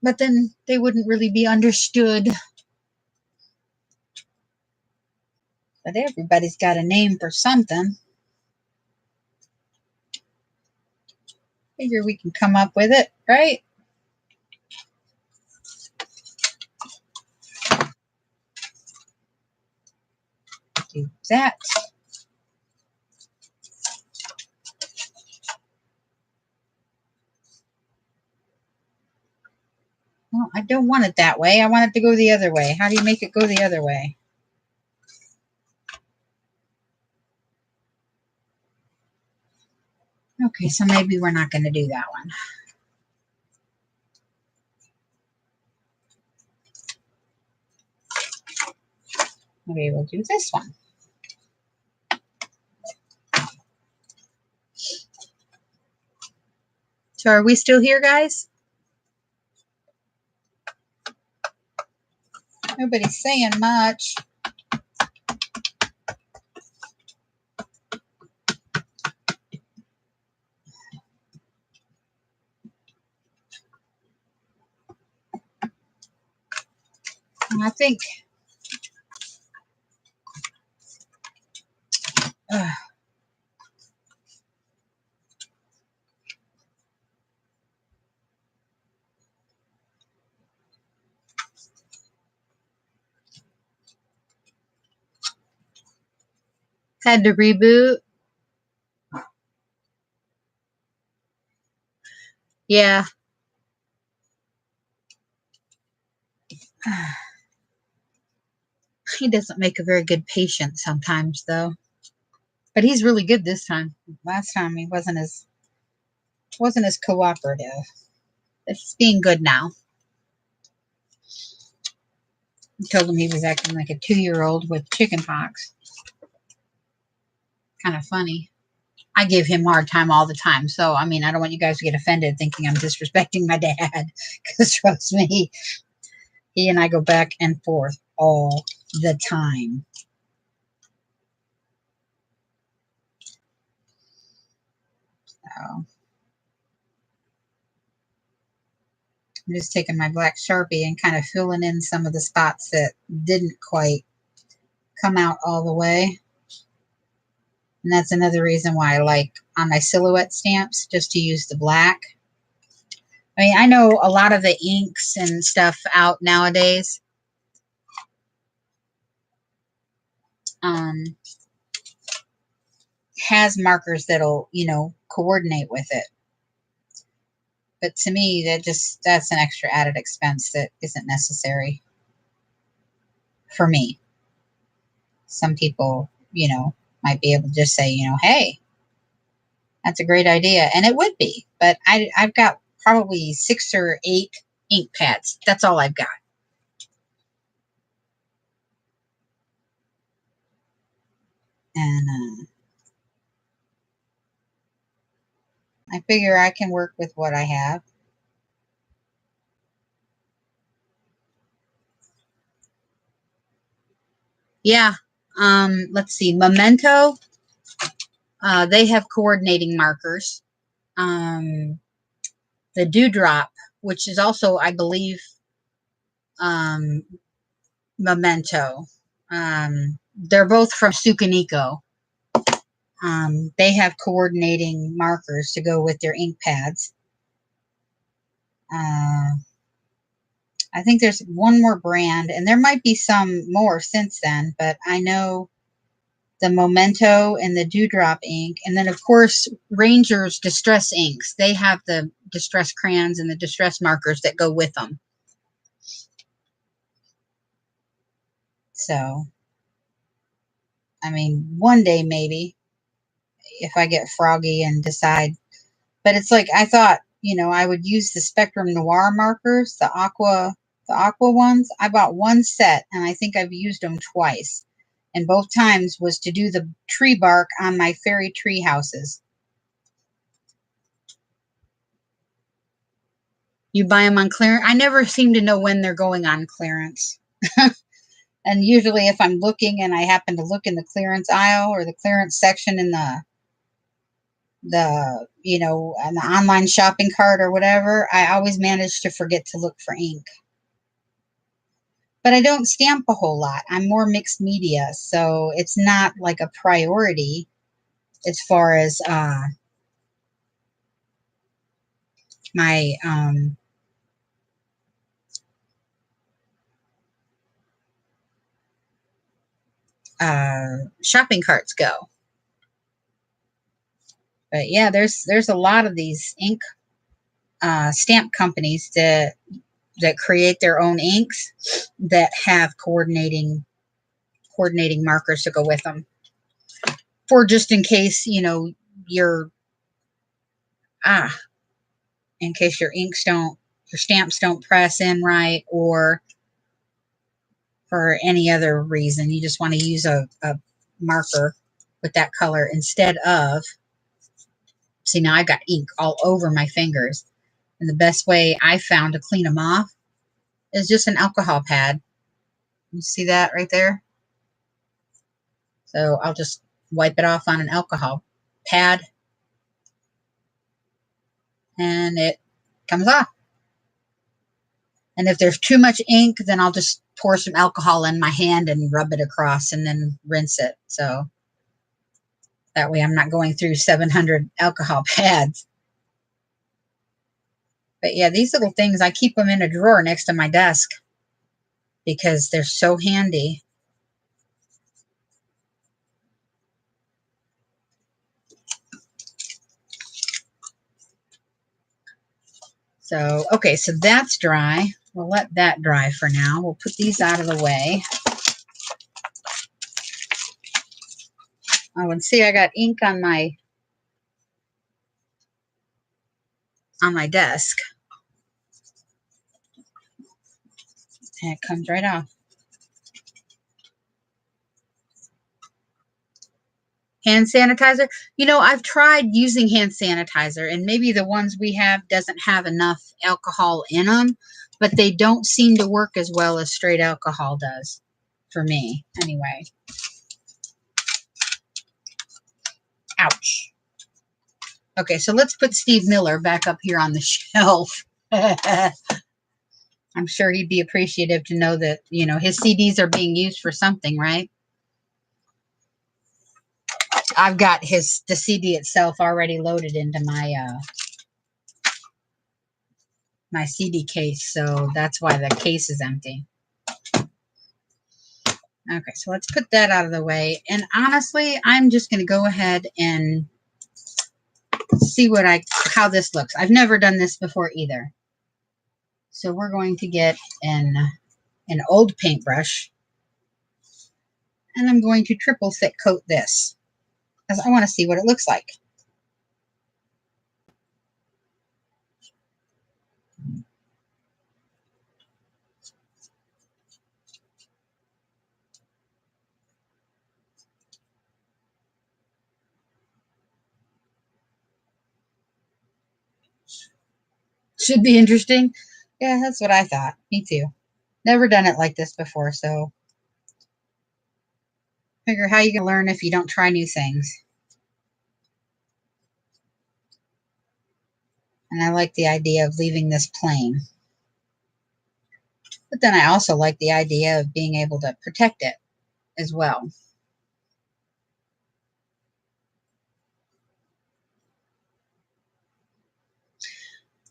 But then they wouldn't really be understood. But everybody's got a name for something. Figure we can come up with it, right? Do that. Well, I don't want it that way. I want it to go the other way. How do you make it go the other way? Okay, so maybe we're not going to do that one. Maybe we'll do this one. So are we still here, guys? Nobody's saying much. I think had to reboot. Yeah. He doesn't make a very good patient sometimes, though. But he's really good this time. Last time he wasn't as cooperative. He's being good now. I told him he was acting like a 2-year-old with chicken pox. Kind of funny. I give him a hard time all the time. So, I mean, I don't want you guys to get offended thinking I'm disrespecting my dad. Because trust me, he and I go back and forth all the time. So, I'm just taking my black Sharpie and kind of filling in some of the spots that didn't quite come out all the way. And that's another reason why I like on my silhouette stamps just to use the black. I mean, I know a lot of the inks and stuff out nowadays. has markers that'll, coordinate with it. But to me, that's an extra added expense that isn't necessary for me. Some people, might be able to just say, hey, that's a great idea. And it would be. But I've got probably 6 or 8 ink pads. That's all I've got. And I figure I can work with what I have. Yeah. Let's see. Memento. They have coordinating markers. The Dewdrop, which is also, I believe, Memento. They're both from Sukaniko. They have coordinating markers to go with their ink pads. I think there's one more brand, and there might be some more since then, but I know the Memento and the Dewdrop ink. And then, of course, Ranger's Distress inks. They have the Distress crayons and the Distress markers that go with them. So, I mean, one day maybe, if I get froggy and decide. But it's like, I thought, I would use the Spectrum Noir markers, the aqua ones. I bought one set, and I think I've used them twice. And both times was to do the tree bark on my fairy tree houses. You buy them on clearance. I never seem to know when they're going on clearance. And usually if I'm looking and I happen to look in the clearance aisle or the clearance section in the on the online shopping cart or whatever, I always manage to forget to look for ink. But I don't stamp a whole lot. I'm more mixed media, so it's not like a priority as far as my shopping carts go. But yeah, there's a lot of these ink stamp companies that create their own inks that have coordinating markers to go with them, for just in case your in case your stamps don't press in right, or for any other reason you just want to use a marker with that color instead of. See, now I got ink all over my fingers, and the best way I found to clean them off is just an alcohol pad. You see that right there? So I'll just wipe it off on an alcohol pad, and it comes off. And if there's too much ink, then I'll just pour some alcohol in my hand and rub it across and then rinse it. So that way I'm not going through 700 alcohol pads. But yeah, these little things, I keep them in a drawer next to my desk because they're so handy. So, okay, so that's dry. We'll let that dry for now. We'll put these out of the way. Oh, and see, I got ink on my desk. And it comes right off. Hand sanitizer. I've tried using hand sanitizer, and maybe the ones we have doesn't have enough alcohol in them, but they don't seem to work as well as straight alcohol does for me anyway. Ouch. Okay, so let's put Steve Miller back up here on the shelf. I'm sure he'd be appreciative to know that, his CDs are being used for something, right? I've got the CD itself already loaded into my my CD case, so that's why the case is empty. Okay, so let's put that out of the way. And honestly, I'm just going to go ahead and see how this looks. I've never done this before either. So we're going to get an old paintbrush, and I'm going to triple thick coat this because I want to see what it looks like. Should be interesting. Yeah, that's what I thought. Me too. Never done it like this before, so figure how you can learn if you don't try new things. And I like the idea of leaving this plain. But then I also like the idea of being able to protect it as well.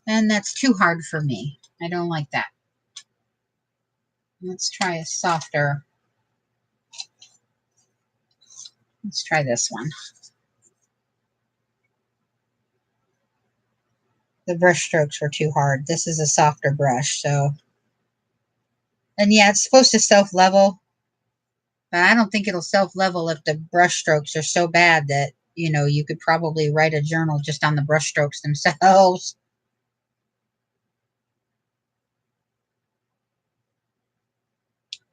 And that's too hard for me. I don't like that. Let's try a softer. Let's try this one. The brush strokes were too hard. This is a softer brush, so. And yeah, it's supposed to self-level, but I don't think it'll self-level if the brush strokes are so bad that, you know, you could probably write a journal just on the brush strokes themselves.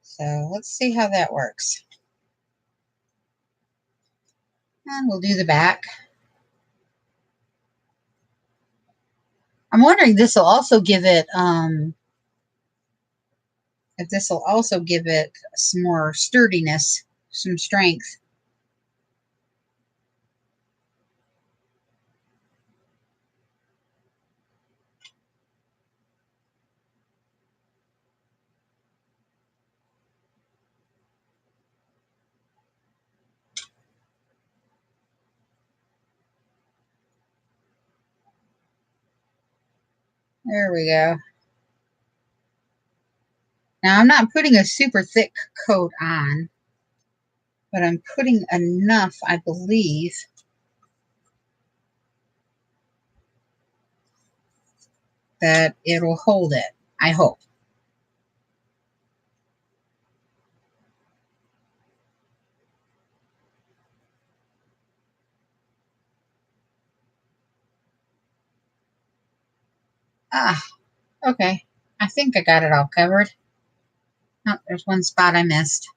So let's see how that works. And we'll do the back. I'm wondering if this will also give it some more sturdiness, some strength. There we go. Now I'm not putting a super thick coat on, but I'm putting enough, I believe, that it'll hold it. I hope. Ah, okay. I think I got it all covered. Oh, there's one spot I missed.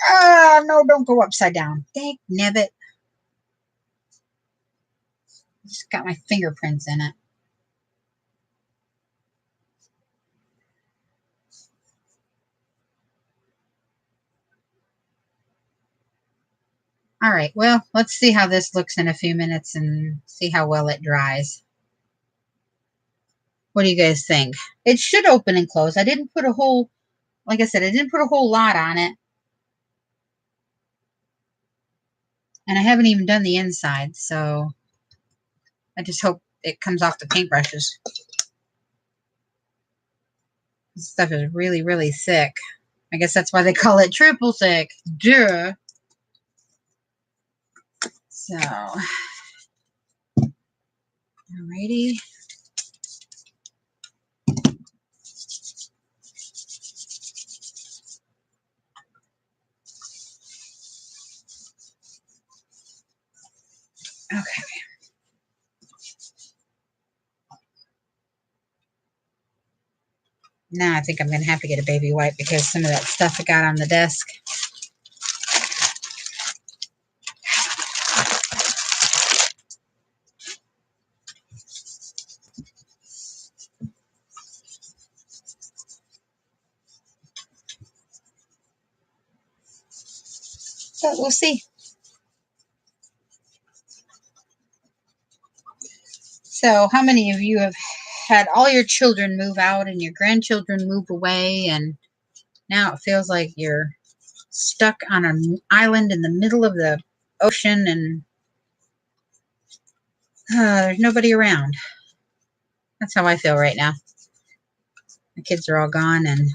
Ah, no, don't go upside down. Dang nabbit. Just got my fingerprints in it. All right, well, let's see how this looks in a few minutes and see how well it dries. What do you guys think? It should open and close. I didn't put a whole, like I said, I didn't put a whole lot on it. And I haven't even done the inside, so I just hope it comes off the paintbrushes. This stuff is really, really thick. I guess that's why they call it triple thick. Duh. So, alrighty. Okay. Now I think I'm going to have to get a baby wipe because some of that stuff I got on the desk. But we'll see. So, how many of you have had all your children move out and your grandchildren move away, and now it feels like you're stuck on an island in the middle of the ocean and there's nobody around? That's how I feel right now. The kids are all gone and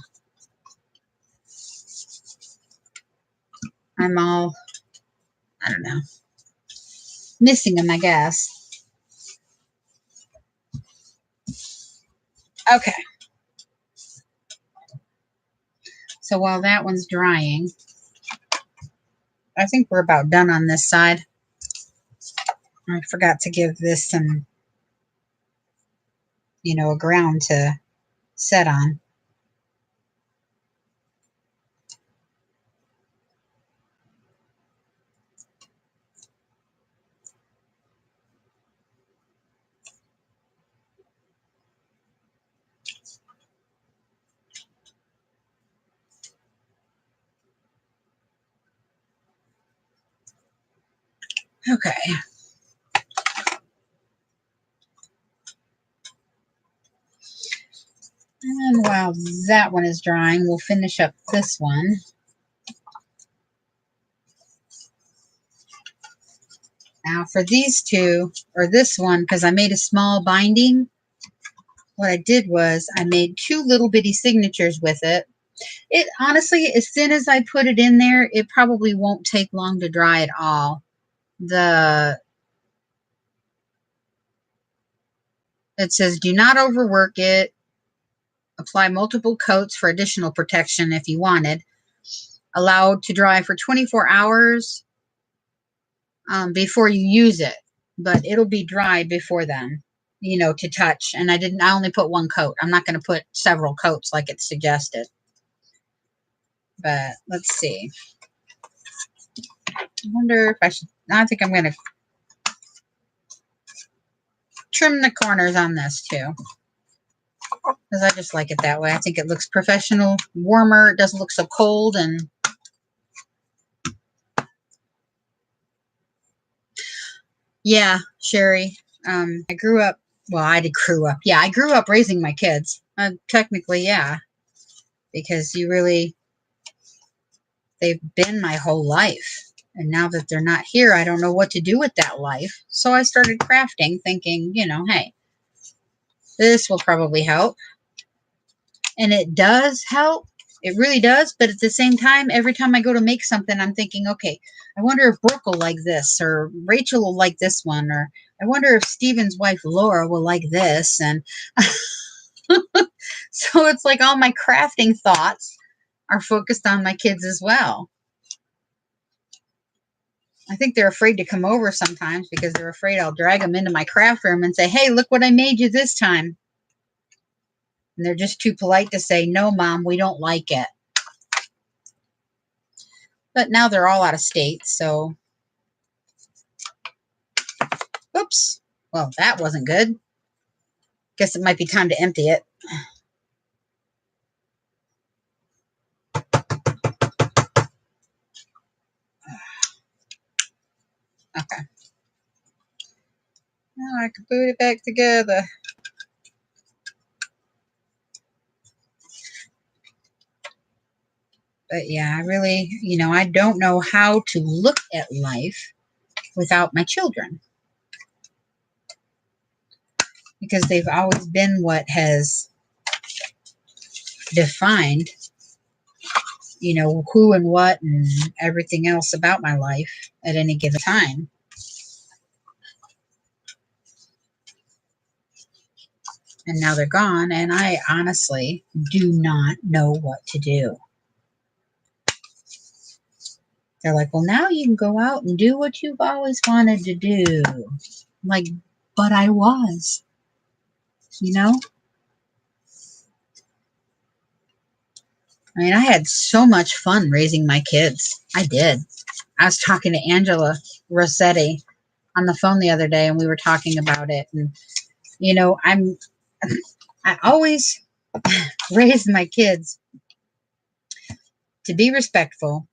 I'm all, I don't know, missing them, I guess. Okay. So while that one's drying, I think we're about done on this side. I forgot to give this some, you know, a ground to set on. Okay. And while that one is drying, we'll finish up this one. Now for these two, or this one, because I made a small binding, what I did was I made 2 little bitty signatures with it. It honestly, as soon as I put it in there, it probably won't take long to dry at all. It says, do not overwork it. Apply multiple coats for additional protection if you wanted. Allowed to dry for 24 hours before you use it. But it'll be dry before then, you know, to touch. And I only put 1 coat. I'm not going to put several coats like it suggested. But let's see. I wonder if I should, I think I'm going to trim the corners on this too. Because I just like it that way. I think it looks professional, warmer. It doesn't look so cold. And yeah, Sherry, I grew up, well, I did grew up. Yeah, I grew up raising my kids. Technically, yeah. Because they've been my whole life. And now that they're not here, I don't know what to do with that life. So I started crafting thinking, you know, hey, this will probably help. And it does help. It really does. But at the same time, every time I go to make something, I'm thinking, okay, I wonder if Brooke will like this, or Rachel will like this one, or I wonder if Steven's wife, Laura, will like this. And so it's like all my crafting thoughts are focused on my kids as well. I think they're afraid to come over sometimes because they're afraid I'll drag them into my craft room and say, hey, look what I made you this time. And they're just too polite to say, no, Mom, we don't like it. But now they're all out of state, so. Oops. Well, that wasn't good. Guess it might be time to empty it. Okay. Now I can put it back together. But yeah, I really, you know, I don't know how to look at life without my children. Because they've always been what has defined, you know, who and what and everything else about my life at any given time. And now they're gone, and I honestly do not know what to do. They're like, well, now you can go out and do what you've always wanted to do. I'm like, but I was, you know? I mean, I had so much fun raising my kids. I did. I was talking to Angela Rossetti on the phone the other day, and we were talking about it. And, you know, I always raised my kids to be respectful,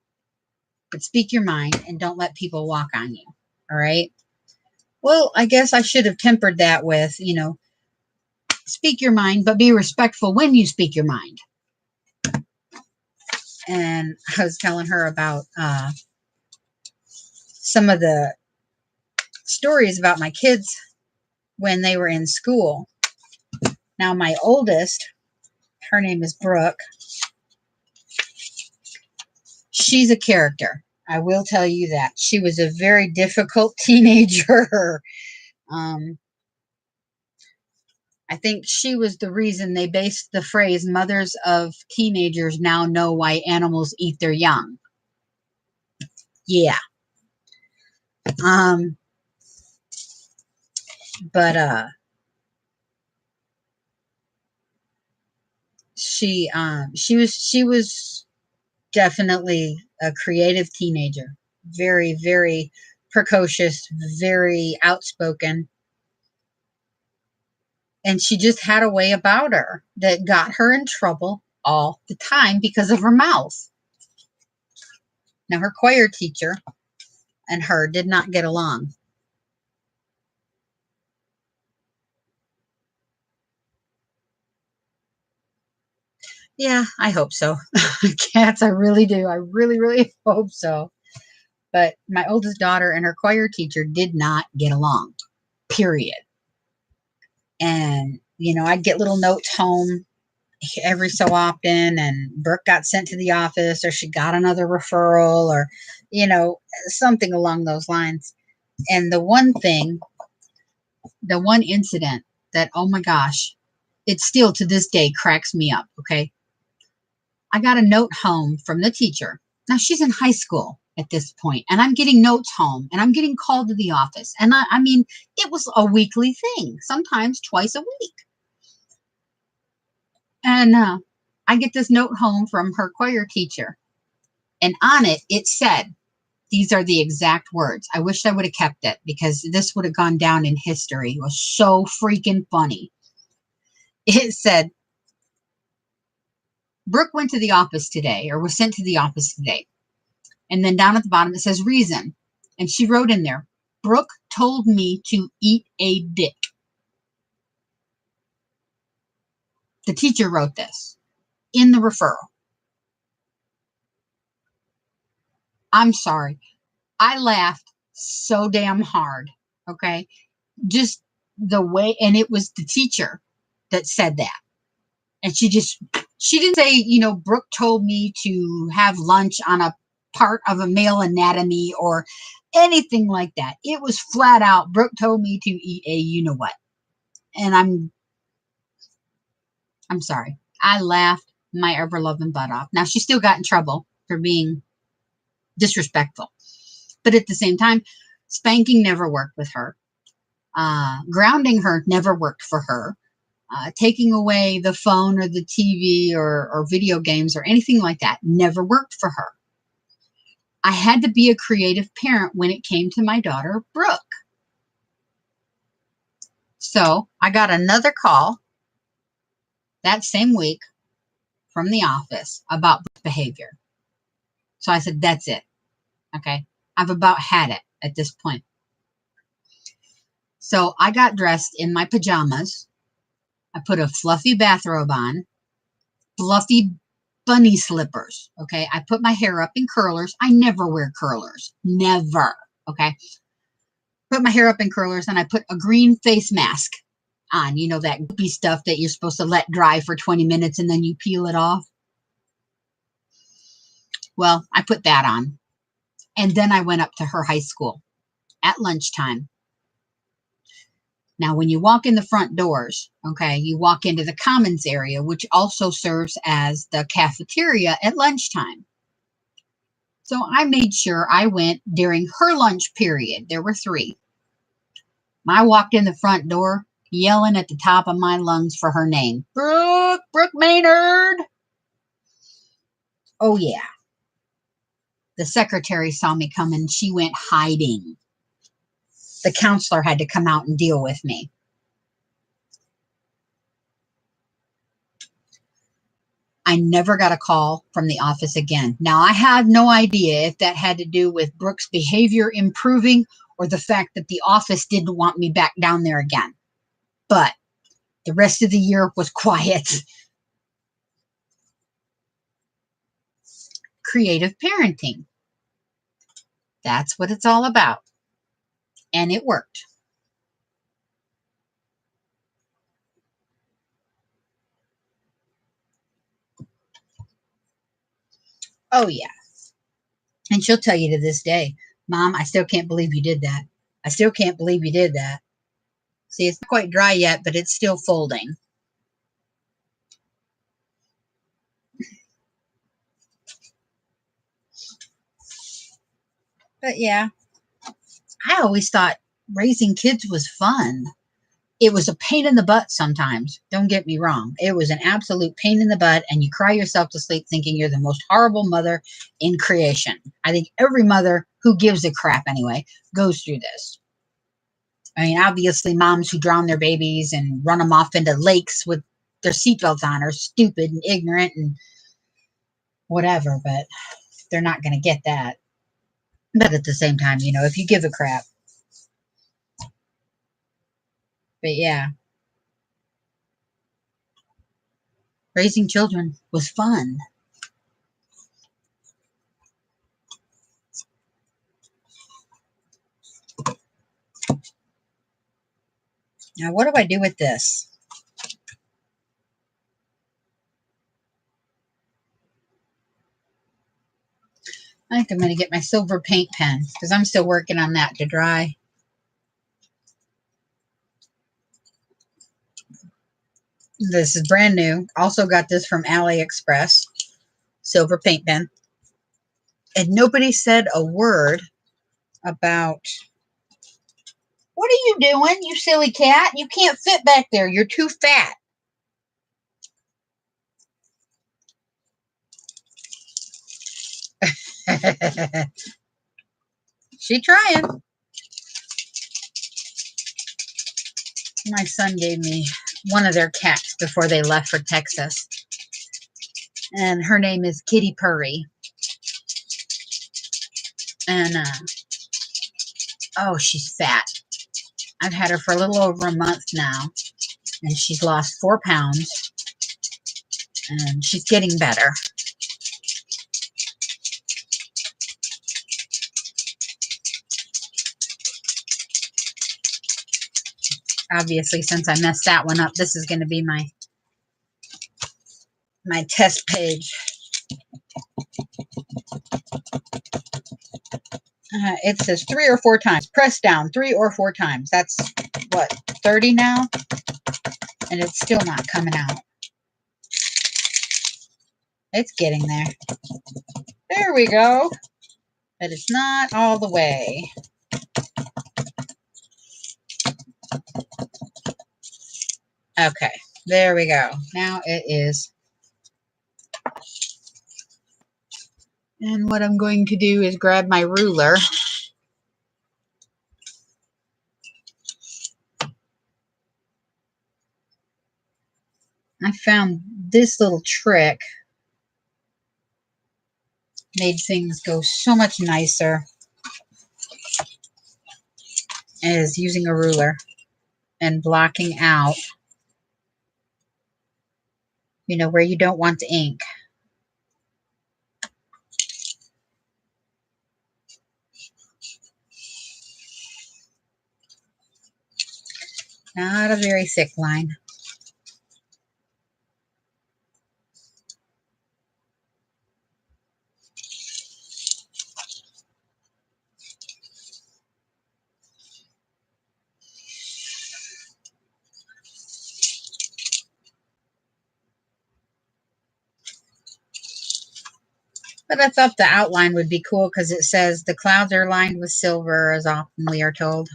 but speak your mind and don't let people walk on you. All right. Well, I guess I should have tempered that with, you know, speak your mind, but be respectful when you speak your mind. And I was telling her about some of the stories about my kids when they were in school. Now, my oldest Her name is Brooke. She's a character. I will tell you that. She was a very difficult teenager. um, I think she was the reason they based the phrase mothers of teenagers now know why animals eat their young. Yeah. Um, but she was definitely a creative teenager. Very, very precocious, very outspoken. And she just had a way about her that got her in trouble all the time because of her mouth. Now, her choir teacher and her did not get along. Yeah, I hope so. Cats, I really do. I really, really hope so. But my oldest daughter and her choir teacher did not get along, period. And, I'd get little notes home every so often, and Brooke got sent to the office, or she got another referral, or, something along those lines. And the one incident that, oh my gosh, it still to this day cracks me up, okay? I got a note home from the teacher. Now she's in high school at this point, and I'm getting notes home, and I'm getting called to the office. And I mean, it was a weekly thing, sometimes twice a week. And I get this note home from her choir teacher, and on it, it said, these are the exact words. I wish I would have kept it because this would have gone down in history. It was so freaking funny. It said, Brooke went to the office today, or was sent to the office today. And then down at the bottom, it says reason. And she wrote in there, Brooke told me to eat a dick. The teacher wrote this in the referral. I'm sorry. I laughed so damn hard. Okay. Just the way, and it was the teacher that said that. And she didn't say, Brooke told me to have lunch on a part of a male anatomy or anything like that. It was flat out, Brooke told me to eat a what. And I'm sorry. I laughed my ever loving butt off. Now she still got in trouble for being disrespectful. But at the same time, spanking never worked with her. Grounding her never worked for her. Taking away the phone or the TV or video games or anything like that never worked for her. I had to be a creative parent when it came to my daughter, Brooke. So I got another call that same week from the office about behavior. So I said, that's it. Okay. I've about had it at this point. So I got dressed in my pajamas. I put a fluffy bathrobe on, fluffy bunny slippers. Okay. I put my hair up in curlers. I never wear curlers. Never. Okay. Put my hair up in curlers, and I put a green face mask on, that goopy stuff that you're supposed to let dry for 20 minutes and then you peel it off. Well, I put that on. And then I went up to her high school at lunchtime. Now, when you walk in the front doors, okay, you walk into the commons area, which also serves as the cafeteria at lunchtime. So I made sure I went during her lunch period. There were 3. I walked in the front door yelling at the top of my lungs for her name. Brooke Maynard. Oh, yeah. The secretary saw me coming. She went hiding. The counselor had to come out and deal with me. I never got a call from the office again. Now, I had no idea if that had to do with Brooke's behavior improving or the fact that the office didn't want me back down there again. But the rest of the year was quiet. Creative parenting. That's what it's all about. And it worked. Oh, yeah. And she'll tell you to this day, Mom, I still can't believe you did that. I still can't believe you did that. See, it's not quite dry yet, but it's still folding. But yeah, I always thought raising kids was fun. It was a pain in the butt sometimes. Don't get me wrong. It was an absolute pain in the butt, and you cry yourself to sleep thinking you're the most horrible mother in creation. I think every mother who gives a crap anyway goes through this. I mean, obviously, moms who drown their babies and run them off into lakes with their seatbelts on are stupid and ignorant and whatever, but they're not going to get that. But at the same time, if you give a crap. But yeah, raising children was fun. Now, what do I do with this? I think I'm going to get my silver paint pen because I'm still working on that to dry. This is brand new. Also got this from AliExpress. Silver paint pen. And nobody said a word about, what are you doing, you silly cat? You can't fit back there. You're too fat. She trying. My son gave me one of their cats before they left for Texas. And her name is Kitty Purry. And, oh, she's fat. I've had her for a little over a month now. And she's lost 4 pounds. And she's getting better. Obviously, since I messed that one up, this is going to be my test page. It says 3 or 4 times. Press down 3 or 4 times. That's, what, 30 now? And it's still not coming out. It's getting there. There we go. But it's not all the way. Okay, there we go. Now it is. And what I'm going to do is grab my ruler. I found this little trick made things go so much nicer as using a ruler and blocking out, where you don't want the ink. Not a very thick line. But I thought the outline would be cool because it says the clouds are lined with silver, as often we are told.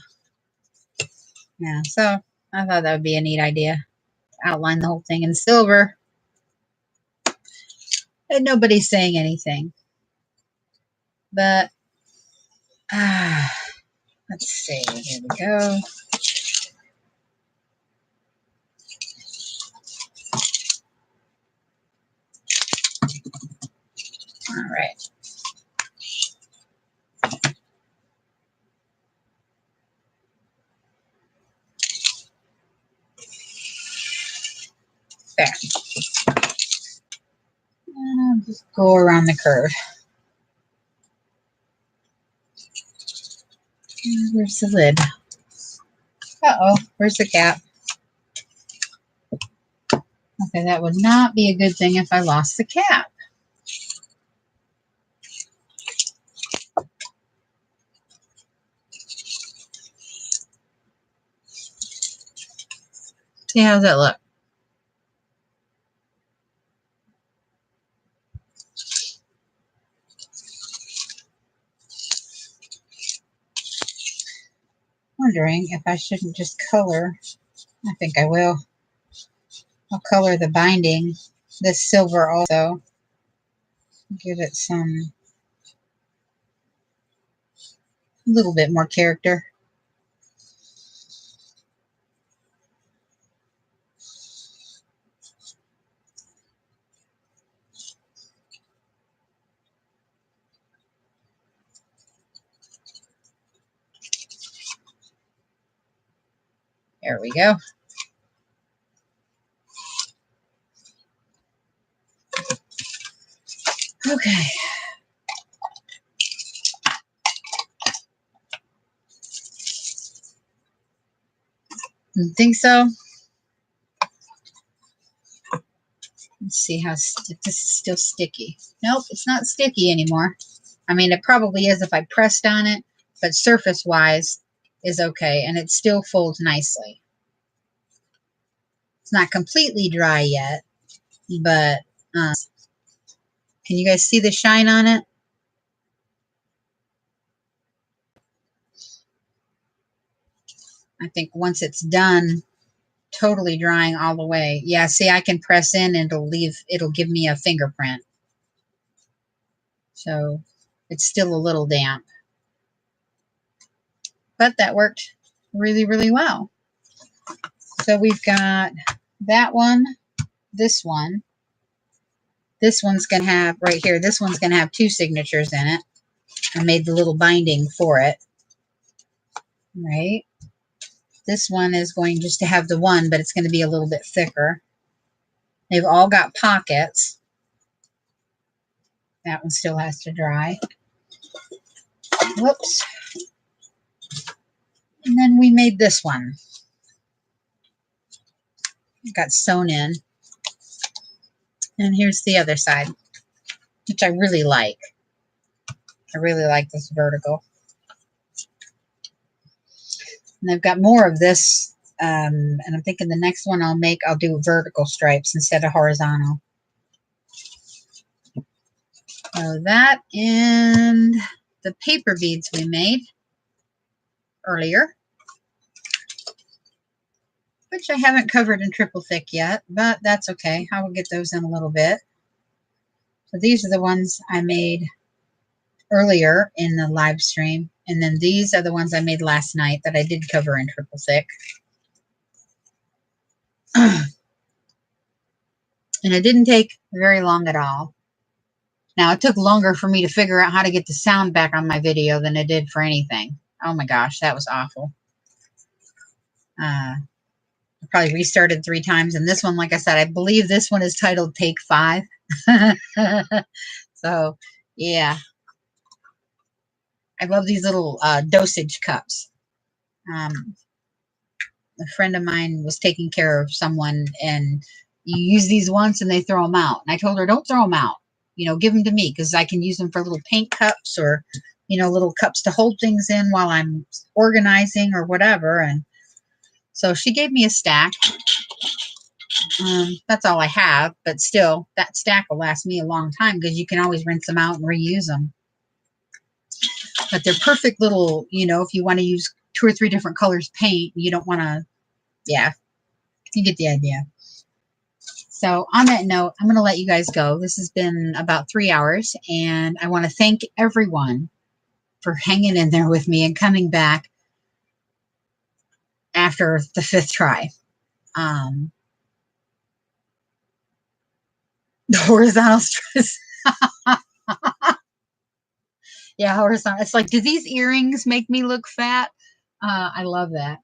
Yeah, so I thought that would be a neat idea. Outline the whole thing in silver. And nobody's saying anything. But, let's see. Here we go. All right. There. And I'll just go around the curve. Where's the lid? Uh-oh, where's the cap? Okay, that would not be a good thing if I lost the cap. See, how does that look? Wondering if I shouldn't just color. I think I will. I'll color the binding, this silver also. Give it some, a little bit more character. There we go. Okay. You think so? Let's see how this is still sticky. Nope, it's not sticky anymore. I mean, it probably is if I pressed on it, but surface-wise is okay, and it still folds nicely. It's not completely dry yet, but can you guys see the shine on it? I think once it's done, totally drying all the way. Yeah, see, I can press in and it'll give me a fingerprint. So it's still a little damp. But that worked really, really well. So we've got that one, this one. This one's going to have, right here, this one's going to have 2 signatures in it. I made the little binding for it. Right? This one is going just to have the one, but it's going to be a little bit thicker. They've all got pockets. That one still has to dry. Whoops. And then we made this one. It got sewn in. And here's the other side, which I really like. I really like this vertical. And I've got more of this, and I'm thinking the next one I'll do vertical stripes instead of horizontal. So that and the paper beads we made earlier, which I haven't covered in triple thick yet, but that's okay. I will get those in a little bit. So these are the ones I made earlier in the live stream, and then these are the ones I made last night that I did cover in triple thick. And it didn't take very long at all. Now, it took longer for me to figure out how to get the sound back on my video than it did for anything. Oh my gosh, that was awful. I probably restarted 3 times, and this one, like I said, I believe this one is titled Take 5. So, yeah. I love these little dosage cups. A friend of mine was taking care of someone, and you use these once and they throw them out. And I told her, don't throw them out. You know, give them to me because I can use them for little paint cups or, you know, little cups to hold things in while I'm organizing or whatever. And so she gave me a stack. That's all I have, but still, that stack will last me a long time because you can always rinse them out and reuse them. But they're perfect little, you know, if you want to use 2 or 3 different colors paint, you don't want to, yeah, you get the idea. So on that note, I'm going to let you guys go. This has been about 3 hours, and I want to thank everyone for hanging in there with me and coming back after the 5th try. The horizontal stress. Yeah, horizontal. It's like, do these earrings make me look fat? I love that.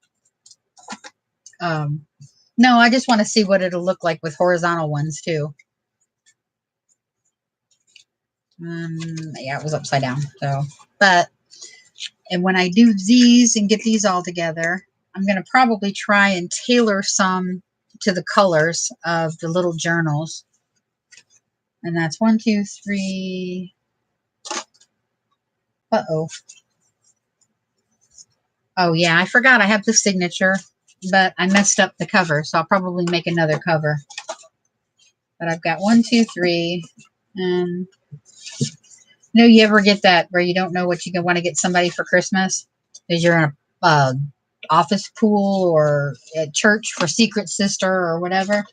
No, I just want to see what it'll look like with horizontal ones too. Yeah, it was upside down. So, and when I do these and get these all together, I'm going to probably try and tailor some to the colors of the little journals. And that's 1, 2, 3. Uh-oh. Oh, yeah, I forgot I have the signature. but I messed up the cover, so I'll probably make another cover. But I've got 1, 2, 3, and you ever get that where you don't know what you want to get somebody for Christmas? Because you're in a office pool or at church for Secret Sister or whatever.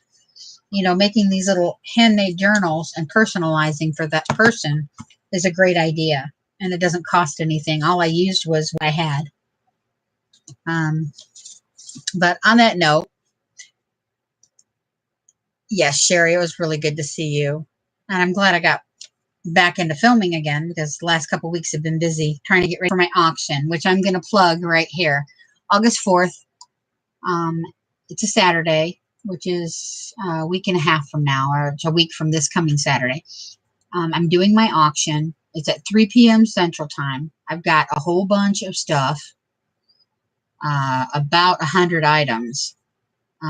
Making these little handmade journals and personalizing for that person is a great idea. And it doesn't cost anything. All I used was what I had. But on that note, yes, Sherry, it was really good to see you. And I'm glad I got back into filming again because the last couple of weeks have been busy trying to get ready for my auction, which I'm going to plug right here. August 4th. It's a Saturday, which is a week and a half from now, or it's a week from this coming Saturday. I'm doing my auction. It's at 3 p.m. Central Time. I've got a whole bunch of stuff, about 100 items,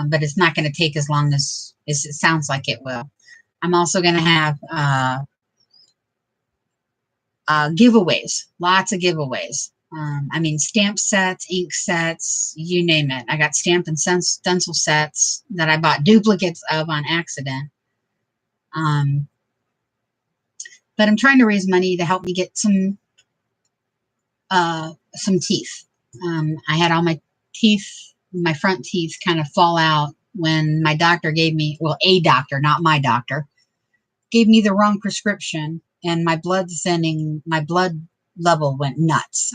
but it's not going to take as long as it sounds like it will. I'm also going to have giveaways, lots of giveaways. Stamp sets, ink sets, you name it. I got stamp and stencil sets that I bought duplicates of on accident. But I'm trying to raise money to help me get some teeth. I had all my teeth, my front teeth kind of fall out when my doctor gave me, well, a doctor, not my doctor, gave me the wrong prescription, and my blood level went nuts.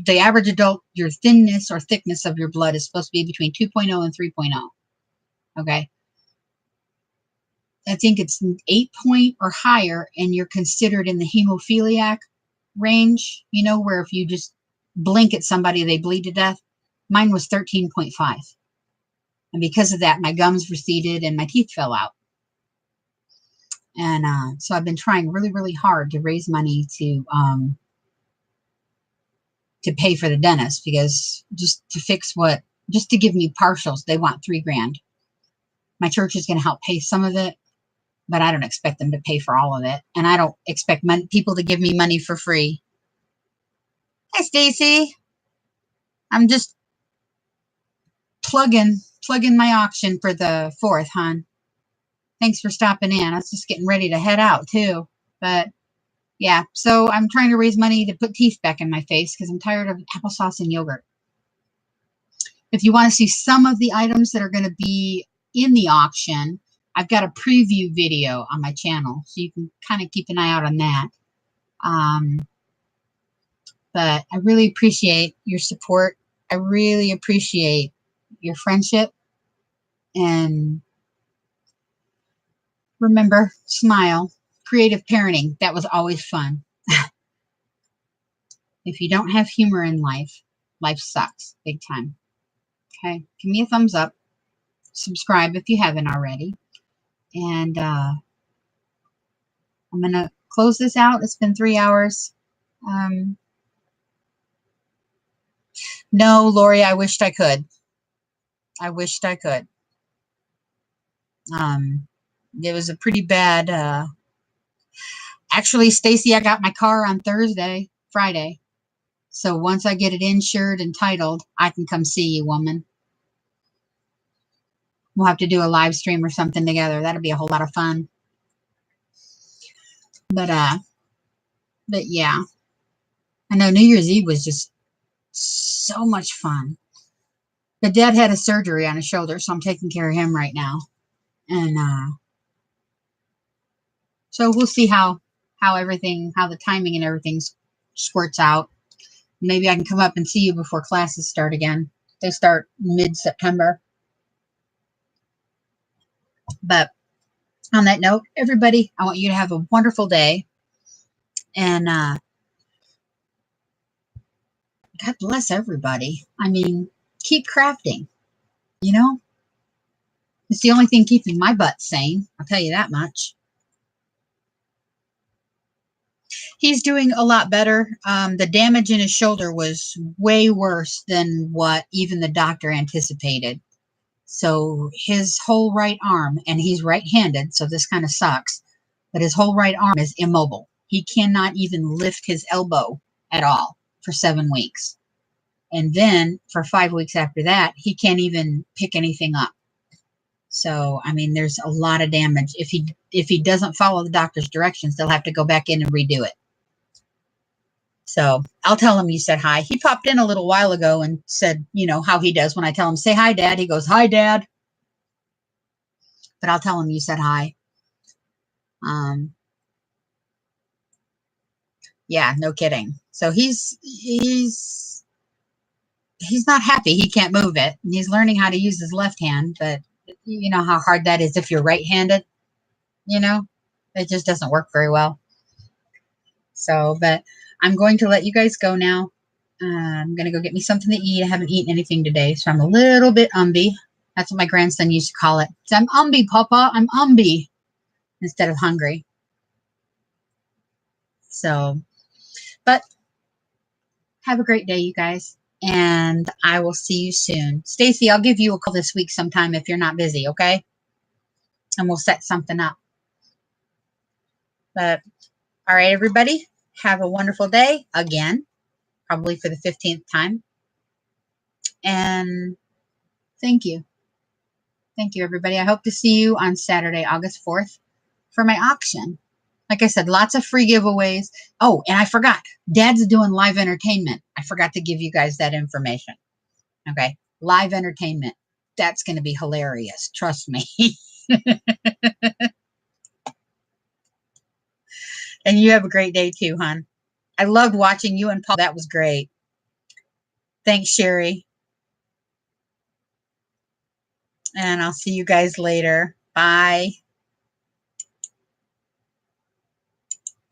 The average adult, your thinness or thickness of your blood is supposed to be between 2.0 and 3.0. Okay. I think it's 8 point or higher, and you're considered in the hemophiliac range, where if you just blink at somebody, they bleed to death. Mine was 13.5. And because of that, my gums receded and my teeth fell out. And so I've been trying really, really hard to raise money to pay for the dentist, because just to give me partials, they want $3,000. My church is going to help pay some of it, but I don't expect them to pay for all of it. And I don't expect people to give me money for free. Hi, Stacy. I'm just plugging my auction for the 4th, hon. Thanks for stopping in. I was just getting ready to head out, too. But, yeah. So I'm trying to raise money to put teeth back in my face because I'm tired of applesauce and yogurt. If you want to see some of the items that are going to be in the auction, I've got a preview video on my channel, so you can kind of keep an eye out on that. But I really appreciate your support. I really appreciate your friendship. And remember, smile. Creative parenting. That was always fun. If you don't have humor in life, life sucks big time. Okay? Give me a thumbs up. Subscribe if you haven't already. And I'm going to close this out. It's been 3 hours. No, Lori, I wished I could. I wished I could. It was a pretty bad, actually, Stacy, I got my car on Friday. So once I get it insured and titled, I can come see you, woman. We'll have to do a live stream or something together. That'll be a whole lot of fun. But yeah, I know New Year's Eve was just so much fun. But Dad had a surgery on his shoulder, so I'm taking care of him right now. And so we'll see how the timing and everything squirts out. Maybe I can come up and see you before classes start again. They start mid-September. But on that note, everybody, I want you to have a wonderful day. And God bless everybody. I mean, keep crafting. It's the only thing keeping my butt sane. I'll tell you that much. He's doing a lot better. The damage in his shoulder was way worse than what even the doctor anticipated. So his whole right arm, and he's right-handed, so this kind of sucks, but his whole right arm is immobile. He cannot even lift his elbow at all for 7 weeks. And then for 5 weeks after that, he can't even pick anything up. So, I mean, there's a lot of damage. If he doesn't follow the doctor's directions, they'll have to go back in and redo it. So I'll tell him you said hi. He popped in a little while ago and said, you know, how he does when I tell him, say hi, Dad. He goes, hi, Dad. But I'll tell him you said hi. Yeah, no kidding. So he's not happy. He can't move it. And he's learning how to use his left hand, but you know how hard that is if you're right-handed, you know? It just doesn't work very well. So, but I'm going to let you guys go now. I'm going to go get me something to eat. I haven't eaten anything today, so I'm a little bit umby. That's what my grandson used to call it. So I'm umby, Papa. I'm umby instead of hungry. So, but have a great day, you guys. And I will see you soon. Stacy, I'll give you a call this week sometime if you're not busy, okay? And we'll set something up. But, all right, everybody, have a wonderful day again, probably for the 15th time. And thank you. Thank you, everybody. I hope to see you on Saturday, August 4th for my auction. Like I said, lots of free giveaways. Oh, and I forgot. Dad's doing live entertainment. I forgot to give you guys that information. Okay. Live entertainment. That's going to be hilarious. Trust me. And you have a great day too, hon. I loved watching you and Paul. That was great. Thanks, Sherry. And I'll see you guys later. Bye.